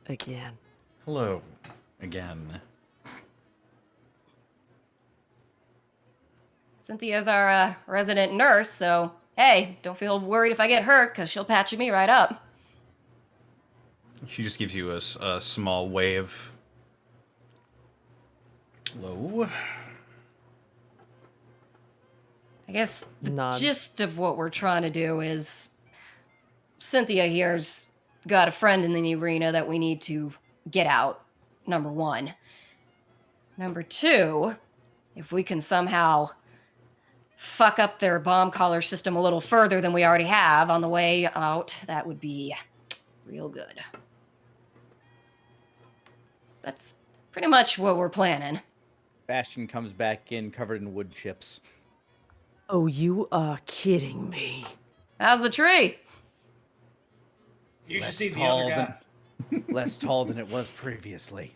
Again. Hello. Again. Cynthia's our resident nurse, so hey, don't feel worried if I get hurt, because she'll patch me right up. She just gives you a small wave. Hello. I guess the Nod. gist of what we're trying to do is Cynthia here's got a friend in the arena that we need to get out, number one. Number two, if we can somehow fuck up their bomb collar system a little further than we already have on the way out, that would be real good. That's pretty much what we're planning. Bastion comes back in covered in wood chips. Oh, you are kidding me. How's the tree? You should Less see the tall other guy. Less tall than it was previously.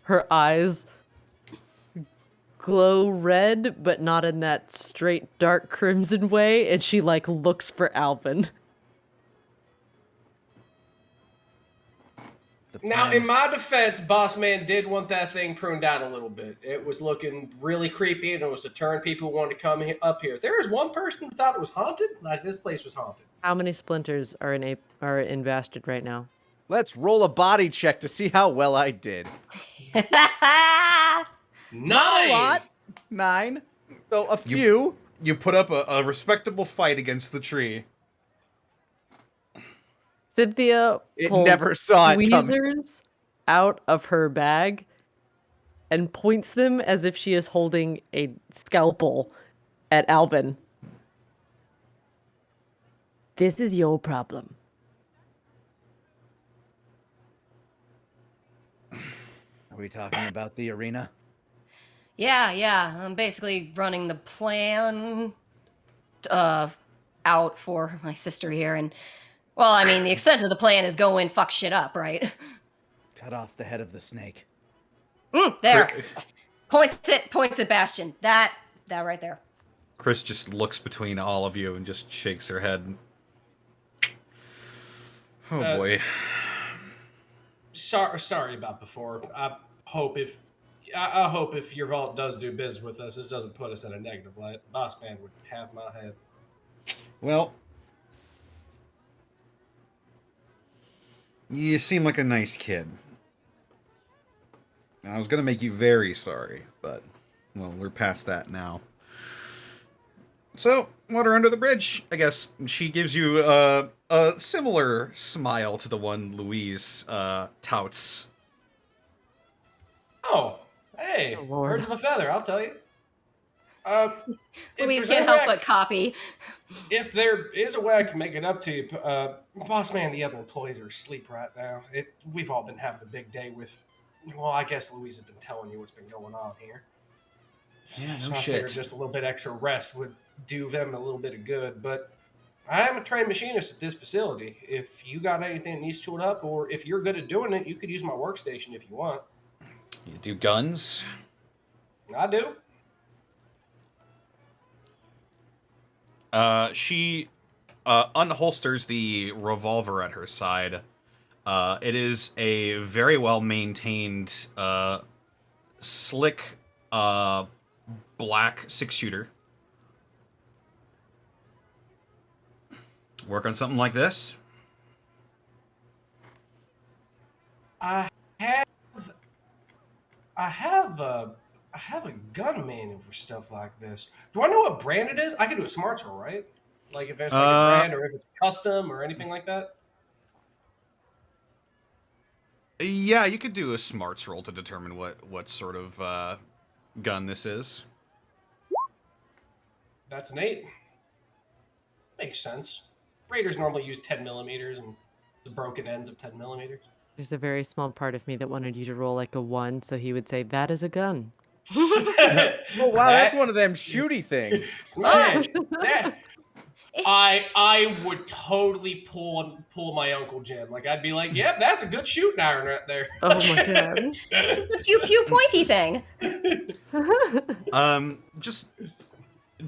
Her eyes glow red, but not in that straight dark crimson way, and she like looks for Alvin. Now, in my defense, Boss Man did want that thing pruned out a little bit. It was looking really creepy, and it was deterring people who wanted to come up here. There is one person who thought it was haunted. Like, this place was haunted. How many splinters are in Bastard right now? Let's roll a body check to see how well I did. 9! Not a lot. 9. So a few. You put up a respectable fight against the tree. Cynthia pulls never saw it coming. tweezers out of her bag and points them as if she is holding a scalpel at Alvin. This is your problem. Are we talking about the arena? Yeah. I'm basically running the plan out for my sister here, and well, I mean, the extent of the plan is go in, fuck shit up, right? Cut off the head of the snake. There. Points at Bastion. That right there. Chris just looks between all of you and just shakes her head. Oh boy. Sorry about before. I hope if your vault does do business with us, this doesn't put us in a negative light. Boss Man would have my head. Well, you seem like a nice kid. I was gonna make you very sorry, but, well, we're past that now. So, water under the bridge, I guess. She gives you a similar smile to the one Louise touts. Oh, hey, Oh, Lord. birds of a feather, I'll tell you. Louise can't help but copy. If there is a way I can make it up to you, Boss Man, the other employees are asleep right now. We've all been having a big day with, well, I guess Louise has been telling you what's been going on here. Yeah, So I figured just a little bit extra rest would do them a little bit of good, but I am a trained machinist at this facility. If you got anything that needs tooled up, or if you're good at doing it, you could use my workstation if you want. You do guns? I do. She unholsters the revolver at her side. It is a very well maintained, slick, black 6-shooter. Work on something like this? I have a gun manual for stuff like this. Do I know what brand it is? I can do a smarts roll, right? Like if there's like a brand or if it's custom or anything like that. Yeah, you could do a smarts roll to determine what sort of gun this is. That's an 8. Makes sense. Raiders normally use 10 millimeters and the broken ends of 10 millimeters. There's a very small part of me that wanted you to roll like a 1, so he would say, that is a gun. Oh, wow, that's one of them shooty things. Man, I would totally pull my Uncle Jim. Like, I'd be like, yep, that's a good shooting iron right there. Oh my god. It's a pew-pew pointy thing. Just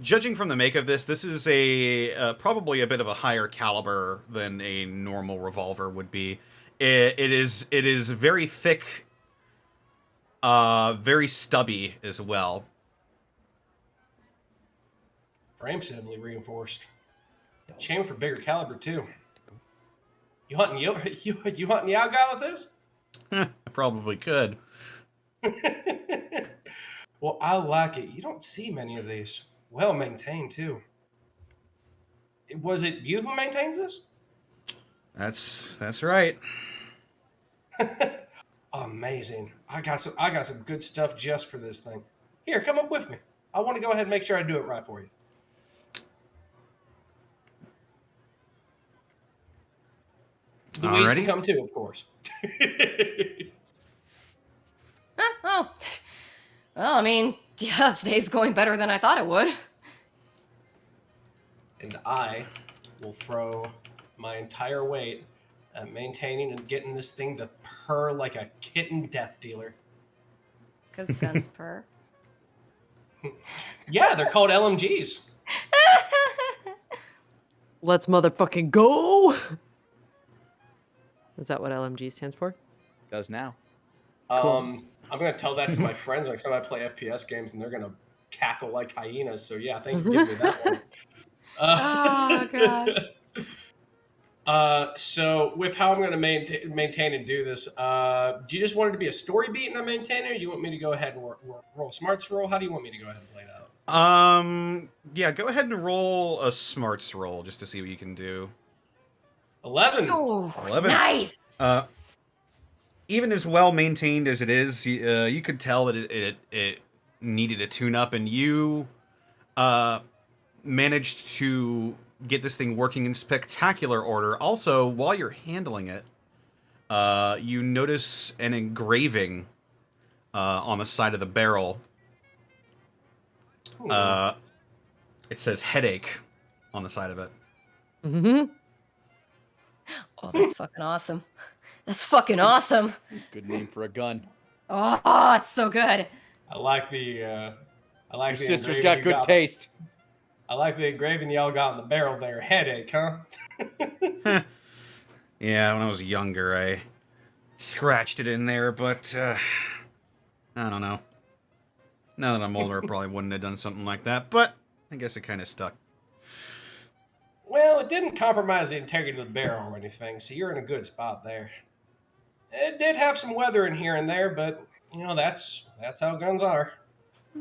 judging from the make of this is a probably a bit of a higher caliber than a normal revolver would be. It is very thick, very stubby as well. Frame's heavily reinforced. Chain for bigger caliber too. You hunting Yao guy with this? I probably could. Well, I like it. You don't see many of these. Well maintained too. Was it you who maintains this? That's right. Amazing. I got some good stuff just for this thing. Here, come up with me. I want to go ahead and make sure I do it right for you. Louise can come too, of course. Oh. Well, I mean, yeah, today's going better than I thought it would. And I will throw my entire weight at maintaining and getting this thing to purr like a kitten death dealer. Because guns purr. Yeah, they're called LMGs. Let's motherfucking go! Is that what LMG stands for? Does now. Cool. I'm going to tell that to my friends next time I play FPS games, and they're going to cackle like hyenas. So yeah, thank you for giving me that one. Oh, God. So with how I'm going to maintain and do this, do you just want it to be a story beat and I maintain it, or you want me to go ahead and roll smarts roll? How do you want me to go ahead and play it out? Yeah, go ahead and roll a smarts roll just to see what you can do. 11. Oh, 11. Nice. Even as well maintained as it is, you could tell that it needed a tune-up, and you managed to get this thing working in spectacular order. Also, while you're handling it, you notice an engraving on the side of the barrel. It says headache on the side of it. Mm-hmm. Oh, that's fucking awesome. That's fucking awesome. Good name for a gun. Oh, it's so good. I like the. Your sister's got good taste. I like the engraving y'all got on the barrel there. Headache, huh? Yeah, when I was younger, I scratched it in there, but I don't know. Now that I'm older, I probably wouldn't have done something like that, but I guess it kind of stuck. Well, it didn't compromise the integrity of the barrel or anything, so you're in a good spot there. It did have some weather in here and there, but you know that's how guns are.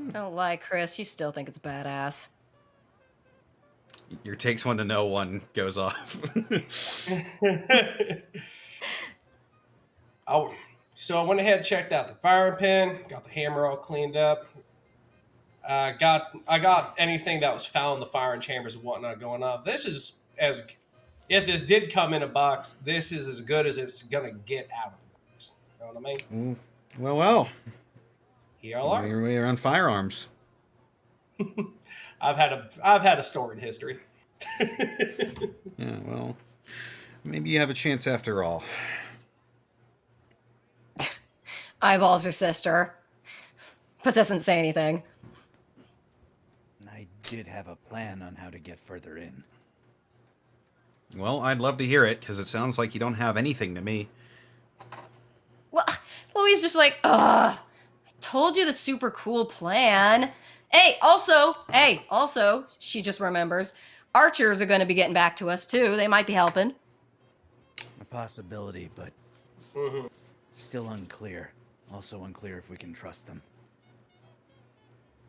Don't lie, Chris. You still think it's badass. Your takes one to know one goes off. So I went ahead and checked out the firing pin, got the hammer all cleaned up. I got anything that was found in the firing chambers and whatnot going off. This is if this did come in a box, this is as good as it's gonna get out of the box. You know what I mean? Well. Here you are. We're on firearms. I've had a storied history. Yeah, well, maybe you have a chance after all. Eyeballs her sister, but doesn't say anything. I did have a plan on how to get further in. Well, I'd love to hear it, because it sounds like you don't have anything to me. Well, Louise just like, ugh, I told you the super cool plan. Hey, also, she just remembers, archers are going to be getting back to us too. They might be helping. A possibility, but still unclear. Also unclear if we can trust them.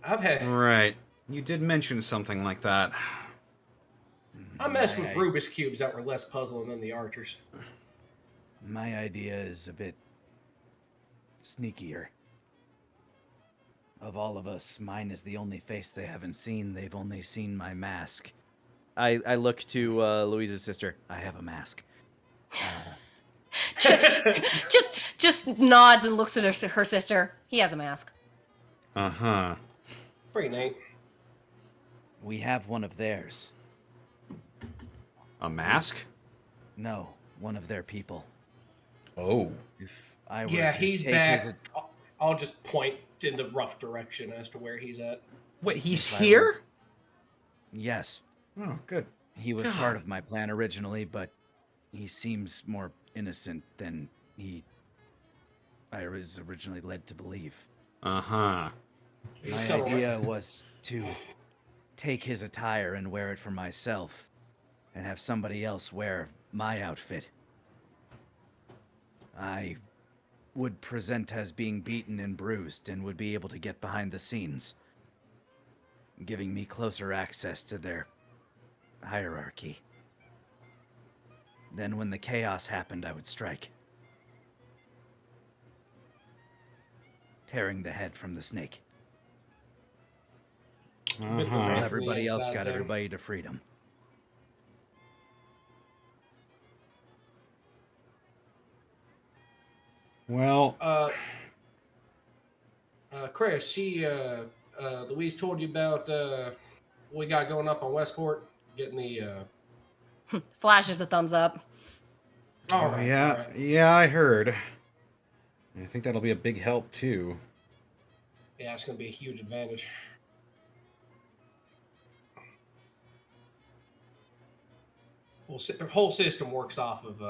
Right. You did mention something like that. I messed with Rubik's Cubes that were less puzzling than the archers. My idea is a bit sneakier. Of all of us, mine is the only face they haven't seen. They've only seen my mask. I look to Louise's sister. I have a mask. just nods and looks at her sister. He has a mask. Uh-huh. Pretty neat. We have one of theirs. A mask? No, one of their people. Oh. If I were Yeah, to he's take back. his- I'll just point in the rough direction as to where he's at. Wait, he's here? Yes. Oh, good. He was God. part of my plan originally, but he seems more innocent than I was originally led to believe. Uh-huh. My idea was to take his attire and wear it for myself, and have somebody else wear my outfit. I would present as being beaten and bruised and would be able to get behind the scenes, giving me closer access to their hierarchy. Then when the chaos happened, I would strike, tearing the head from the snake. While everybody else got everybody to freedom. Well, Chris, Louise told you about what we got going up on Westport, getting the. Flashes a thumbs up. All right. Yeah, I heard. I think that'll be a big help too. Yeah, it's going to be a huge advantage. The whole system works off of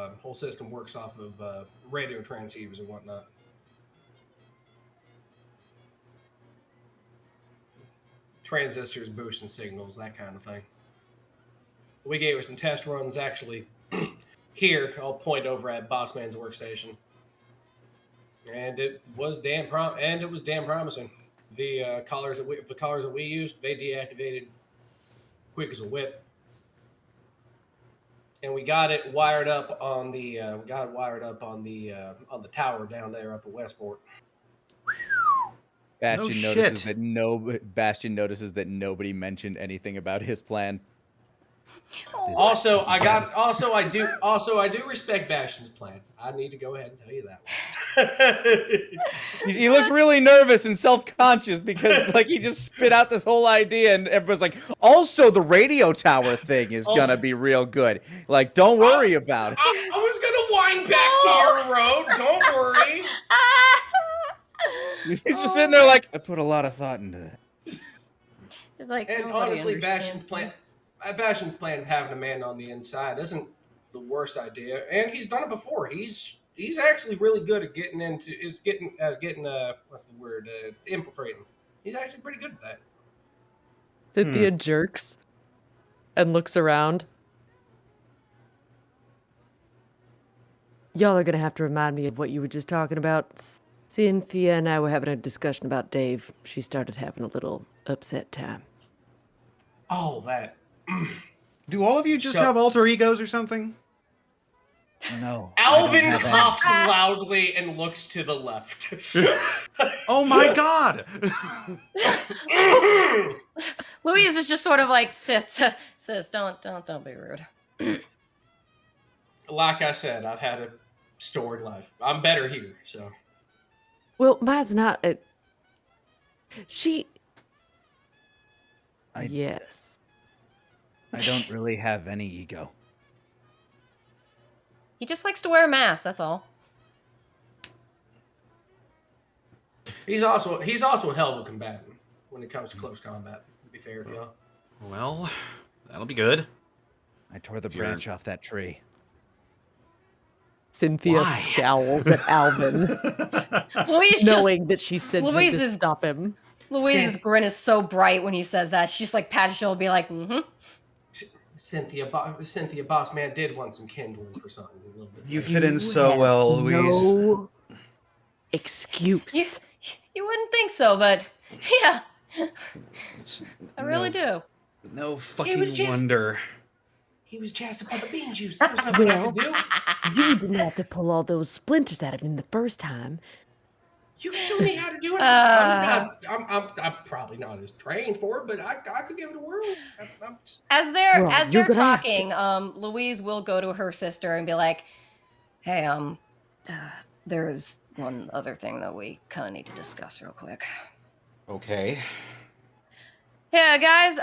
radio transceivers and whatnot. Transistors, boosting signals, that kind of thing. We gave her some test runs actually. Here, I'll point over at Bossman's workstation, and it was damn promising. The collars that we used, they deactivated quick as a whip. And we got it wired up on the tower down there up at Westport. Bastion notices that nobody mentioned anything about his plan. Also, I do respect Bastion's plan. I need to go ahead and tell you that. He looks really nervous and self-conscious because he just spit out this whole idea and everyone's like, also the radio tower thing is gonna be real good. Don't worry about it. I was gonna wind back to your road. Don't worry. He's just sitting there I put a lot of thought into that. And honestly, Bastion's plan of having a man on the inside isn't the worst idea, and he's done it before. He's actually really good at infiltrating. He's actually pretty good at that. Cynthia jerks and looks around. Y'all are gonna have to remind me of what you were just talking about. Cynthia and I were having a discussion about Dave. She started having a little upset time. Oh, that. Do all of you just have alter egos or something? No. Alvin coughs loudly and looks to the left. Oh my god! Louise is just sort of sis, don't be rude. Like I said, I've had a storied life. I'm better here, so. Well, mine's not a... Yes. I don't really have any ego. He just likes to wear a mask, that's all. He's also a hell of a combatant when it comes to close combat, to be fair with y'all. Well, that'll be good. I tore the branch off that tree. Cynthia scowls at Alvin, Louise knowing that she sent him to Louise's- stop him. Louise's grin is so bright when he says that. She just like pats his shoulder and be like, Cynthia, boss man did want some kindling for something a little bit. You fit in so well, Louise. No excuse. You wouldn't think so, but yeah. I really do. No fucking wonder. He was jazzed about the bean juice. There was nothing I could do. You didn't have to pull all those splinters out of him the first time. You can show me how to do it. I'm probably not as trained for it, but I could give it a whirl. As they're talking, Louise will go to her sister and be like, "Hey, there's one other thing that we kind of need to discuss real quick." Okay. Yeah, guys.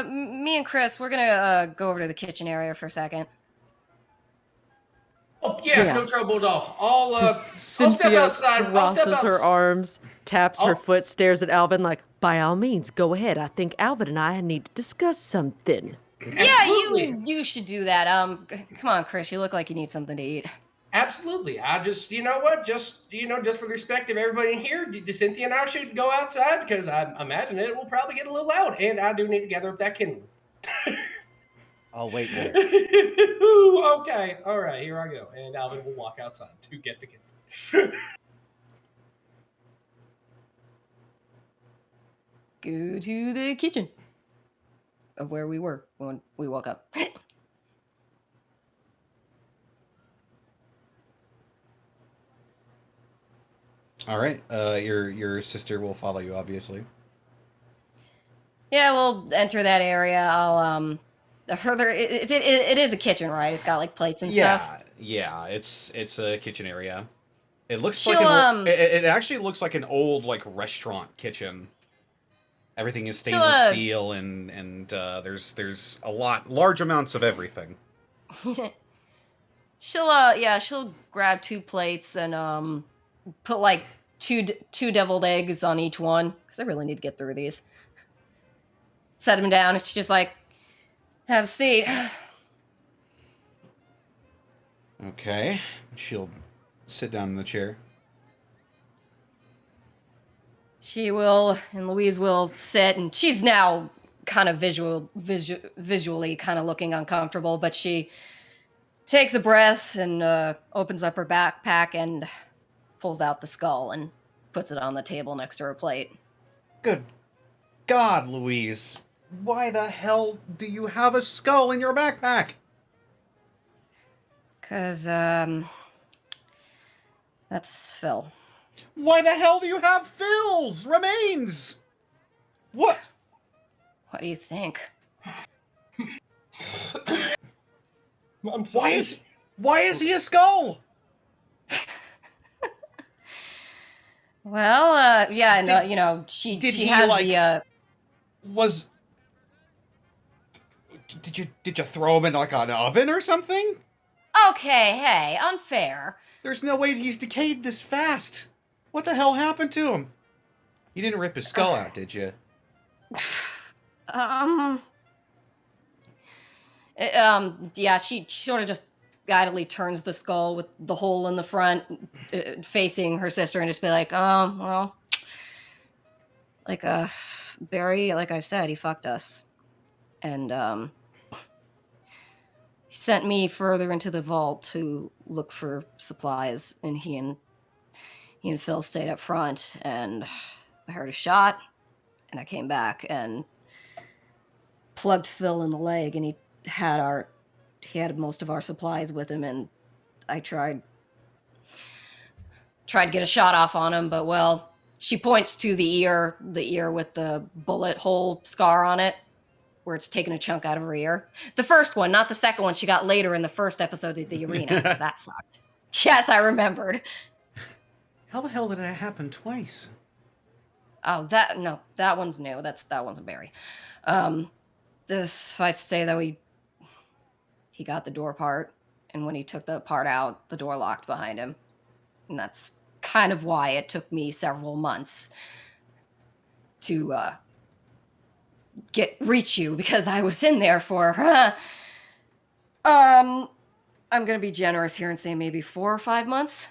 Me and Chris, we're gonna go over to the kitchen area for a second. Oh yeah, no trouble at all. I'll step Cynthia outside. crosses her arms, taps her foot, stares at Alvin like, by all means, go ahead. I think Alvin and I need to discuss something. Yeah, you should do that. Come on, Chris. You look like you need something to eat. Absolutely. I just, you know what? Just for the respect of everybody in here, Cynthia and I should go outside because I imagine it will probably get a little loud, and I do need to gather up that kindling. I'll wait there. Okay. All right. Here I go. And Alvin will walk outside to get the kindling. Go to the kitchen of where we were when we woke up. All right. Your sister will follow you, obviously. Yeah, we'll enter that area. I'll it is a kitchen, right? It's got like plates and stuff. Yeah, it's a kitchen area. It looks She'll, like it actually looks like an old like restaurant kitchen. Everything is stainless steel and there's large amounts of everything. She'll grab 2 plates and put like two deviled eggs on each one because I really need to get through these. Set them down, and she's just like, "Have a seat." Okay, she'll sit down in the chair. She will, and Louise will sit, and she's now kind of visually kind of looking uncomfortable, but she takes a breath and opens up her backpack and pulls out the skull and puts it on the table next to her plate. Good God, Louise. Why the hell do you have a skull in your backpack? 'Cause, that's Phil. Why the hell do you have Phil's remains? What? What do you think? I'm sorry. Why is he a skull? Well, yeah, and she has like, the Did you throw him in like an oven or something? Okay, hey, unfair. There's no way he's decayed this fast. What the hell happened to him? You didn't rip his skull out, did you? Yeah, she sort of just guidedly turns the skull with the hole in the front, facing her sister, and just be like, well, like, Barry, like I said, he fucked us. And, he sent me further into the vault to look for supplies, and he and Phil stayed up front, and I heard a shot, and I came back and plugged Phil in the leg, and he had most of our supplies with him, and I tried to get a shot off on him, but well, she points to the ear with the bullet hole scar on it, where it's taken a chunk out of her ear. The first one, not the second one she got later in the first episode of the arena, because that sucked. Yes, I remembered. How the hell did it happen twice? Oh, that one's new. That one's a Barry. Suffice to say, though, he got the door part, and when he took the part out, the door locked behind him. And that's kind of why it took me several months to reach you because I was in there for I'm gonna be generous here and say maybe 4 or 5 months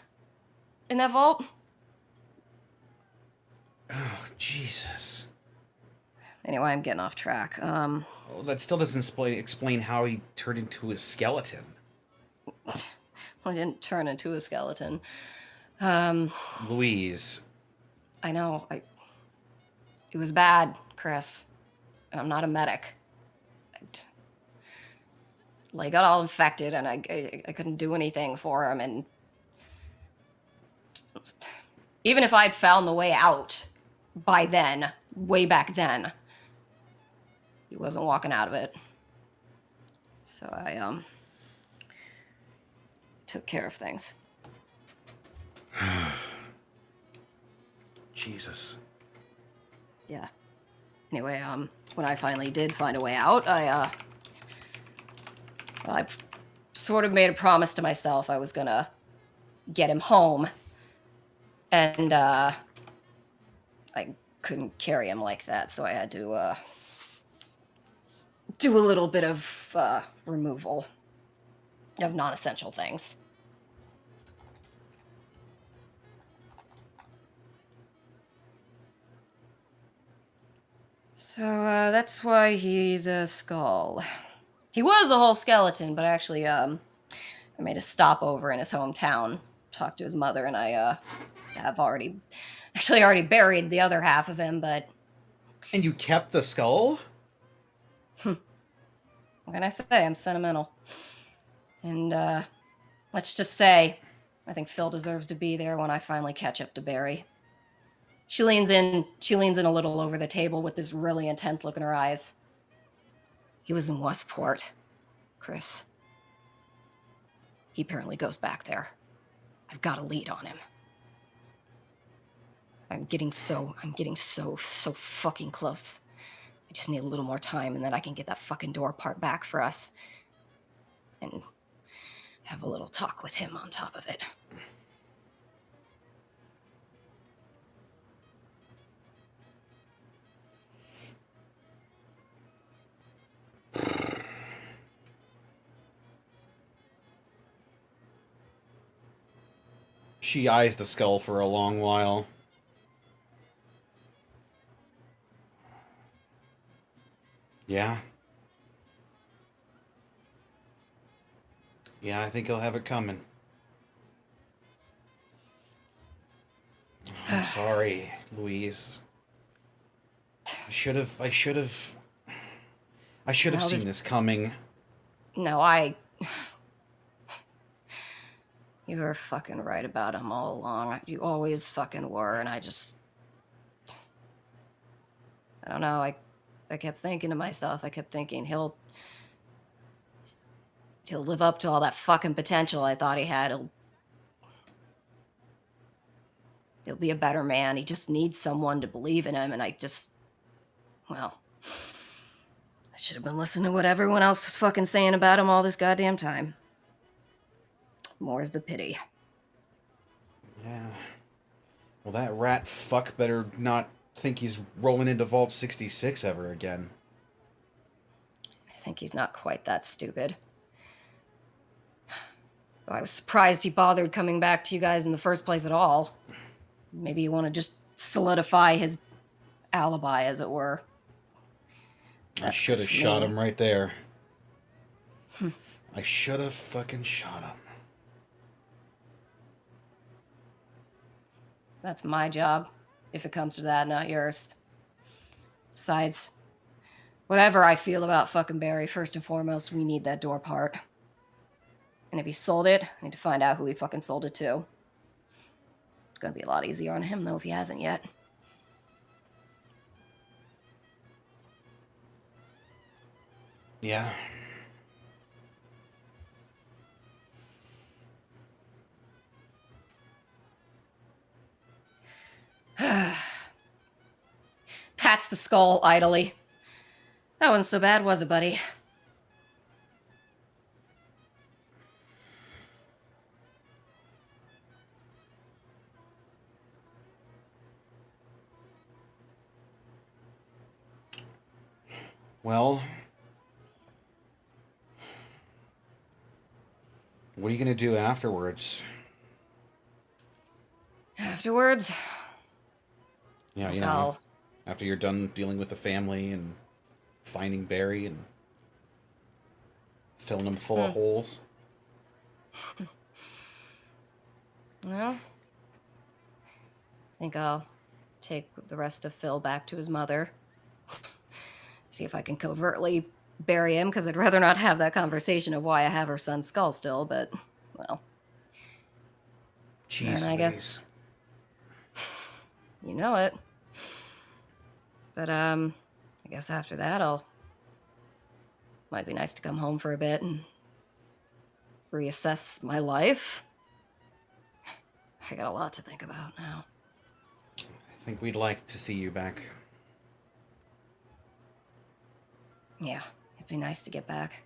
in that vault. Oh, Jesus. Anyway, I'm getting off track. Well, that still doesn't explain how he turned into a skeleton. Well, I didn't turn into a skeleton. Louise. I know. It was bad, Chris. And I'm not a medic. I got all infected, and I couldn't do anything for him. And even if I'd found the way out by then, way back then, he wasn't walking out of it. So I took care of things. Jesus. Yeah. Anyway, when I finally did find a way out, I sort of made a promise to myself I was gonna get him home, and I couldn't carry him like that, so I had to do a little bit of removal of non-essential things. So that's why he's a skull. He was a whole skeleton, but actually, I made a stopover in his hometown, talked to his mother, and I have already buried the other half of him, but... And you kept the skull? What can I say? I'm sentimental. And, let's just say, I think Phil deserves to be there when I finally catch up to Barry. She leans in a little over the table with this really intense look in her eyes. He was in Westport, Chris. He apparently goes back there. I've got a lead on him. I'm getting so fucking close. I just need a little more time, and then I can get that fucking door part back for us. And have a little talk with him on top of it. She eyes the skull for a long while. Yeah? Yeah, I think he'll have it coming. I'm sorry, Louise. I should have seen this coming. No, you were fucking right about him all along. You always fucking were, and I don't know, I kept thinking to myself, he'll live up to all that fucking potential I thought he had. He'll be a better man. He just needs someone to believe in him, and I should have been listening to what everyone else was fucking saying about him all this goddamn time. More's the pity. Yeah. Well, that rat fuck better not think he's rolling into Vault 66 ever again. I think he's not quite that stupid. I was surprised he bothered coming back to you guys in the first place at all. Maybe you want to just solidify his alibi, as it were. I should have shot him right there. I should have fucking shot him. That's my job, if it comes to that, not yours. Besides, whatever I feel about fucking Barry, first and foremost, we need that door part. And if he sold it, I need to find out who he fucking sold it to. It's gonna be a lot easier on him, though, if he hasn't yet. Yeah. Pats the skull idly. That wasn't so bad, was it, buddy? Well, what are you gonna do afterwards? Afterwards? Yeah, you know, after you're done dealing with the family and finding Barry and filling him full of holes. Well, I think I'll take the rest of Phil back to his mother. See if I can covertly bury him, because I'd rather not have that conversation of why I have her son's skull still, but, well. Jeez, and I guess... You know it. But, I guess after that might be nice to come home for a bit and reassess my life. I got a lot to think about now. I think we'd like to see you back. Yeah, it'd be nice to get back.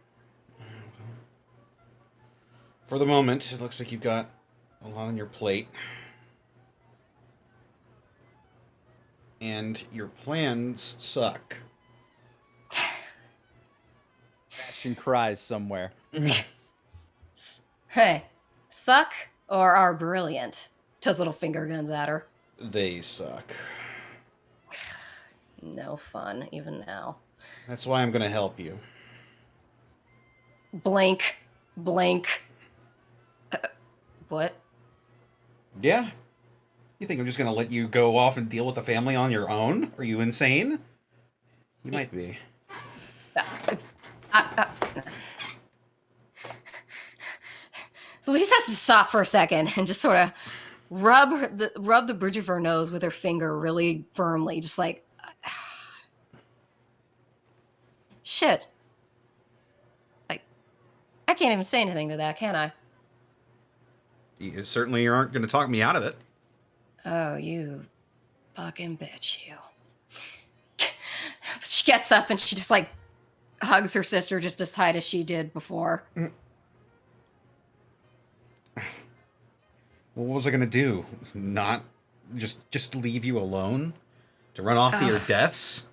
For the moment, it looks like you've got a lot on your plate. And your plans suck. Action cries somewhere. Hey, suck or are brilliant? Does little finger guns at her. They suck. No fun, even now. That's why I'm gonna help you. Blank. What? Yeah? You think I'm just gonna let you go off and deal with the family on your own? Are you insane? You might be. Louise has to stop for a second and just sort of rub the bridge of her nose with her finger really firmly, just like... Shit. I can't even say anything to that, can I? You certainly aren't going to talk me out of it. Oh, you fucking bitch, you. She gets up and she just, like, hugs her sister just as tight as she did before. What was I going to do? Not just leave you alone? To run off to your deaths?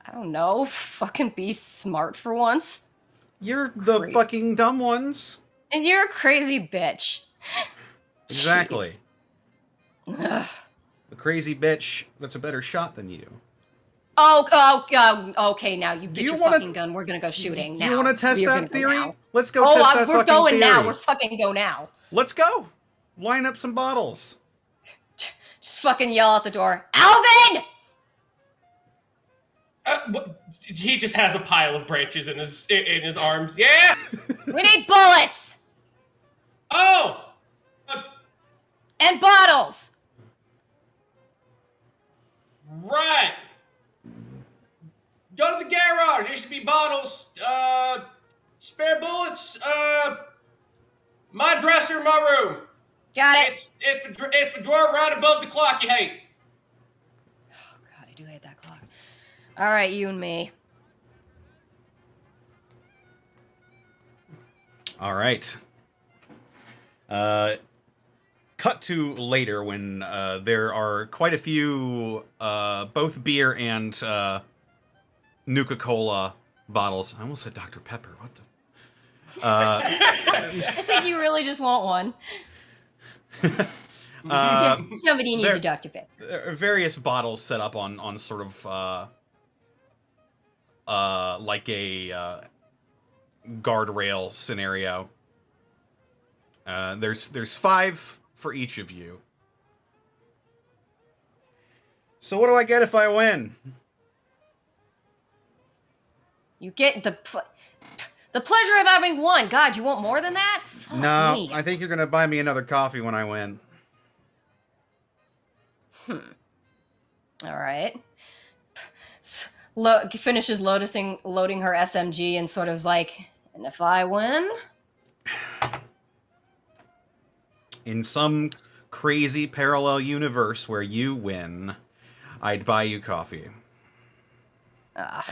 I don't know. Fucking be smart for once. You're the fucking dumb ones. And you're a crazy bitch. Exactly. The crazy bitch that's a better shot than you. Okay, now you get your fucking gun. We're gonna go shooting now. You want to test that theory? Let's go test that we're fucking going theory. now. We're fucking go now. Let's go. Line up some bottles. Just fucking yell out the door. Alvin! He just has a pile of branches in his arms. Yeah! We need bullets! Oh! And bottles! Right! Go to the garage. There should be bottles. Spare bullets. My dresser, my room. Got it. It's a drawer right above the clock you hate. Oh, God, I do hate that clock. All right, you and me. All right. Cut to later when there are quite a few both beer and Nuka-Cola bottles. I almost said Dr. Pepper. What the? I think you really just want one. Somebody needs a Dr. Pepper. There are various bottles set up on sort of like a guardrail scenario. There's 5 for each of you. So what do I get if I win? You get the pleasure of having won. God, you want more than that? Fuck No, me. I think you're gonna buy me another coffee when I win. All right. Finishes loading her SMG and sort of is like, and if I win? In some crazy parallel universe where you win, I'd buy you coffee. I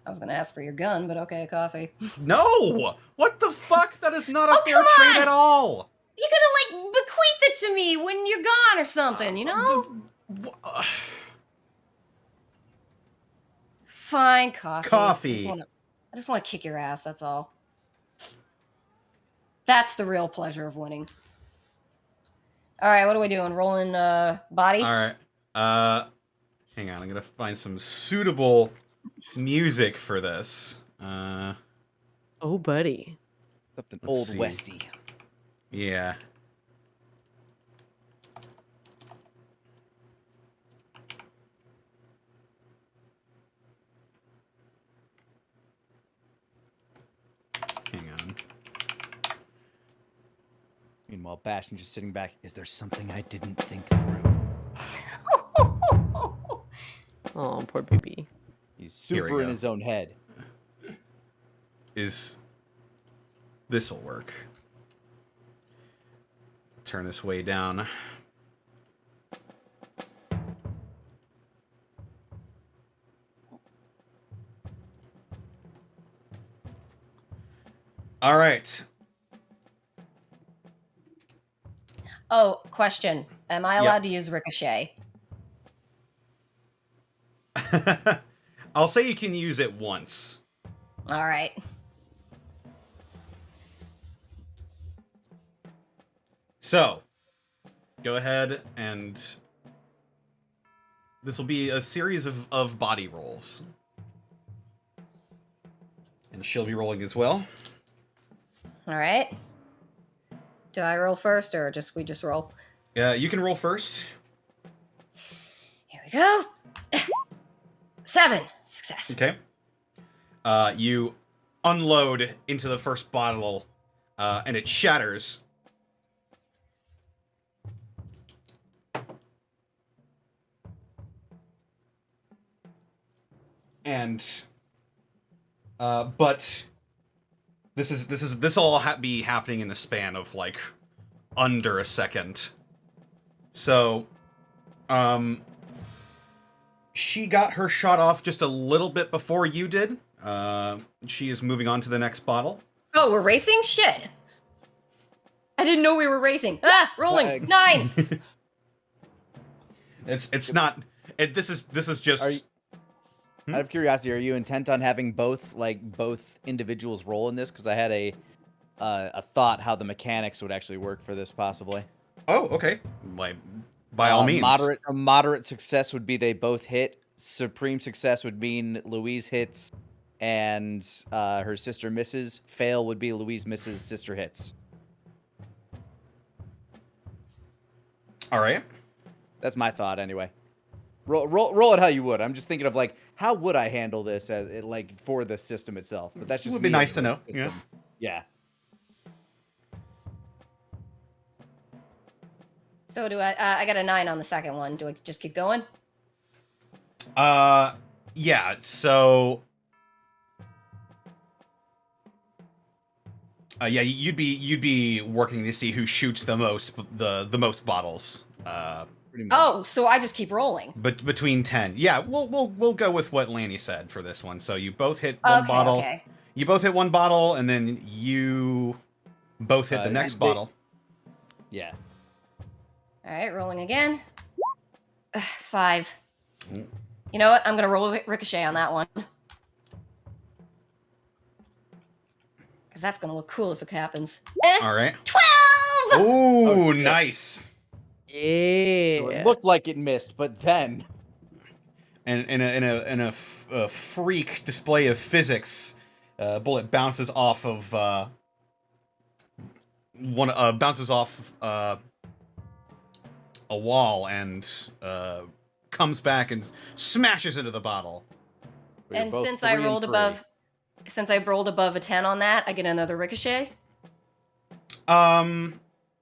was gonna ask for your gun, but okay, coffee. No! What the fuck? That is not a fair trade at all! You're gonna, like, bequeath it to me when you're gone or something, you know? Fine, coffee. Coffee. I just want to kick your ass, that's all. That's the real pleasure of winning. All right, what are we doing? Rolling body? All right. Hang on. I'm going to find some suitable music for this. Oh, buddy. Something Let's old see. westy. Yeah. Hang on. Meanwhile, Bastion just sitting back. Is there something I didn't think through? Oh, poor BB. He's Here we super in go. his own head. This'll work. Turn this way down. All right. Oh, question. Am I allowed to use Ricochet? I'll say you can use it once. All right. So, go ahead and this will be a series of body rolls. And she'll be rolling as well. All right. Do I roll first or we just roll? You can roll first. Here we go. 7. Success. Okay. You unload into the first bottle, and it shatters. And, but this all be happening in the span of like under a second. So, she got her shot off just a little bit before you did. She is moving on to the next bottle. Oh, we're racing? Shit. I didn't know we were racing. Ah, rolling. 9. It's not. This is just. Out of curiosity, are you intent on having both individuals roll in this? Because I had a thought how the mechanics would actually work for this, possibly. Oh, okay. By all means. A moderate success would be they both hit. Supreme success would mean Louise hits and her sister misses. Fail would be Louise misses, sister hits. All right. That's my thought, anyway. Roll it how you would. I'm just thinking of how would I handle this for the system itself? But that's just would be nice to know. System. Yeah. So do I got a 9 on the second one. Do I just keep going? Yeah. So. Yeah, you'd be working to see who shoots the most bottles. Oh, so I just keep rolling. But between 10. Yeah, we'll go with what Lanny said for this one. So you both hit one bottle. Okay. You both hit one bottle, and then you both hit the next bottle. Yeah. All right, rolling again. 5. You know what? I'm gonna roll Ricochet on that one. Because that's gonna look cool if it happens. All right. 12. Ooh, nice. Yeah. So it looked like it missed, but then. And in a freak display of physics, bullet bounces off of a wall and comes back and smashes into the bottle. And since I rolled above a 10 on that, I get another Ricochet.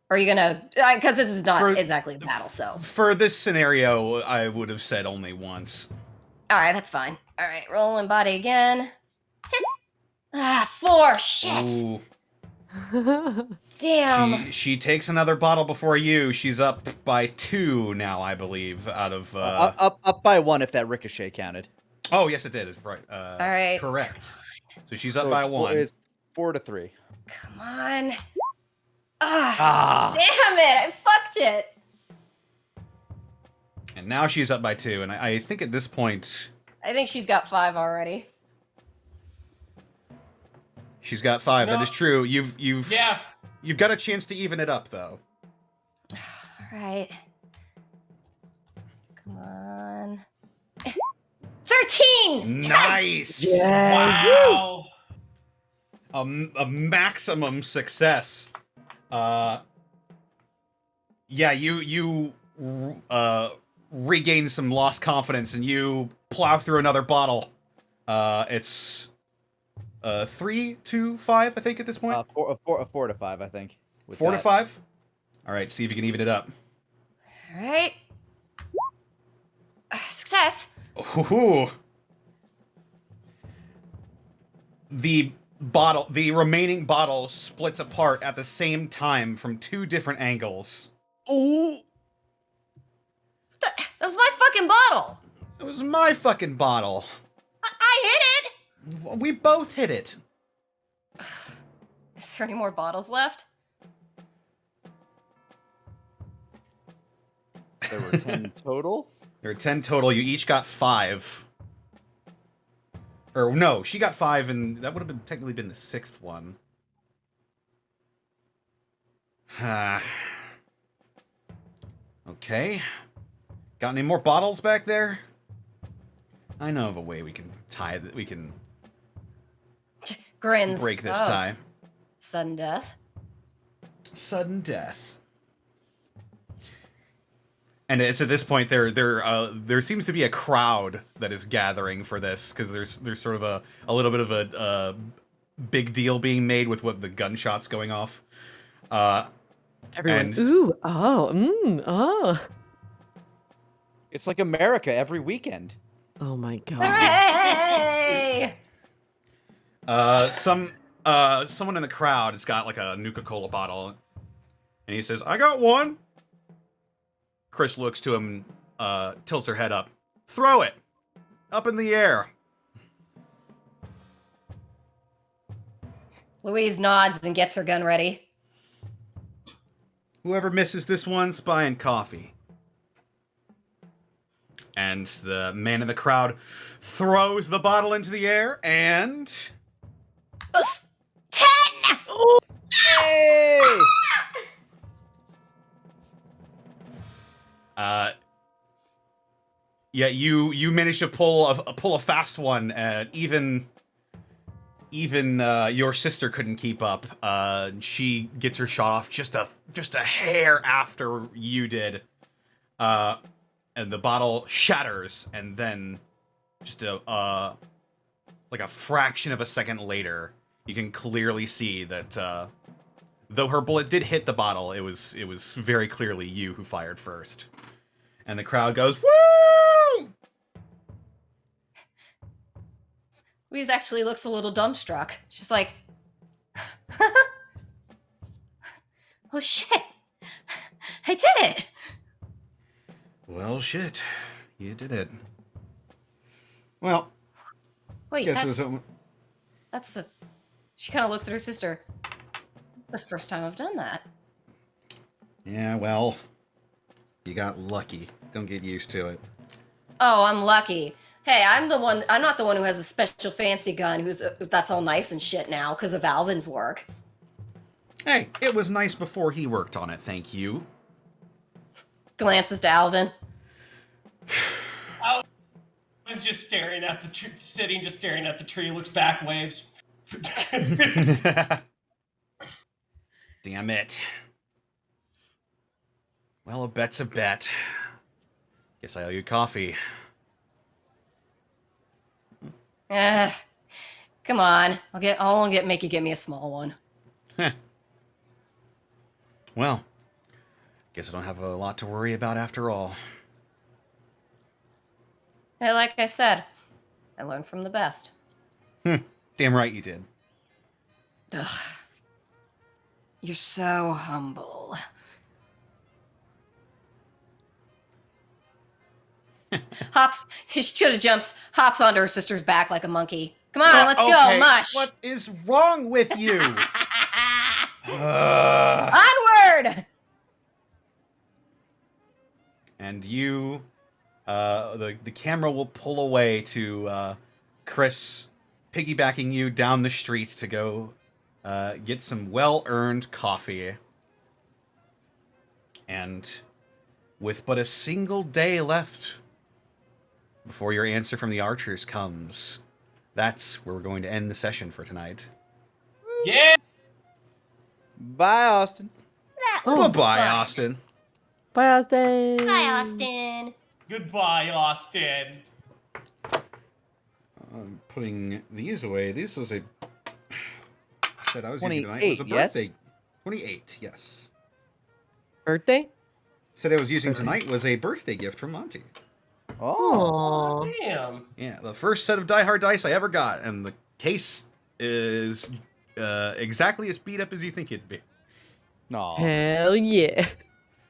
Or are you gonna? Because this is not exactly a battle, so. For this scenario, I would have said only once. All right, that's fine. All right, rolling body again. 4. Shit. Ooh. Damn. She takes another bottle before you. She's up by 2 now, I believe, out of... Up by 1 if that Ricochet counted. Oh, yes, it did. It's right. All right. Correct. So she's up by 1. It's 4-3. Come on. Damn it! I fucked it. And now she's up by 2, and I think at this point... I think she's got 5 already. She's got 5. No. That is true. You've Yeah. You've got a chance to even it up, though. All right. Come on. 13! Nice! Yes! Wow. A maximum success. Yeah, you regain some lost confidence, and you plow through another bottle. It's 3 to 5, I think, at this point. 4 to 5, I think. 4 to 5. All right, see if you can even it up. All right. Success. Ooh. The remaining bottle splits apart at the same time from 2 different angles. Oh. That was my fucking bottle. It was my fucking bottle. I hit it. We both hit it. Is there any more bottles left? There were 10 total? There were 10 total. You each got 5. Or no, she got 5, and that would have technically been the 6th one. Okay. Got any more bottles back there? I know of a way we can tie that. We can Grins. break this tie. Sudden death. Sudden death. And it's at this point there seems to be a crowd that is gathering for this, because there's sort of a little bit of a big deal being made with what the gunshots going off. Everyone, ooh, oh. It's like America every weekend. Oh my god. Hooray! Someone in the crowd has got like a Nuka-Cola bottle, and he says, "I got one." Chris looks to him, tilts her head up. "Throw it! Up in the air." Louise nods and gets her gun ready. "Whoever misses this one's buying coffee." And the man in the crowd throws the bottle into the air, and... Oof. 10! Hey! Yeah, you managed to pull a fast one. Even your sister couldn't keep up. She gets her shot off just a hair after you did. And the bottle shatters, and then just like a fraction of a second later, you can clearly see that though her bullet did hit the bottle, it was very clearly you who fired first. And the crowd goes, "Woo!" Louise actually looks a little dumbstruck. She's like, "Oh shit! I did it!" Well, shit. You did it. Well, Wait, guess that's the... She kind of looks at her sister. It's the first time I've done that. Yeah, well, you got lucky. Don't get used to it. Oh, I'm lucky. Hey, I'm not the one who has a special fancy gun that's all nice and shit now because of Alvin's work. Hey, it was nice before he worked on it, thank you. Glances to Alvin. Alvin's just staring at the tree, just staring at the tree, looks back, waves. Damn it. Well, a bet's a bet. Guess I owe you coffee. Come on. I'll make you get me a small one. Well, guess I don't have a lot to worry about after all. Hey, like I said, I learned from the best. Damn right you did. Ugh. You're so humble. She should have jumps, hops onto her sister's back like a monkey. Come on, let's go, mush. What is wrong with you? Onward! And you the camera will pull away to Chris piggybacking you down the street to go get some well-earned coffee. And with but a single day left before your answer from the archers comes, that's where we're going to end the session for tonight. Yeah! Bye, Austin. Goodbye, Austin. Bye, Austin. Hi, Austin. Goodbye, Austin. I'm putting these away. This was a... said I was using tonight. 28, It was a birthday. yes? 28, yes. Birthday? Said I was using tonight was a birthday gift from Monty. Oh. Aww. Damn. Yeah, the first set of Die Hard dice I ever got, and the case is exactly as beat up as you think it'd be. No. Hell yeah.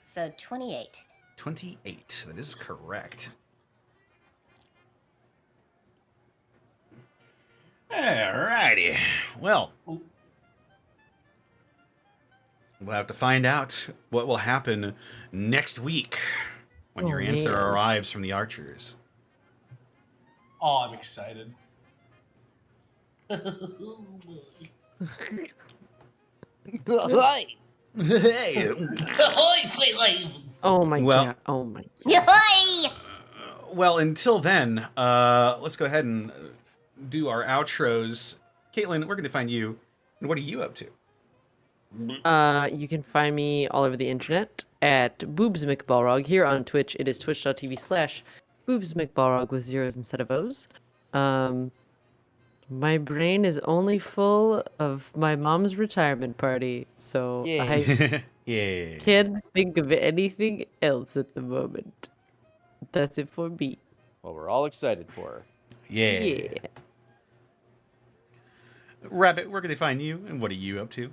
So 28. 28, that is correct. Alrighty. Well, we'll have to find out what will happen next week when your answer man. arrives from the archers. Oh, I'm excited. Hey. Oh my Well- god. Oh my god. Yay! Well, until then, let's go ahead and do our outros. Caitlin, we're going to find you, and what are you up to? You can find me all over the internet at Boobs McBalrog. Here on Twitch, it is twitch.tv/Boobs McBalrog with zeros instead of O's. My brain is only full of my mom's retirement party, so I Yeah. can't think of anything else at the moment. That's it for me. Well, we're all excited for her. Yeah. Yeah. Rabbit, where can they find you, and what are you up to?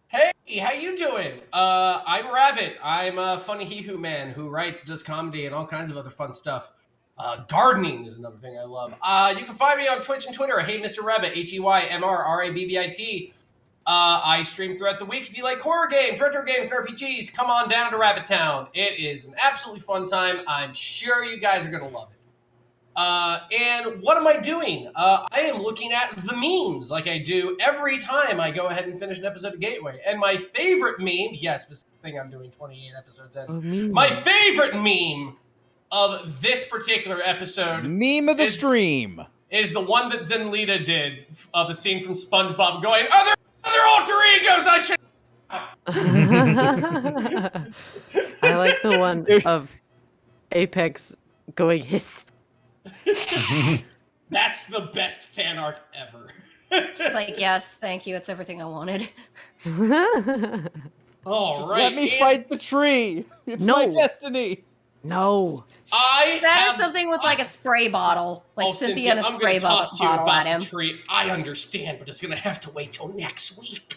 Hey, how you doing? I'm Rabbit. I'm a funny hee-hoo man who writes, does comedy, and all kinds of other fun stuff. Gardening is another thing I love. You can find me on Twitch and Twitter. Hey, Mr. Rabbit, HeyMrRabbit. I stream throughout the week. If you like horror games, retro games, and RPGs, come on down to Rabbit Town. It is an absolutely fun time. I'm sure you guys are going to love it. And what am I doing? I am looking at the memes like I do every time I go ahead and finish an episode of Gateway. And my favorite meme, yes, this thing I'm doing 28 episodes in. My favorite meme of this particular episode. Meme of the stream. Is the one that Zenlita did of the scene from SpongeBob going, are there other alter egos I should... I like the one of Apex going hiss. That's the best fan art ever. Just like, yes, thank you. It's everything I wanted. All Just right. let me fight the tree. It's my destiny. No. That or something with like a spray bottle. Like Cynthia and a spray bottle at him. The tree. I understand, but it's going to have to wait till next week.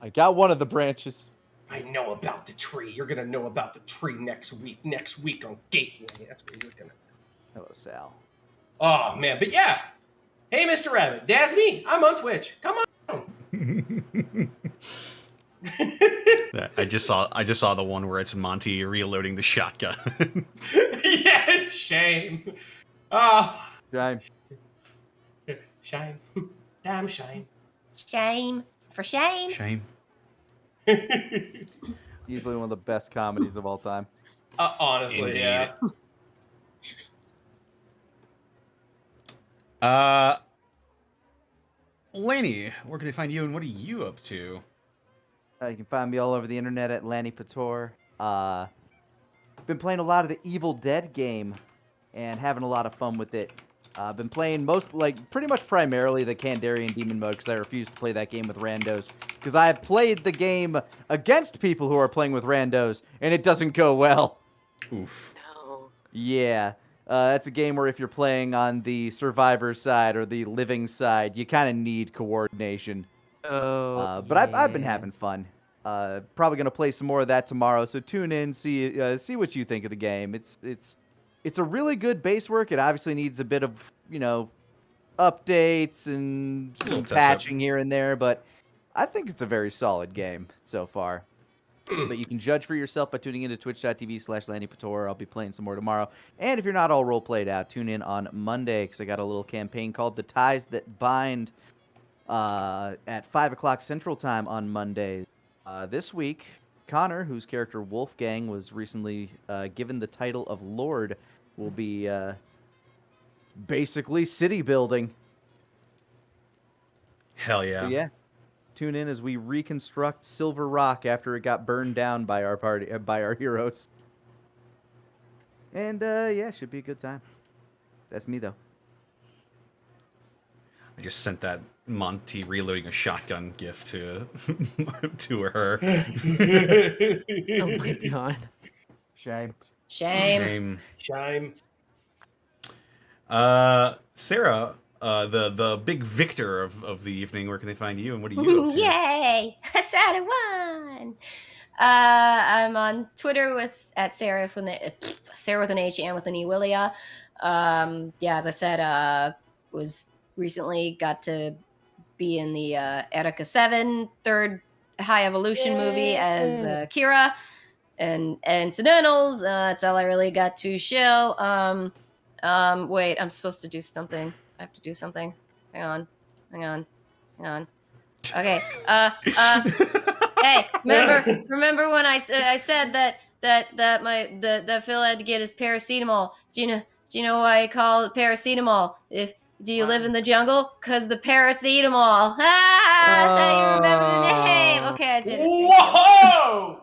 I got one of the branches. I know about the tree. You're going to know about the tree next week. Next week on Gateway. That's what you're going to. Hello, Sal. Oh, man. But yeah. Hey, Mr. Rabbit. That's me. I'm on Twitch. Come on. I just saw the one where it's Monty reloading the shotgun. Yeah, shame. Shame. Shame. Damn shame. Shame. For shame. Shame. Easily one of the best comedies of all time. Honestly, Indeed. yeah. Lanny, where can they find you, and what are you up to? You can find me all over the internet at Lanny Pator. Been playing a lot of the Evil Dead game and having a lot of fun with it. I've been playing pretty much primarily the Kandarian Demon mode because I refuse to play that game with randos. Because I have played the game against people who are playing with randos, and it doesn't go well. Oof. No. Yeah. That's a game where if you're playing on the survivor side or the living side, you kind of need coordination. Oh. But I've been having fun. Probably gonna play some more of that tomorrow. So tune in, see what you think of the game. It's a really good base work. It obviously needs a bit of updates and some patching here and there, but I think it's a very solid game so far. But you can judge for yourself by tuning into twitch.tv/LannyPator. I'll be playing some more tomorrow. And if you're not all role played out, tune in on Monday because I got a little campaign called The Ties That Bind at 5 o'clock Central Time on Monday. This week, Connor, whose character Wolfgang was recently given the title of Lord, will be basically city building. Hell yeah. So yeah, tune in as we reconstruct Silver Rock after it got burned down by our by our heroes. And yeah, should be a good time. That's me though. I just sent that Monty reloading a shotgun gift to to her. Oh my god. Shame. Shame. Sarah, the big victor of the evening, where can they find you and what are you up to? Yay! That's right, I won! I'm on Twitter at Sarah with an H and with an E Willia. Yeah, as I said, was recently got to be in the Etika 7 third High Evolution movie as Kira and incidentals. That's all I really got to show. Wait, I'm supposed to do something. I have to do something. Hang on. Okay. Hey, remember when I said that Phil had to get his paracetamol? Do you know why I call it paracetamol? Do you live in the jungle? 'Cause the parrots eat them all. That's how you remember the name. Okay, I did it. Whoa!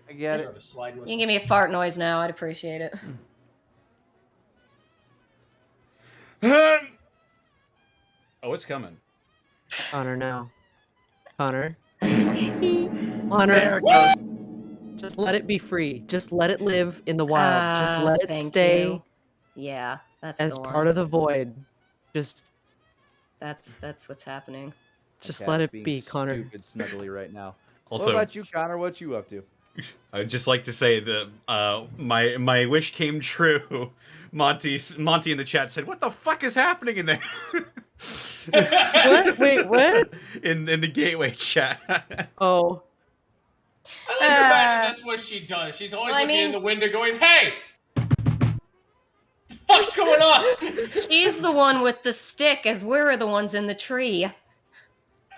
I get it. You can give me a fart noise now. I'd appreciate it. Oh, it's coming. Connor now. Connor. Connor. Just let it be free. Just let it live in the wild. Just let it stay. You. Yeah, that's as the one. part of the void. Just that's what's happening. Just let it be, Connor. Stupid snuggly right now. Also, what about you, Connor? What you up to? I'd just like to say that my wish came true. Monty in the chat said, "What the fuck is happening in there?" What? Wait, what? In the gateway chat. Oh. I like the fact that that's what she does. She's always looking in the window going, "Hey! The fuck's going on?" She's the one with the stick as we're the ones in the tree.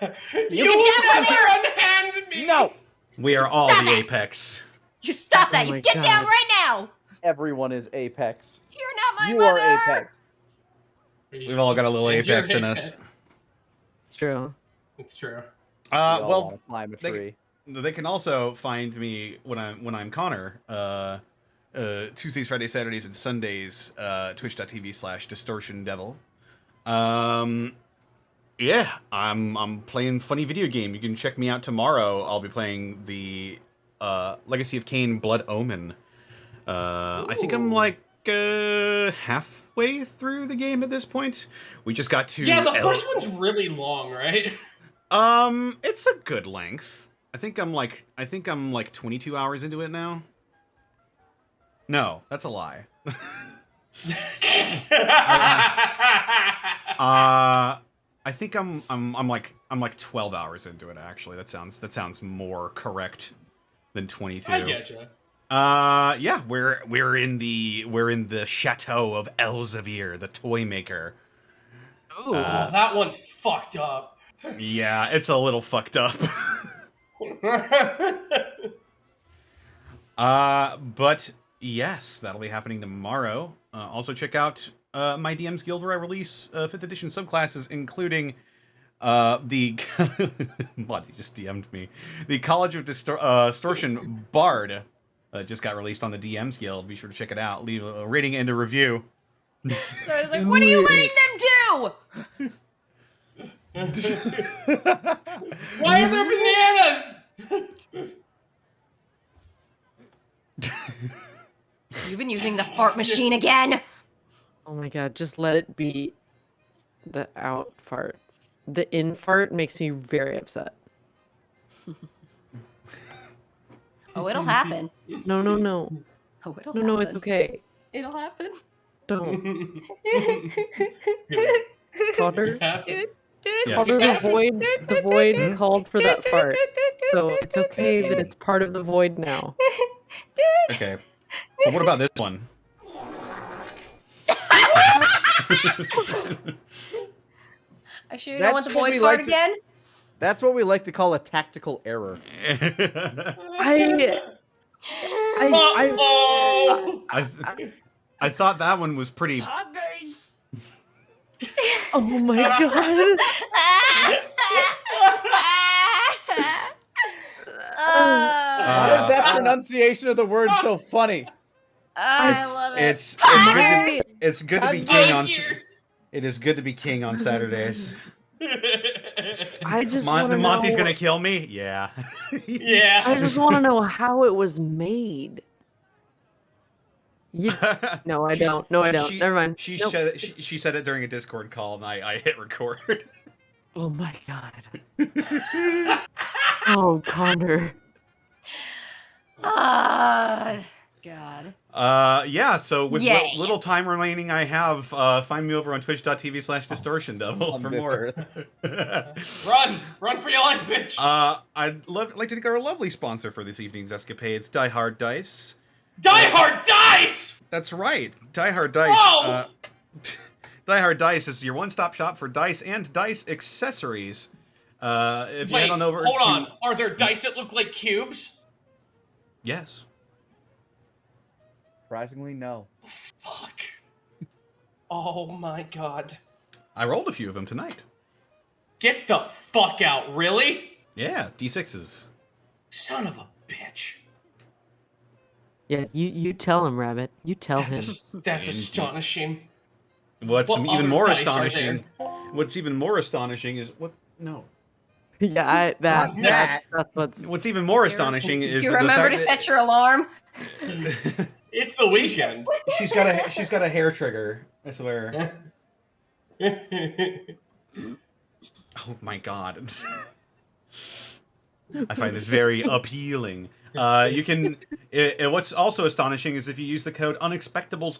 You get down there and hand me! No! We are all the apex. You stop that! Oh You get God. down right now! Everyone is Apex. You're not my You mother! are Apex. We've all got a little And you're apex in us. It's true. It's true. We all Well, wanna climb a tree. they can also find me when I'm Connor. Tuesdays, Fridays, Saturdays, and Sundays. Twitch.tv/DistortionDevil. Yeah, I'm playing funny video game. You can check me out tomorrow. I'll be playing the Legacy of Kain Blood Omen. I think I'm like halfway through the game at this point. We just got to Yeah, the first one's really long, right? It's a good length. I think I'm like 22 hours into it now. No, that's a lie. I think I'm like 12 hours into it actually. That sounds more correct than 22. I getcha. Yeah, we're in the chateau of Elzevir, the toy maker. Ooh. Oh, that one's fucked up. Yeah, it's a little fucked up. But yes, that'll be happening tomorrow. Also check out my DM's Guild where I release 5th edition subclasses, including the Monty just DM'd me. The College of Distortion Bard just got released on the DM's Guild. Be sure to check it out. Leave a rating and a review. I was like, what are you letting them do? Why are there bananas? You've been using the fart machine again. Oh my god, just let it be the out fart. The in fart makes me very upset. Oh, it'll happen. No. Oh, it'll No, happen. it's okay. It'll happen. Don't. Connor, Yes. The void called for that fart. So it's okay that it's part of the void now. Okay. But what about this one? I sure don't want the void fart again. That's what we like to call a tactical error. I thought that one was pretty. Oh my god. Why is that pronunciation of the word so funny? I love it. It's good to be king on. It is good to be king on Saturdays. I just want to know. Monty's gonna kill me. Yeah. Yeah. I just want to know how it was made. No, I don't. No, I don't. Never mind. She Nope. she said it during a Discord call, and I hit record. Oh my god. Oh, Connor. God. Yeah, so with little time remaining I have, find me over on twitch.tv/distortion devil for more. Run for your life, bitch. I'd like to thank our lovely sponsor for this evening's escapades, Die Hard Dice. Die Hard Dice! That's right, Die Hard Dice. Whoa! Die Hard Dice is your one-stop shop for dice and dice accessories. If you head on over hold on. Are there dice that look like cubes? Yes. Surprisingly, no. Fuck. Oh my god. I rolled a few of them tonight. Get the fuck out, really? Yeah, D6s. Son of a bitch. Yeah, you tell him, Rabbit. You tell him. That's astonishing. What's What even other more dice are astonishing? What's even more astonishing is what? No. Yeah, that's what's. What's even more astonishing is You remember to set your alarm? It's the weekend. She's got a hair trigger. I swear. Oh my god. I find this very appealing. You can. What's also astonishing is if you use the code Unexpectables !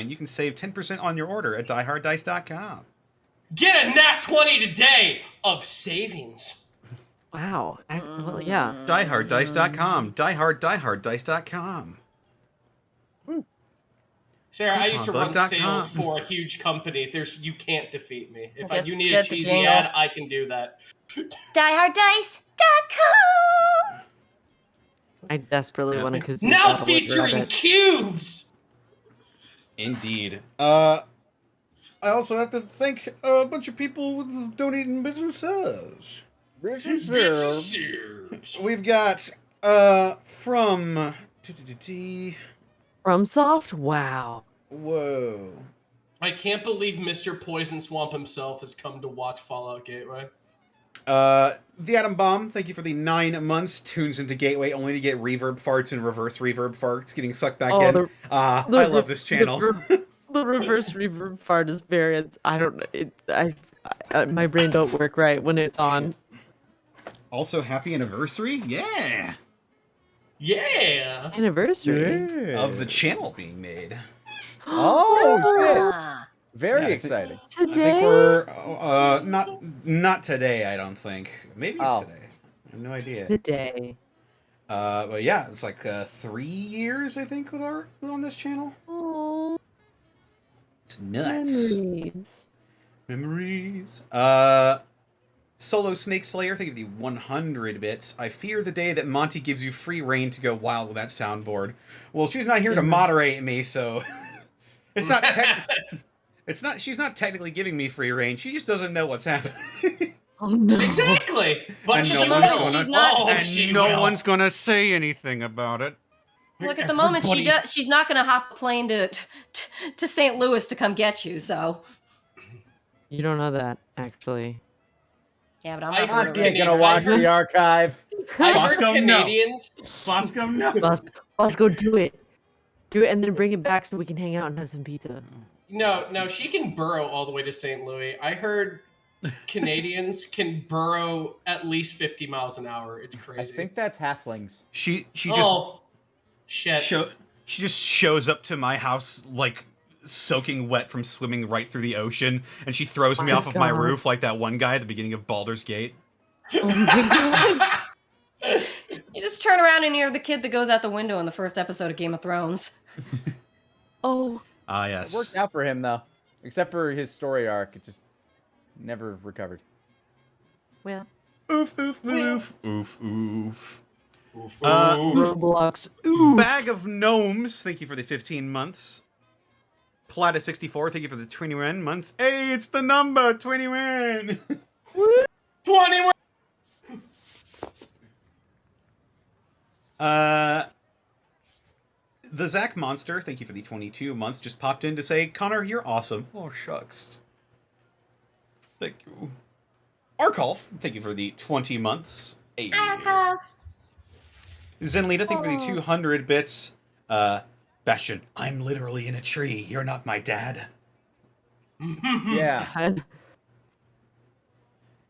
You can save 10% on your order at dieharddice.com. Get a nat 20 today of savings. Wow. Well, yeah. Dieharddice.com. Dieharddice.com. Sarah, I used to run sales for a huge company. You can't defeat me. If you need a cheesy ad, I can do that. Dieharddice.com. I desperately want to now featuring cubes. Indeed. I also have to thank a bunch of people with donating businesses. We've got from FromSoft. Wow. Whoa. I can't believe Mr. Poison Swamp himself has come to watch Fallout Gateway. The Atom Bomb, thank you for the 9 months. Tunes into Gateway only to get reverb farts and reverse reverb farts getting sucked back in. I love this channel. The reverse reverb fart is variants. I don't know. My brain don't work right when it's on. Also, happy anniversary. Yeah. Yeah. Anniversary of the channel being made. Oh, shit. Very exciting. Today? I think we're not today. I don't think. Maybe it's today. I have no idea. Today. But yeah, it's like 3 years I think on this channel. Oh. It's nuts. Memories. Solo Snake Slayer, thank you for the 100 bits. I fear the day that Monty gives you free reign to go wild with that soundboard. Well, she's not here to moderate me, so it's not. She's not technically giving me free reign. She just doesn't know what's happening. Oh no! Exactly. But no one's gonna say anything about it. Look, at the moment she's not gonna hop a plane to St. Louis to come get you. So you don't know that, actually. Yeah, but I'm not gonna watch the archive. Bosco, Canadians. Bosco, no. Bosco, do it, and then bring it back so we can hang out and have some pizza. No, she can burrow all the way to St. Louis. I heard Canadians can burrow at least 50 miles an hour. It's crazy. I think that's halflings. She just shows up to my house like soaking wet from swimming right through the ocean, and she throws me off of my roof like that one guy at the beginning of Baldur's Gate. Oh my god. You just turn around and you're the kid that goes out the window in the first episode of Game of Thrones. Oh. Ah, yes. It worked out for him, though. Except for his story arc. It just never recovered. Well. Oof, oof, oof, oof, oof. Roblox. Oof. Bag of Gnomes, thank you for the 15 months. Plata64, thank you for the 21 months. Hey, it's the number, 21! 21! The Zach Monster, thank you for the 22 months, just popped in to say, Connor, you're awesome. Oh, shucks. Thank you. Arkolf, thank you for the 20 months. Hey. Zenlita, thank you for the 200 bits. Bastion, I'm literally in a tree. You're not my dad. Yeah. God.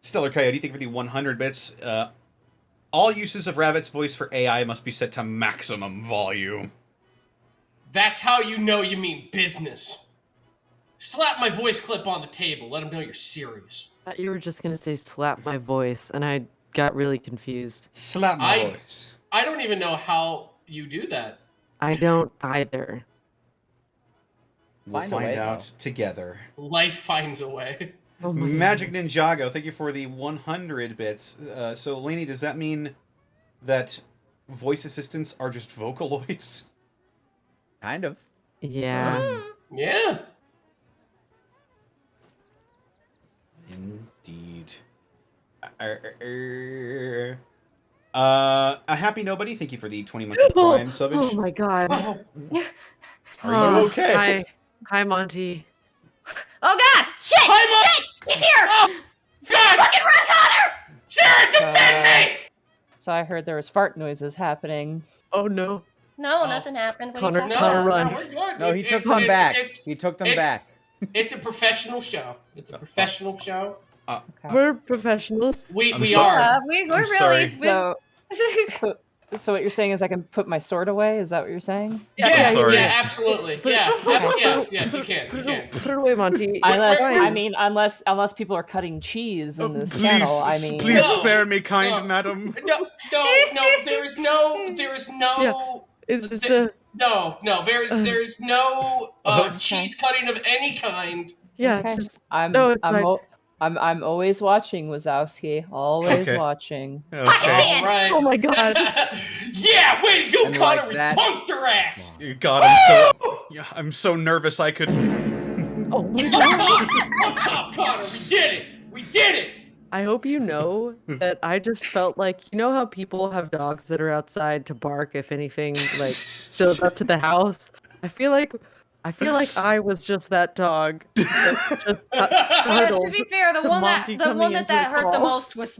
Stellar Coyote, thank you for the 100 bits. All uses of Rabbit's voice for AI must be set to maximum volume. That's how you know you mean business. Slap my voice clip on the table. Let them know you're serious. I thought you were just gonna say slap my voice, and I got really confused. Slap my voice. I don't even know how you do that. I don't either. We'll find out together. Life finds a way. Oh my Magic Ninjago, thank you for the 100 bits. So, Laney, does that mean that voice assistants are just Vocaloids? Kind of. Yeah. Yeah. Indeed. A Happy Nobody, thank you for the 20 months of Prime subbage. Oh my god. Are you okay? Hi, Monty. Oh god! Shit! Shit! He's here! Oh, God! Fucking run, Connor! Sarah, defend me! So I heard there was fart noises happening. Oh no. No, nothing happened. What are you Connor, talking Connor, about? run. We're good. No, he took them back. He took them back. It's a professional show. It's a professional show. Okay. We're professionals. We I'm are. sorry. We're sorry. really... So what you're saying is I can put my sword away? Is that what you're saying? Yeah, sorry. yeah, absolutely. Yeah, yes, you can. You can. Put it away, Monty. Unless people are cutting cheese in this channel. I mean, please No, spare me, kind no. madam. No, there is no. It's just a No, there's no cheese cutting of any kind. yeah. okay. It's just I'm always watching, Wazowski. Always Okay. watching. Okay. All right. oh my god. Yeah, way to go, And Connor. like We that- punked your ass. God, I'm so nervous I could. Oh my god. Connor, we did it. We did it. I hope you know that I just felt like, you know how people have dogs that are outside to bark if anything like shows up to the house? I feel like I was just that dog that just got startled. to be fair, the one Monty that coming into the hurt the call. most was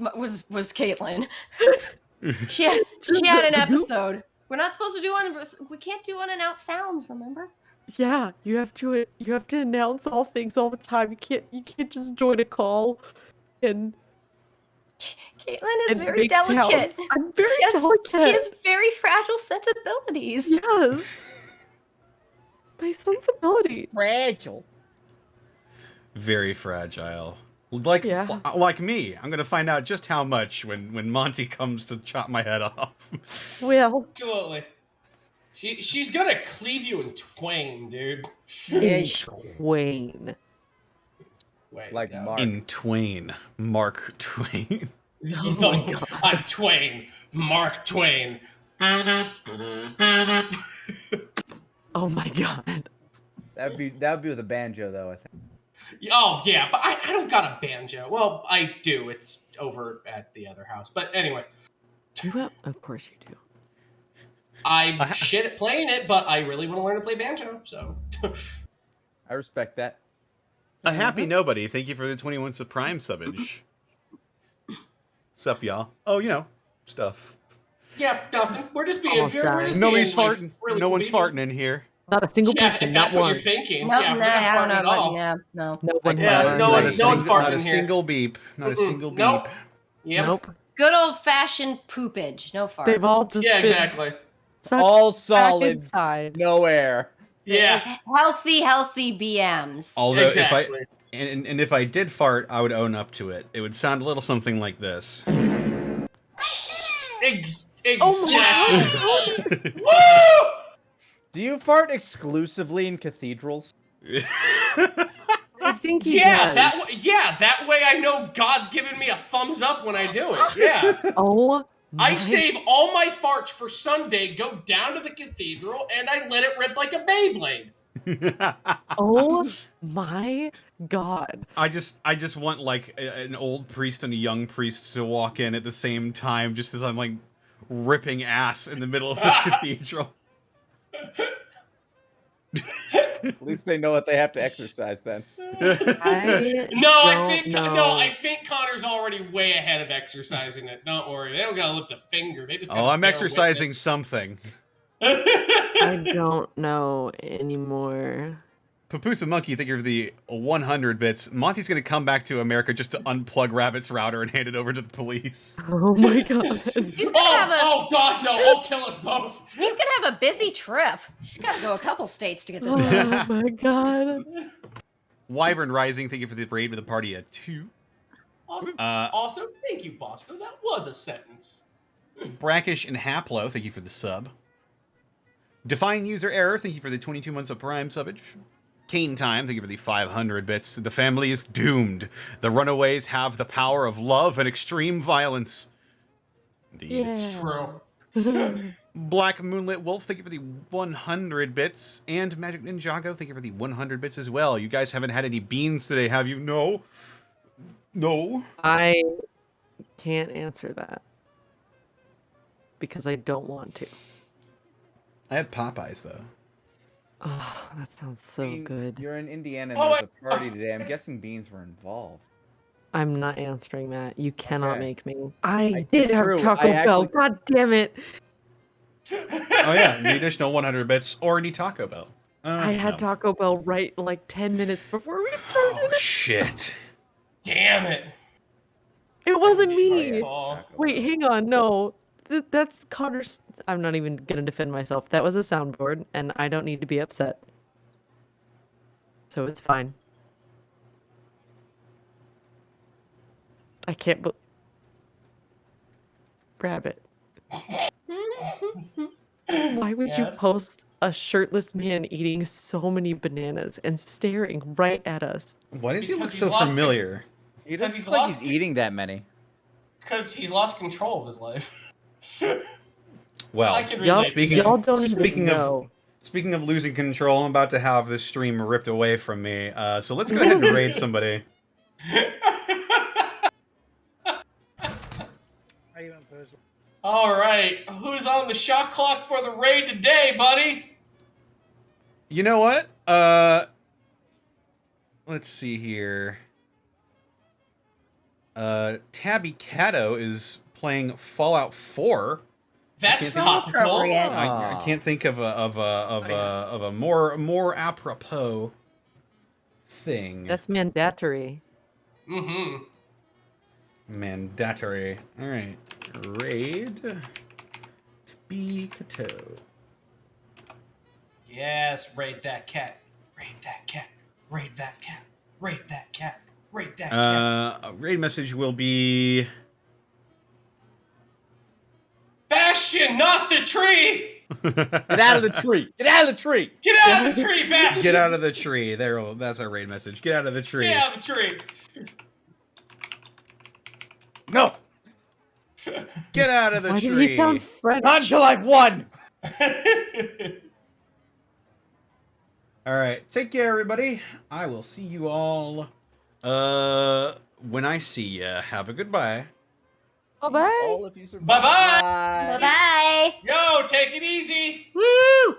Caitlin. she had an episode. We're not supposed to do we can't do unannounced sounds, remember? Yeah, you have to announce all things all the time. You can't just join a call and Caitlin is and very make delicate. sounds. I'm very She delicate. has very fragile sensibilities. Yes. My sensibilities. Fragile. Very fragile. Like me. I'm gonna find out just how much when Monty comes to chop my head off. Well, Absolutely. She's gonna cleave you in twain, dude. Wayne. Wait, Like no. Mark. In Twain. Mark Twain. I'm Twain. Mark Twain. Oh my god. That'd be with a banjo, though, I think. Oh, yeah, but I don't got a banjo. Well, I do. It's over at the other house. But anyway. Of course you do. I'm shit at playing it, but I really want to learn to play banjo, so. I respect that. A Happy Nobody, thank you for the 21 Prime subbage. What's up, y'all? Oh, stuff. Yeah, nothing. We're just being. Almost died. Nobody's being, like, farting. really No one's people. farting in here. Not a single Yeah, person, if not that's what one. you're thinking. No, yeah, we're nah, not I don't farting know at all. about yeah, no. No one Yeah, has. no Not one- a no one's single, farting not a in here. single beep. Not a single beep. Nope. Yep. Nope. Good old fashioned poopage. No farts. They've all just Yeah, been exactly. sucked All back solids, inside. no air. Yeah. Healthy BMs. Although Exactly. if I did fart, I would own up to it. It would sound a little something like this. Exactly. Woo! Do you fart exclusively in cathedrals? I think he Yeah, does. that way I know God's giving me a thumbs up when I do it. Yeah. Oh, I save all my farts for Sunday, go down to the cathedral, and I let it rip like a Beyblade. oh my God. I just want like an old priest and a young priest to walk in at the same time, just as I'm like ripping ass in the middle of this cathedral. At least they know what they have to exercise then. I think Connor's already way ahead of exercising it. Don't worry, they don't gotta lift a finger. They just. I'm exercising something. I don't know anymore. Papusa Monkey, thank you for the 100 bits. Monty's gonna come back to America just to unplug Rabbit's router and hand it over to the police. Oh my God. Oh God, no! He'll kill us both. He's gonna have a busy trip. He's gotta go a couple states to get this Oh done. my God. Wyvern Rising, thank you for the raid with a party at 2. Also, thank you, Bosco. That was a sentence. Brackish and Haplo, thank you for the sub. Define User Error, thank you for the 22 months of Prime subbage. Kane Time, thank you for the 500 bits. The family is doomed. The runaways have the power of love and extreme violence. Indeed. It's true. Black Moonlit Wolf, thank you for the 100 bits. And Magic Ninjago, thank you for the 100 bits as well. You guys haven't had any beans today, have you? No. No. I can't answer that. Because I don't want to. I had Popeyes, though. Oh, that sounds so good. You're in Indiana and there's a party today. I'm guessing beans were involved. I'm not answering that. You cannot Okay. make me. I did have true. Taco I Bell. actually- God damn it. Oh yeah, the additional 100 bits or any Taco Bell. I had Taco Bell right like 10 minutes before we started. Oh shit. Damn it. It wasn't me. Oh. Wait, hang on. No. That's Connor's. I'm not even going to defend myself. That was a soundboard, and I don't need to be upset. So it's fine. I can't Rabbit. Why would you post a shirtless man eating so many bananas and staring right at us? Why does he look Because so he's lost familiar? He doesn't he's look like lost he's eating that many. Because he's lost control of his life. Well, I can relate. Y'all don't even know. Speaking of losing control, I'm about to have this stream ripped away from me. So let's go ahead and raid somebody. All right, who's on the shot clock for the raid today, buddy? You know what? Let's see here. Tabby Cato is playing Fallout 4. That's topical. I can't think of a more apropos thing. That's mandatory. Mm-hmm. Mandatory. All right. Raid Tabby Cato. Yes, raid that cat. Raid that cat. Raid that cat. Raid that cat. Raid that cat. A raid message will be Bastion, not the tree! Get out of the tree! Get out of the tree! Get out of the tree, Bastion! Get out of the tree. That's our raid message. Get out of the tree. Get out of the tree! No! Get out of the Why tree. did he sound French? Not until I've won! All right. Take care, everybody. I will see you all when I see ya. Have a goodbye. Bye-bye. All of you survived. Bye-bye! Bye-bye. Yo, take it easy! Woo!